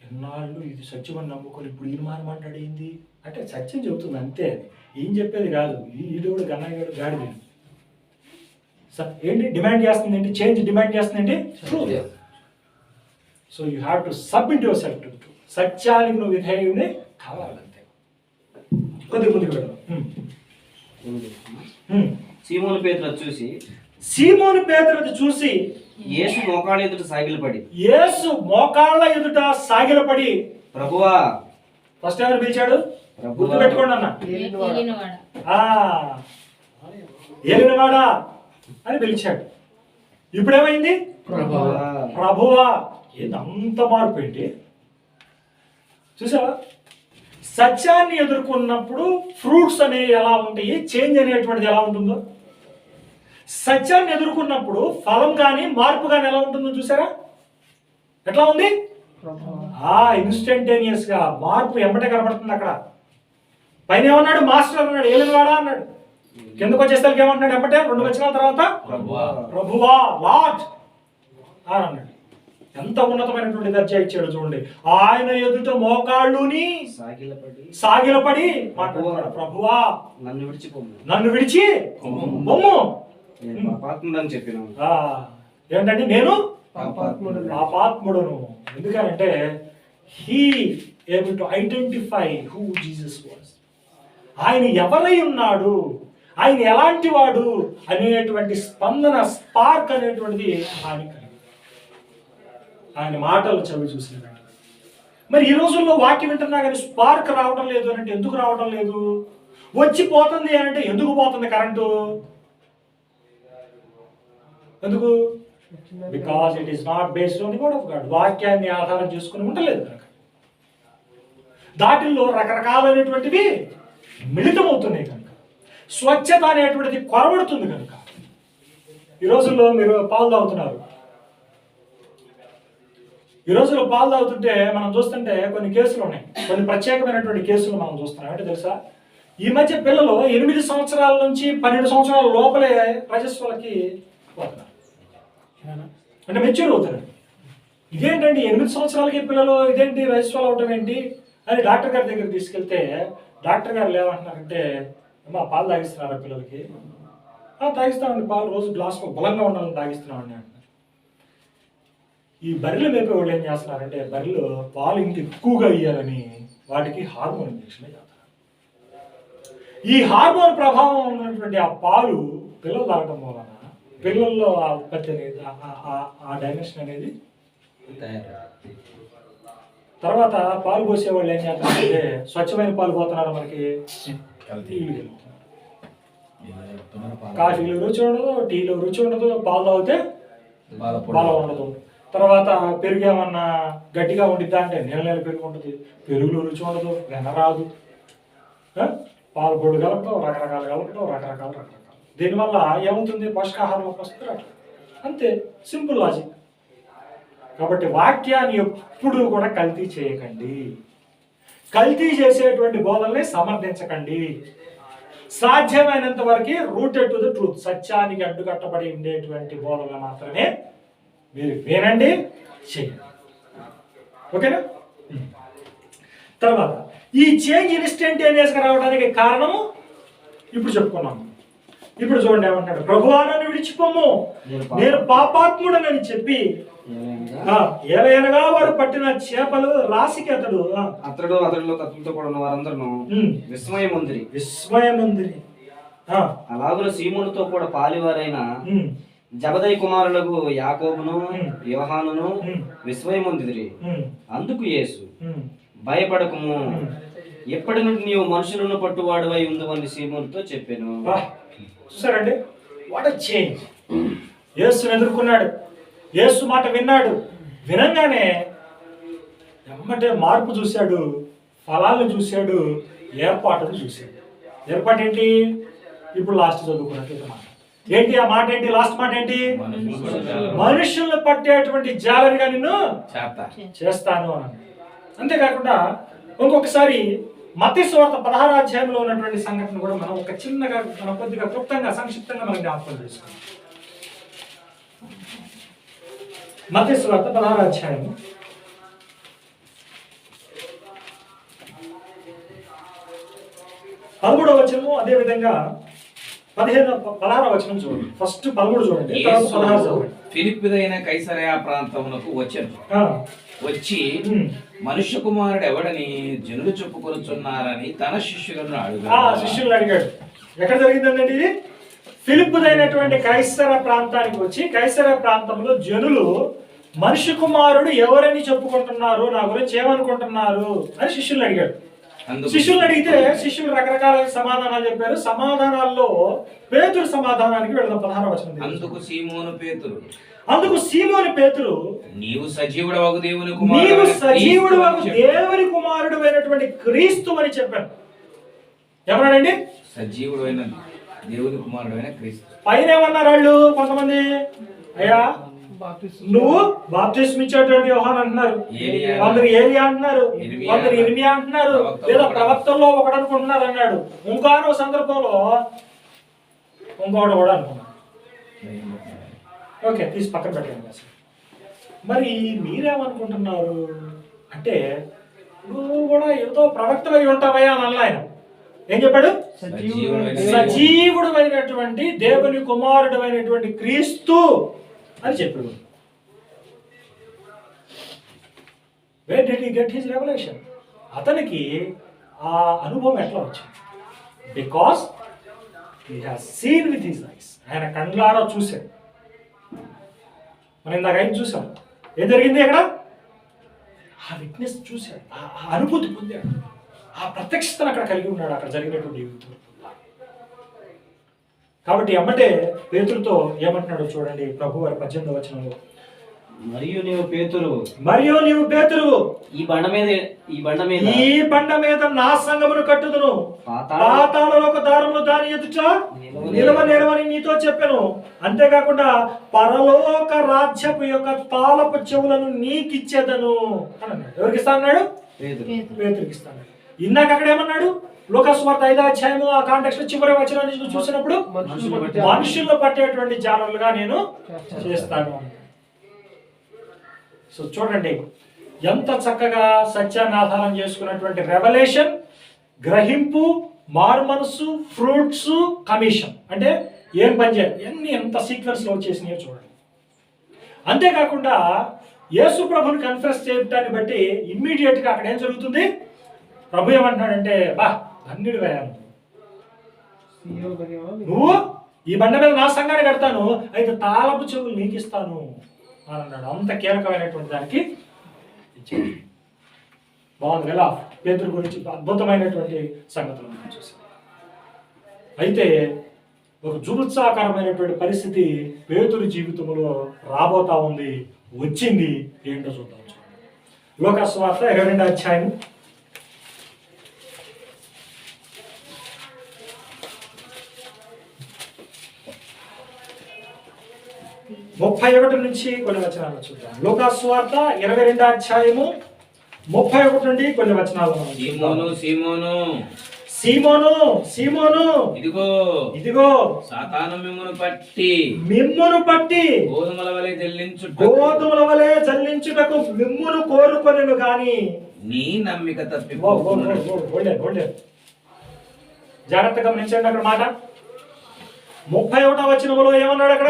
[SPEAKER 1] ఎన్నాళ్ళు ఇది సత్యం అని నమ్ముకొని ఇప్పుడు ఈయన మాట్లాడు ఏంది అంటే సత్యం చెబుతుంది అంతే, ఏం చెప్పేది కాదు. ఈ దేవుడు గన్నయ్యడు గాడిది ఏంటి డిమాండ్ చేస్తుంది ఏంటి? చేంజ్ డిమాండ్ చేస్తుంది ఏంటి? So you have to submit your self to truth. సత్యానికి నువ్వు విధేయుని కావాలంతే. కొద్ది ముందుకు వెళ్దాం.
[SPEAKER 3] సీమోను
[SPEAKER 1] పేతురు చూసి
[SPEAKER 3] యేసు మోకాళ్ళ ఎదుట
[SPEAKER 1] సాగిలపడి ప్రభువా, ఫస్ట్ ఎవరు పిలిచాడు? గుర్తు పెట్టుకోండి అన్న, ఏలినవాడా అని పిలిచాడు. ఇప్పుడేమైంది? ప్రభువా. ఏదంత మార్పు ఏంటి చూసావా? సత్యాన్ని ఎదుర్కొన్నప్పుడు ఫ్రూట్స్ అనేవి ఎలా ఉంటాయి, చేంజ్ అనేటువంటిది ఎలా ఉంటుందో, సత్యాన్ని ఎదుర్కొన్నప్పుడు ఫలం కానీ మార్పు కానీ ఎలా ఉంటుందో చూసారా? ఎట్లా ఉంది? ఇన్స్టంటేనియస్ గా మార్పు ఎంబటే కనబడుతుంది. అక్కడ పైన ఏమన్నాడు? మాస్టర్ అన్నాడు, ఏలినవాడా అన్నాడు. కిందకు వచ్చేసరికి ఏమంటున్నాడు? ఎంబటే 2 వచనాల తర్వాత ప్రభువా, లార్డ్ అని అన్నాడు. ఎంత ఉన్నతమైనటువంటి దర్జా ఇచ్చాడు చూడండి. ఆయన ఎదుట మోకాళ్ళుని సాగిలపడి మాట్లాడుతున్నాడు, ప్రభువా నన్ను విడిచి బొమ్ము ఏంటంటే నేను పాపాత్ముడును. ఎందుకంటే he able to identify who Jesus was. ఆయన ఎవరై ఉన్నాడు, ఆయన ఎలాంటి వాడు అనేటువంటి స్పందన, స్పార్క్ అనేటువంటిది ఆయన మాటలు చదివి చూసిన. మరి ఈ రోజుల్లో వాక్యం వింటున్నా కానీ స్పార్క్ రావడం లేదు అంటే ఎందుకు రావడం లేదు? వచ్చి పోతుంది అంటే ఎందుకు పోతుంది కరెంటు? ఎందుకు? Because it is not based on the word of God. వాక్యాన్ని ఆధారం చేసుకుని ఉండలేదు కనుక. దాటిల్లో రకరకాలైనటువంటివి మిళితమవుతున్నాయి కనుక, స్వచ్ఛత అనేటువంటిది కొరబడుతుంది కనుక. ఈ రోజుల్లో మీరు పాలు తాగుతున్నారు. ఈ రోజుల్లో పాలు తాగుతుంటే మనం చూస్తుంటే కొన్ని కేసులు ఉన్నాయి, కొన్ని ప్రత్యేకమైనటువంటి కేసులు మనం చూస్తున్నాం. అంటే తెలుసా, ఈ మధ్య పిల్లలు 8 సంవత్సరాల నుంచి 12 సంవత్సరాల లోపలే రజస్వలకి పోతున్నారు, అంటే మెచ్యూర్ అవుతున్నారు. ఇదేంటండి 8 సంవత్సరాలకి పిల్లలు ఇదేంటి రజస్వాలు అవటం ఏంటి అని డాక్టర్ గారి దగ్గర తీసుకెళ్తే డాక్టర్ గారు ఏమంటున్నారంటే, అమ్మా పాలు తాగిస్తున్నారా పిల్లలకి? తాగిస్తామండి, పాలు రోజు గ్లాసులో బలంగా ఉండాలని తాగిస్తున్నామండి అంటున్నారు. ఈ బర్రెలు మేపే వాళ్ళు ఏం చేస్తున్నారంటే, బర్రెలు పాలు ఇంక ఎక్కువగా ఇయ్యాలని వాటికి హార్మోన్ ఇంజెక్షన్ చేస్తారు. ఈ హార్మోన్ ప్రభావం ఉన్నటువంటి ఆ పాలు పిల్లలు తాగడం వలన పిల్లల్లో ఆ ఉత్పత్తి అనేది, ఆ డైమెన్షన్ అనేది తర్వాత పాలు పోసే వాళ్ళు ఏం చేస్తారంటే, స్వచ్ఛమైన పాలు పోతున్నారు మనకి, కాఫీలో రుచి ఉండదు, టీలో రుచి ఉండదు, పాలు తాగితే బాగా ఉండదు. తర్వాత పెరుగు ఏమన్నా గట్టిగా ఉండిద్దా అంటే నీళ్ళ పెరుగు ఉంటుంది, పెరుగులో రుచి ఉండదు, వెన్న రాదు. పాలపొడి కలపడం, రకరకాల. దీనివల్ల ఏమవుతుంది? పోషకాహారంలోకి వస్తుంది అట్లా. అంతే, సింపుల్ లాజిక్. కాబట్టి వాక్యాన్ని ఎప్పుడూ కూడా కల్తీ చేయకండి. కల్తీ చేసేటువంటి బోధనల్ని సమర్థించకండి. సాధ్యమైనంత వరకు రూటెడ్ టు ద ట్రూత్, సత్యానికి అడ్డుకట్టబడి ఉండేటువంటి బోధనలు మాత్రమే మీరు వినండి, చేయండి. ఓకేనా? తర్వాత ఈ చేంజ్ ఇన్స్టంటేనియస్గా రావడానికి కారణము ఇప్పుడు చెప్పుకున్నాము. ఇప్పుడు చూడండి ఏమంటాడు, ప్రభువా నన్ను విడిచిపోము, నేను పాపాత్ముడనని చెప్పి ఏలయనగా వారు పట్టిన చేపలు రాశికి
[SPEAKER 3] అతడిలో తత్వంతో కూడా ఉన్న వారందరూ విస్మయముందిరి. అలాగున సీమోనుతో కూడా పాలివారైన జబదయి కుమారులకు యాకోబును యోహానును విస్మయముందిరి. అందుకు యేసు, భయపడకము, ఎప్పటి నుండి నీవు మనుషులను పట్టువాడువై ఉందని సీమోనుతో చెప్పాను.
[SPEAKER 1] చూసారండి, వాట్ ఎ చేంజ్. యేసుని ఎదుర్కొన్నాడు, యేసు మాట విన్నాడు. వినంగానే ఎమ్మటే మార్పు చూశాడు, ఫలాలను చూశాడు, ఏర్పాటును చూశాడు. ఏర్పాటు ఏంటి? ఇప్పుడు లాస్ట్ చదువుకున్నట్టు మాట ఏంటి? ఆ మాట ఏంటి? లాస్ట్ మాట ఏంటి? మనుషులను పట్టేటువంటి జాలరిగా నిన్ను చేస్తాను అని. అంతేకాకుండా ఇంకొకసారి మత్తయి సువార్త 16వ అధ్యాయంలో ఉన్నటువంటి సంఘటన కూడా మనం ఒక చిన్నగా, కొద్దిగా క్లుప్తంగా, సంక్షిప్తంగా మనం జ్ఞాపకం చేసుకున్నాం. మత్తయి సువార్త 16వ అధ్యాయం 13వ వచనము, అదే విధంగా 16వ వచనం చూడండి. ఫస్ట్ 13 చూడండి, తర్వాత 16 చూడండి.
[SPEAKER 5] ఫిలిప్పుదైన కైసరయ ప్రాంతమునకు వచ్చి మనుష్య కుమారుడు ఎవడని జనులు చెప్పుకొనుచున్నారని తన శిష్యులను
[SPEAKER 1] అడిగాడు. ఎక్కడ జరిగిందండి ఇది? ఫిలిప్పుదైనటువంటి కైసర ప్రాంతానికి వచ్చి, కైసర ప్రాంతంలో జనులు మనుష్య కుమారుడు ఎవరని చెప్పుకుంటున్నారు, నా గురించి ఏమనుకుంటున్నారు అని శిష్యుల్ని అడిగాడు. శిష్యుల్ని అడిగితే శిష్యులు రకరకాల సమాధానాలు చెప్పారు. సమాధానాల్లో పేతురు సమాధానానికి వెళ్దాం. 16వ వచనం. అందుకు సీమోను పేతురు, నీవు సజీవుడవగు దేవుని కుమారుడు అయినటువంటి క్రీస్తు అని చెప్పాను. ఎవరాడండి? సజీవుడైన దేవుని కుమారుడైన క్రీస్తు. పైన ఏమన్నారు వాళ్ళు? కొంతమంది, అయ్యా నువ్వు బాప్తిస్మం ఇచ్చేటువంటి యోహాను అంటున్నారు, కొందరు ఏలియా అంటున్నారు, కొందరు ఇర్మియా అంటున్నారు, లేదా ప్రవక్తల్లో ఒకడు అనుకుంటున్నారు అన్నాడు. ఇంకో సందర్భంలో ఇంకోటి కూడా అనుకున్నాడు. ఓకే, తీసి పక్కన పెట్టండి. మరి మీరేమనుకుంటున్నారు అంటే, నువ్వు కూడా ఏదో ప్రవక్తమై ఉంటావయ్యా అని అన్న ఆయన. ఏం చెప్పాడు? సజీవుడు అయినటువంటి దేవుని కుమారుడు అయినటువంటి క్రీస్తు అని చెప్పాడు. Where did he get his revelation? అతనికి ఆ అనుభవం ఎట్లా వచ్చింది? Because he has seen with his eyes. ఆయన కళ్ళారా చూశాడు. మనం ఇందాక ఆయన చూసాం. ఏం జరిగింది అక్కడ? ఆ విట్నెస్ చూశాడు, ఆ అనుభూతి పొందాడు, ఆ ప్రత్యక్షతను అక్కడ కలిగి ఉన్నాడు అక్కడ జరిగినటువంటి యుద్ధం. కాబట్టి అమ్మటే పేతురుతో ఏమంటున్నాడో చూడండి. ప్రభువారి 18వ వచనంలో,
[SPEAKER 3] మరియు నీవు పేతురు, ఈ బండ మీద
[SPEAKER 1] నా సంఘమును కట్టుదును, పాతాళలోక ద్వారములు దాని ఎదుట నిలవని నీతో చెప్పాను. అంతేకాకుండా పరలోక రాజ్యపు యొక్క తాళపు చెవులను నీకిచ్చేదను అని అన్నాడు. ఎవరికి ఇస్తా అన్నాడు? పేతురుకి ఇస్తాను. ఇందాక అక్కడ ఏమన్నాడు? లూకాసు వార్త 5వ అధ్యాయము ఆ కాంటెక్స్ట్ చివరి వచనాన్ని చూసినప్పుడు, మనుషుల్లో పట్టేటువంటి జాలరులుగా నేను చేస్తాను. సో చూడండి ఎంత చక్కగా సత్యాన్ని ఆధారం చేసుకున్నటువంటి రెవల్యూషన్, గ్రహింపు, మారు మనస్సు, ఫ్రూట్స్, కమిషన్. అంటే ఏం పని చేయాలి, ఇవన్నీ ఎంత సీక్వెన్స్లో వచ్చేసినాయో చూడండి. అంతేకాకుండా యేసు ప్రభుని కన్ఫెస్ చేయటాన్ని బట్టి ఇమ్మీడియట్గా అక్కడ ఏం జరుగుతుంది? ప్రభు ఏమంటున్నాడంటే, బా అన్నిటి వేయాలి, నువ్వు ఈ బండ మీద నా సంఘాన్ని కడతాను, అయితే తాళపు చెవులు నీకు ఇస్తాను అని అన్నాడు. అంత కీలకమైనటువంటి దానికి బాగుంది కదా. పేతురు గురించి అద్భుతమైనటువంటి సంగతులు మనం చూసాం. అయితే ఒక జుగుత్సాకరమైనటువంటి పరిస్థితి పేతురు జీవితంలో రాబోతా ఉంది, వచ్చింది. ఏంటో చూద్దాం. లూకాసు వార్త 22వ అధ్యాయం
[SPEAKER 2] 31 నుంచి కొన్ని వచనాలు చూద్దాం. లూకా సువార్త 22వ అధ్యాయము 31 నుండి కొన్ని వచనాలు మనం చూద్దాం.
[SPEAKER 5] సీమోను
[SPEAKER 2] సీమోను సీమోను
[SPEAKER 5] ఇదిగో
[SPEAKER 2] ఇదిగో
[SPEAKER 5] సాతాను మిమ్మును పట్టి గోధుమల వలె జల్లించుటకు
[SPEAKER 2] మిమ్మును కోరుకొనెను గాని
[SPEAKER 5] నీ నమ్మిక తప్పి
[SPEAKER 2] జాగ్రత్తగా గమనించండి అక్కడ మాట. 31వ వచనములో ఏమన్నాడు అక్కడ?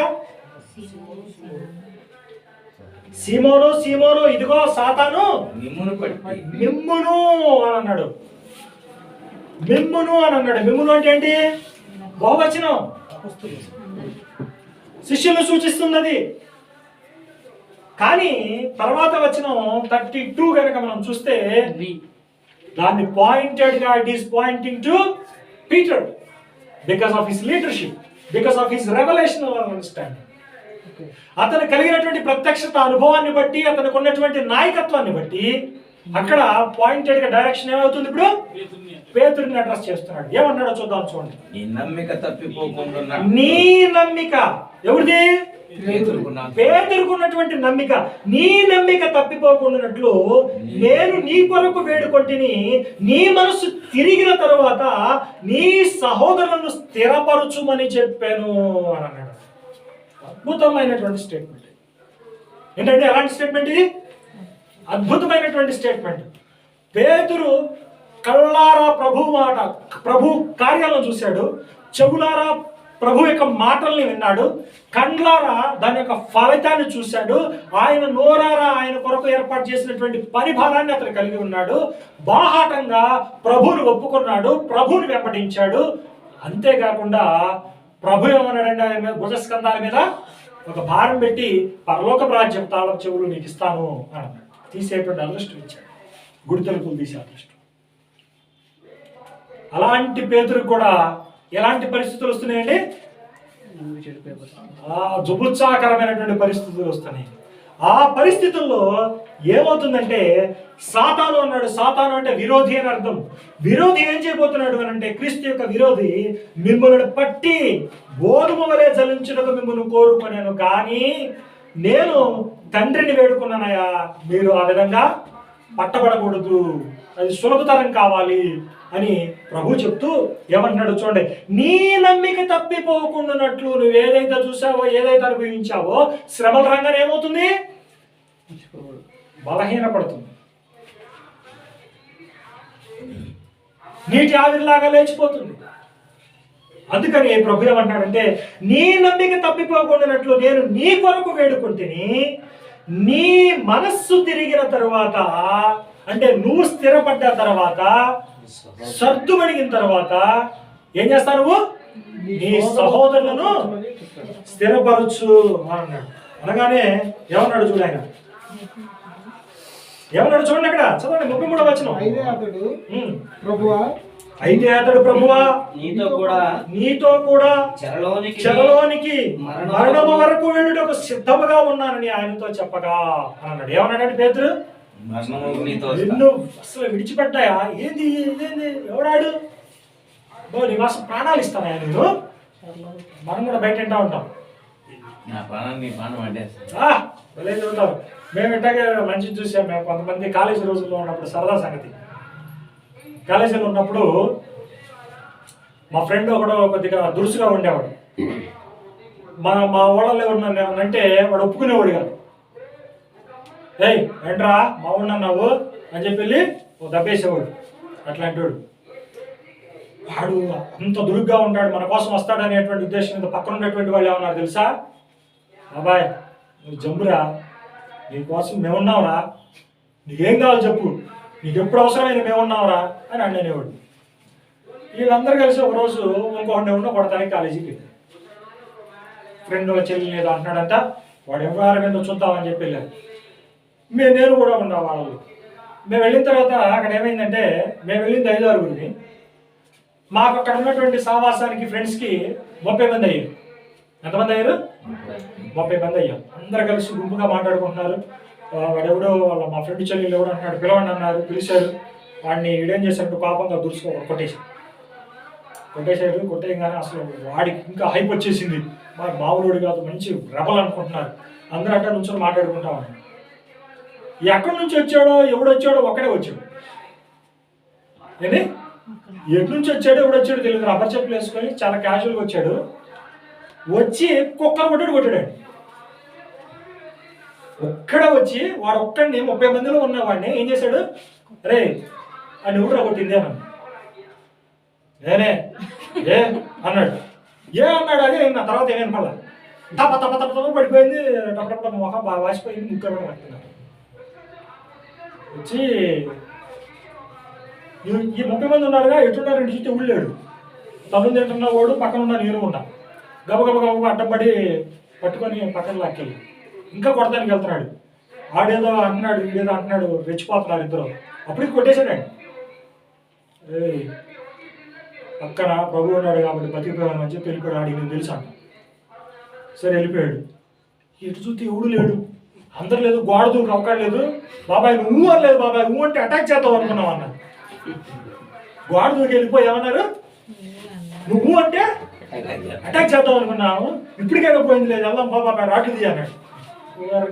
[SPEAKER 2] సీమోను సీమోను ఇదిగో సాతాను
[SPEAKER 5] మిమ్మును
[SPEAKER 2] అని అన్నాడు. మిమ్మును అంటే ఏంటి? బహువచనం, శిష్యులను సూచిస్తున్నది. కానీ తర్వాత వచనం 32 కనుక మనం చూస్తే దాన్ని పాయింటెడ్ గా it is pointing to Peter because of his leadership, because of his revelational understanding. అతను కలిగినటువంటి ప్రత్యక్షత అనుభవాన్ని బట్టి, అతనికి ఉన్నటువంటి నాయకత్వాన్ని బట్టి అక్కడ పాయింటెడ్ గా డైరెక్షన్ ఏమవుతుంది? ఇప్పుడు పేతురుని అడ్రస్ చేస్తున్నాడు. ఏమన్నాడో చూద్దాం, చూడండి.
[SPEAKER 5] నీ నమ్మిక తప్పిపోకుండా.
[SPEAKER 2] నీ నమ్మిక ఎవరిది? పేతురుకున్నటువంటి నమ్మిక. నీ నమ్మిక తప్పిపోకుండానట్లు నేను నీ కొరకు వేడుకొంటిని. నీ మనసు తిరిగిన తరువాత నీ సహోదరులను స్థిరపరచుమని చెప్పాను అని అన్నాడు. అద్భుతమైనటువంటి స్టేట్మెంట్ ఏంటంటే, ఎలాంటి స్టేట్మెంట్ ఇది? అద్భుతమైనటువంటి స్టేట్మెంట్. పేతురు కళ్ళారా ప్రభు మాట, ప్రభు కార్యాలను చూశాడు, చెవులారా ప్రభు యొక్క మాటల్ని విన్నాడు, కండ్లారా దాని యొక్క ఫలితాన్ని చూశాడు, ఆయన నోరారా ఆయన కొరకు ఏర్పాటు చేసినటువంటి పరిభారాన్ని అతను కలిగి ఉన్నాడు, బాహాటంగా ప్రభువుని ఒప్పుకున్నాడు, ప్రభువుని వెంబడించాడు. అంతేకాకుండా ప్రభు ఏమన్నాడంటే ఆయన మీద భుజస్కంధాల మీద ఒక భారం పెట్టి పరలోక రాజ్యం తాళం చెవులు నీకు ఇస్తాను అని అన్నాడు. తీసేటువంటి అదృష్టం ఇచ్చాడు, గుడి తలుపులు తీసే అదృష్టం. అలాంటి పేతురుకు కూడా ఎలాంటి పరిస్థితులు వస్తున్నాయండి? జుబుత్సాకరమైనటువంటి పరిస్థితులు వస్తున్నాయి. ఆ పరిస్థితుల్లో ఏమవుతుందంటే, సాతాను అన్నాడు. సాతాను అంటే విరోధి అని అర్థం. విరోధి ఏం చేయబోతున్నాడు అని అంటే, క్రీస్తు యొక్క విరోధి మిమ్మల్ని పట్టి గోధుమ వలె జలించుటకు మిమ్మల్ని కోరుకున్నాను, కానీ నేను తండ్రిని వేడుకున్నానయ్యా, మీరు ఆ విధంగా పట్టబడకూడదు, అది సులభతరం కావాలి అని ప్రభు చెప్తూ ఏమంటున్నాడు చూడండి. నీ నమ్మిక తప్పిపోకుండానట్లు నువ్వు ఏదైతే చూసావో, ఏదైతే అనుభవించావో, శ్రమల రంగానే ఏమవుతుంది? బలహీనపడుతుంది, నీటి ఆవిరిలాగా లేచిపోతుంది. అందుకని ప్రభు ఏమంటున్నాడంటే, నీ నమ్మిక తప్పిపోకుండానట్లు నేను నీ కొరకు వేడుకుంటుని. నీ మనస్సు తిరిగిన తర్వాత, అంటే నువ్వు స్థిరపడ్డ తర్వాత, సర్దుమణిగిన తర్వాత ఏం చేస్తావు? నువ్వు నీ సహోదరులను స్థిరపరచు అన్నాడు. అనగానే ఏమన్నాడు చూడండి, ఆయన ఏమన్నాడు చూడండి అక్కడ, చదవండి 33వ వచనం. అయితే అతడు ప్రభువా నీతో కూడా చెరలోనికి మరణము వరకు వెళ్ళుటకు సిద్ధముగా ఉన్నానని ఆయనతో చెప్పగా అన్నాడు. ఏమన్నాడు పేతురు? నిన్ను అసలు విడిచిపెట్టాయా? ఏంది ఏంది ఎవడాడు? నీ కోసం ప్రాణాలు ఇస్తానయా నేను? మనం కూడా బయట వింటా ఉంటాం, ఉంటాం. మేము ఇట్టాగే మంచి చూసాం. మేము కొంతమంది కాలేజీ రోజుల్లో ఉన్నప్పుడు సరదా సంగతి, కాలేజీలో ఉన్నప్పుడు మా ఫ్రెండ్ ఒకడు కొద్దిగా దురుసుగా ఉండేవాడు. మా ఊళ్ళలో ఎవరున్నానంటే వాడు ఒప్పుకునేవాడు కాదు. ఏయ్ ఏంట్రా మా ఊళ్ళన్నావు అని చెప్పి వెళ్ళి దబ్బేసేవాడు. అట్లాంటి వాడు అంత దురుగ్గా ఉంటాడు, మన కోసం వస్తాడనేటువంటి ఉద్దేశం మీద పక్కన ఉన్నటువంటి వాళ్ళు ఏమన్నారు తెలుసా? బాబాయ్ నువ్వు జంబురా, నీకోసం మేమున్నావురా, నీకేం కావాలి చెప్పు, నీకు ఎప్పుడు అవసరమైన మేమున్నావురా అని అనేవాడు. వీళ్ళందరూ కలిసి ఒకరోజు ఇంకొకటి కొడతానికి కాలేజీకి వెళ్ళారు. ఫ్రెండ్ చెల్లి లేదా అంటున్నాడంట, వాడు ఎవరు చూద్దామని చెప్పి వెళ్ళారు. నేను కూడా ఉన్నా వాళ్ళు. మేము వెళ్ళిన తర్వాత అక్కడ ఏమైందంటే, మేము వెళ్ళింది 5 ఆరుగురిని, మాకు అక్కడ ఉన్నటువంటి సావాసానికి ఫ్రెండ్స్కి 30 మంది అయ్యారు. ఎంతమంది అయ్యారు? 30 మంది అయ్యారు. అందరు కలిసి గుంపుగా మాట్లాడుకుంటున్నారు. వాడెవడో మా ఫ్రెండ్ చెల్లెలు ఎవడు అంటున్నాడు, పిలవండి అన్నారు. పిలిచారు. వాడిని ఇడేం చేశాడు, పాపంగా కొట్టేశాడు. కొట్టేయగానే అసలు వాడికి ఇంకా హైప్ వచ్చేసింది.
[SPEAKER 1] మామూలుడు కాదు, మంచి రెబల్ అనుకుంటున్నారు. అందరూ అట్లా నుంచి మాట్లాడుకుంటా ఉన్నారు. ఎక్కడి నుంచి వచ్చాడో ఎవడు వచ్చాడో ఒక్కడే వచ్చాడు. ఏంటి ఎటు నుంచి వచ్చాడో ఎవడు వచ్చాడో తెలియదు. రబ్బర్ చెప్పులు వేసుకొని చాలా క్యాజువల్గా వచ్చాడు. వచ్చి కుక్కలు కొట్టాడు. ఒక్కడే వచ్చి వాడు ఒక్కడిని 30 మందిలో ఉన్నవాడిని ఏం చేశాడు? రే అని ఊరా కొట్టింది అన్నాడు. నేనే ఏ అన్నాడు. ఏ అన్నాడు. అదే నా తర్వాత ఏమేమి పడ తప్ప తప్ప తప్ప తప్ప పడిపోయింది. టప్ప మొహం బాగా వాసిపోయింది. ముక్క కూడా పడుతున్నాడు. వచ్చి ఈ 30 మంది ఉన్నారుగా, ఎట్టున్నారు? 2 చుట్టూ ఊళ్ళాడు. తమ్ముడు తింటున్న వాడు పక్కన ఉన్న నేను ఉంటా. గబగబ అడ్డం పడి పట్టుకొని పక్కన లాక్కెళ్ళి ఇంకా కొడతానికి వెళ్తున్నాడు. ఆడేదో అంటున్నాడు, వీడేదో అంటున్నాడు, రెచ్చిపోతున్నారు ఇద్దరు. అప్పటికి కొట్టేశాడండి. పక్కన ప్రభు ఉన్నాడు కాబట్టి బతికిపోయాను అని చెప్పి వెళ్ళిపోయాడు. ఆడికి నేను తెలుసు అంట. సరే వెళ్ళిపోయాడు. ఎటు చూస్తే ఎవడు లేడు, అందరు లేదు, గోడ దూకి అవకాశం లేదు. బాబాయ్ నువ్వు అనలేదు, బాబాయ్ నువ్వు అంటే అటాక్ చేద్దాం అనుకున్నావు అన్నారు. గోడ దూకి వెళ్ళిపోయి ఏమన్నారు? నువ్వు అంటే అటాక్ చేద్దాం అనుకున్నాము, ఇప్పటికైనా పోయింది లేదు, వెళ్దాం బాబాయ్ రాట్లు తీ అన్నాడు.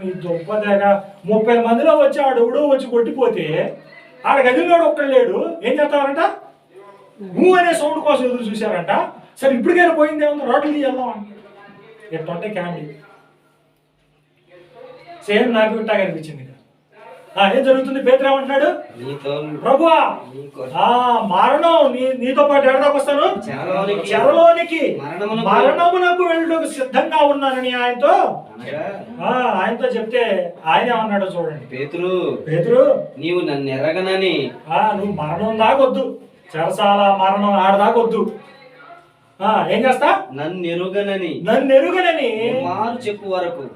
[SPEAKER 1] నీ దొబ్బదేగా 30 మందిలో వచ్చి ఆడెవడో వచ్చి కొట్టిపోతే ఆడ గదిలో ఒక్కడు లేడు. ఏం చేస్తారంట? నువ్వు అనే సౌండ్ కోసం ఎదురు చూశారంట. సరే ఇప్పటికైనా పోయింది ఏమన్నా రాట్లు తీ వెళ్దాం అంటాడు. ఎట్టుంటే క్యాండీ సేమ్ నాకు ఇట్టాగా అనిపించింది. ఏం జరుగుతుంది? పేతురు ఏమంటున్నాడు? ప్రభువా మరణం నీతో పాటు ఎడదాకు వస్తాను, చెరలోనికి మరణమునకు వెళ్ళడానికి సిద్ధంగా ఉన్నానని ఆయనతో చెప్తే ఆయన ఏమన్నాడు చూడండి. పేతురు
[SPEAKER 3] నీవు నన్ను ఎరగనని,
[SPEAKER 1] నువ్వు మరణం దాకొద్దు, చెరసాల మరణం ఆడదాకొద్దు. ఏం చేస్తా?
[SPEAKER 3] నన్ను ఎరుగనని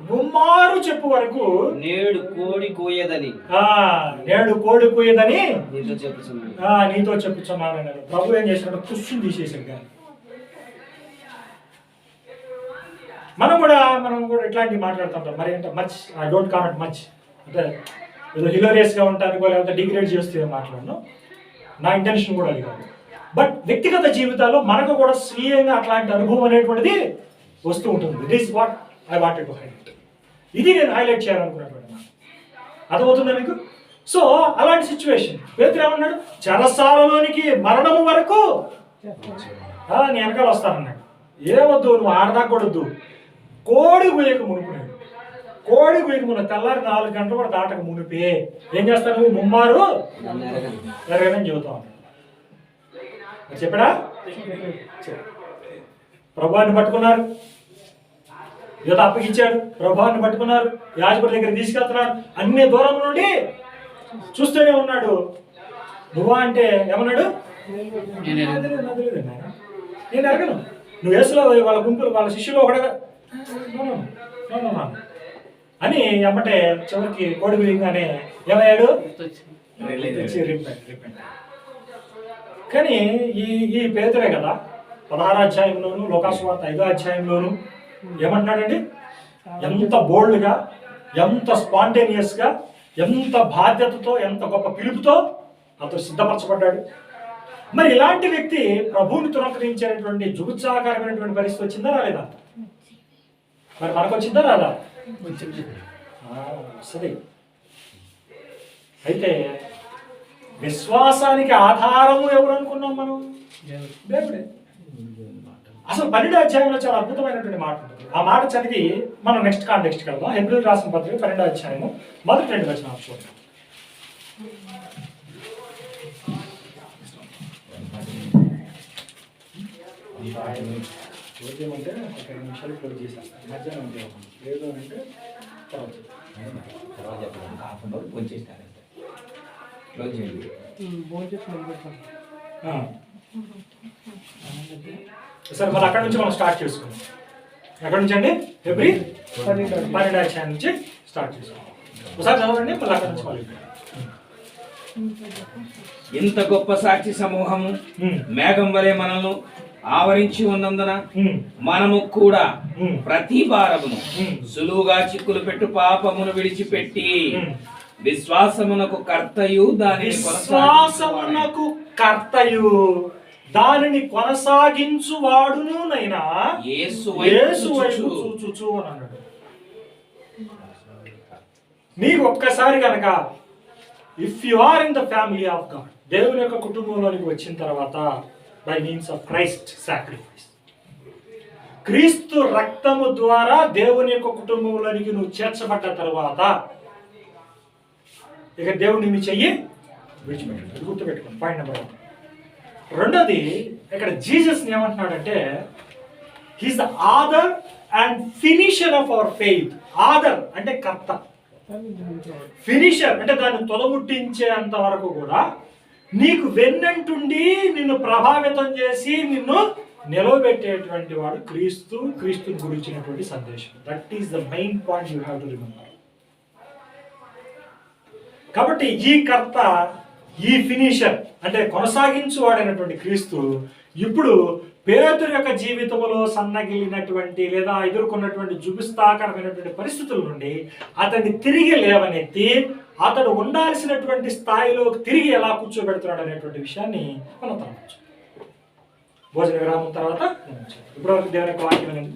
[SPEAKER 1] ముమ్మారు చెప్పు వరకు
[SPEAKER 3] నేడు కోడి కోయదని
[SPEAKER 1] నీతో చెప్పుచున్నాను. ప్రభు ఏం చేసినాడు? కుష్ని తీసేసాడు. కానీ మనం కూడా ఇట్లాంటివి మాట్లాడుతుంటాం. మరి అంటే much I don't comment much, అంటే ఏదో హిలోరియస్గా ఉంటాను లేకపోతే డిగ్రేడ్ చేస్తే మాట్లాడను. నా ఇంటెన్షన్ కూడా అది కాదు. బట్ వ్యక్తిగత జీవితాల్లో మనకు కూడా స్వీయంగా అట్లాంటి అనుభవం అనేటువంటిది వస్తూ ఉంటుంది. That is what I wanted to highlight. ఇది నేను హైలైట్ చేయాలనుకున్నటువంటి మాట. అర్థమవుతుందా మీకు? సో అలాంటి సిచ్యువేషన్. పేతురు ఏమన్నాడు? చెరసాలలోనికి మరణము వరకు నీ వెనకాల వస్తానన్నాడు. ఏవద్దు, నువ్వు ఆడదాకొడద్దు, కోడి గుయ్యకు మునుపునాడు. కోడి గుయ్యకు మున తెల్లారి 4 గంటలు కూడా దాటక మునిపే ఏం చేస్తాను? నువ్వు ముమ్మారు ఎరగనని చెబుతావు చెప్పాడా? ప్రభువాన్ని పట్టుకున్నారు, ఏదో అప్పగిచ్చాడు. ప్రభువాన్ని పట్టుకున్నారు, యాజకుడి దగ్గర తీసుకెళ్తున్నారు. అన్ని దూరం నుండి చూస్తూనే ఉన్నాడు. నువ్వా అంటే ఏమన్నాడు? నేను అడగను. నువ్వు యేసులో వాళ్ళ గుంపులు వాళ్ళ శిష్యులు ఒకడగా అని ఎమ్మటే చివరికి కోడి గుయ్యంగానే ఏమయ్యాడు? కానీ ఈ పేతురే కదా 16వ అధ్యాయంలోను లోకాసువార్త 5వ అధ్యాయంలోను ఏమంటున్నాడండి? ఎంత బోల్డ్గా, ఎంత స్పాంటేనియస్గా, ఎంత బాధ్యతతో, ఎంత గొప్ప పిలుపుతో అతను సిద్ధపరచబడ్డాడు. మరి ఇలాంటి వ్యక్తి ప్రభువుని తునకరించేటువంటి జుగుత్సాహకరమైనటువంటి పరిస్థితి వచ్చిందా రాలేదా? మరి మనకు వచ్చిందా రాదా? సరే. అయితే విశ్వాసానికి ఆధారము ఎవరు అనుకున్నాం మనం? దేవుడే. అసలు 12వ అధ్యాయంలో చాలా అద్భుతమైనటువంటి మాట ఉంటుంది. ఆ మాట చదివి మనం నెక్స్ట్ కాంటెక్స్ట్ వెళ్దాం. హెబ్రీయులకు రాసిన పత్రిక 12వ అధ్యాయము మొదటి 2 వచనాలు చూడండి. అంటే ఒక 2 నిమిషాలు క్లోజ్ చేసేస్తాను. మధ్యాహ్నం లేదు అంటే సరే, మరి అక్కడ నుంచి మనం స్టార్ట్ చేసుకుందాం. ఎక్కడి నుంచి అండి? హెబ్రీ 12వ అధ్యాయం నుంచి స్టార్ట్ చేసుకుందాం. ఒకసారి చదవండి, మళ్ళీ అక్కడ నుంచి మళ్ళీ.
[SPEAKER 5] ఇంత గొప్ప సాక్షి సమూహము మేఘం వలె మనల్ని ఆవరించి ఉన్నందున మనము కూడా ప్రతి భారమును సులువుగా చిక్కులు పెట్టు పాపమును విడిచిపెట్టి విశ్వాసమునకు కర్తయు
[SPEAKER 2] దానిని కొనసాగించువాడునునైనా
[SPEAKER 5] యేసు
[SPEAKER 2] యేసు
[SPEAKER 5] వైపు
[SPEAKER 2] వైపు
[SPEAKER 5] చూచుచు.
[SPEAKER 2] చూచుచు అని అన్నాడు. నీకు ఒక్కసారి కనుక if you are in the family of God, దేవుని యొక్క కుటుంబంలోనికి వచ్చిన తర్వాత by means of Christ sacrifice, క్రీస్తు రక్తము ద్వారా దేవుని యొక్క కుటుంబంలోనికి నువ్వు చేర్చబడ్డ తర్వాత ఇక దేవుడు నిన్ను చెయ్యి విడిచిపెట్టాడు. అది గుర్తుపెట్టుకోండి, పాయింట్ నెంబర్ 1. రెండోది, ఇక్కడ జీసస్ ఏమంటున్నాడంటే he's the author and finisher of our faith. Author అంటే కర్త, ఫినిషర్ అంటే దాన్ని తొలముట్టించేంత వరకు కూడా నీకు వెన్నంటుండి నిన్ను ప్రభావితం చేసి నిన్ను నిలవబెట్టేటువంటి వాడు క్రీస్తుని గురించినటువంటి సందేశం. That is the main point you have to remember. కాబట్టి ఈ కర్త, ఈ ఫినిషర్ అంటే కొనసాగించువాడైనటువంటి క్రీస్తు ఇప్పుడు పేతురు యొక్క జీవితంలో సన్నగిలినటువంటి లేదా ఎదుర్కొన్నటువంటి జుగుప్సాకరమైనటువంటి పరిస్థితుల నుండి అతన్ని తిరిగి లేవనెత్తి అతడు ఉండాల్సినటువంటి స్థాయిలో తిరిగి ఎలా కూర్చోబెడుతున్నాడు అనేటువంటి విషయాన్ని మనం తరవచ్చు. భోజన విరామం తర్వాత ఇప్పటివరకు దేవుని యొక్క వాక్యం అనేది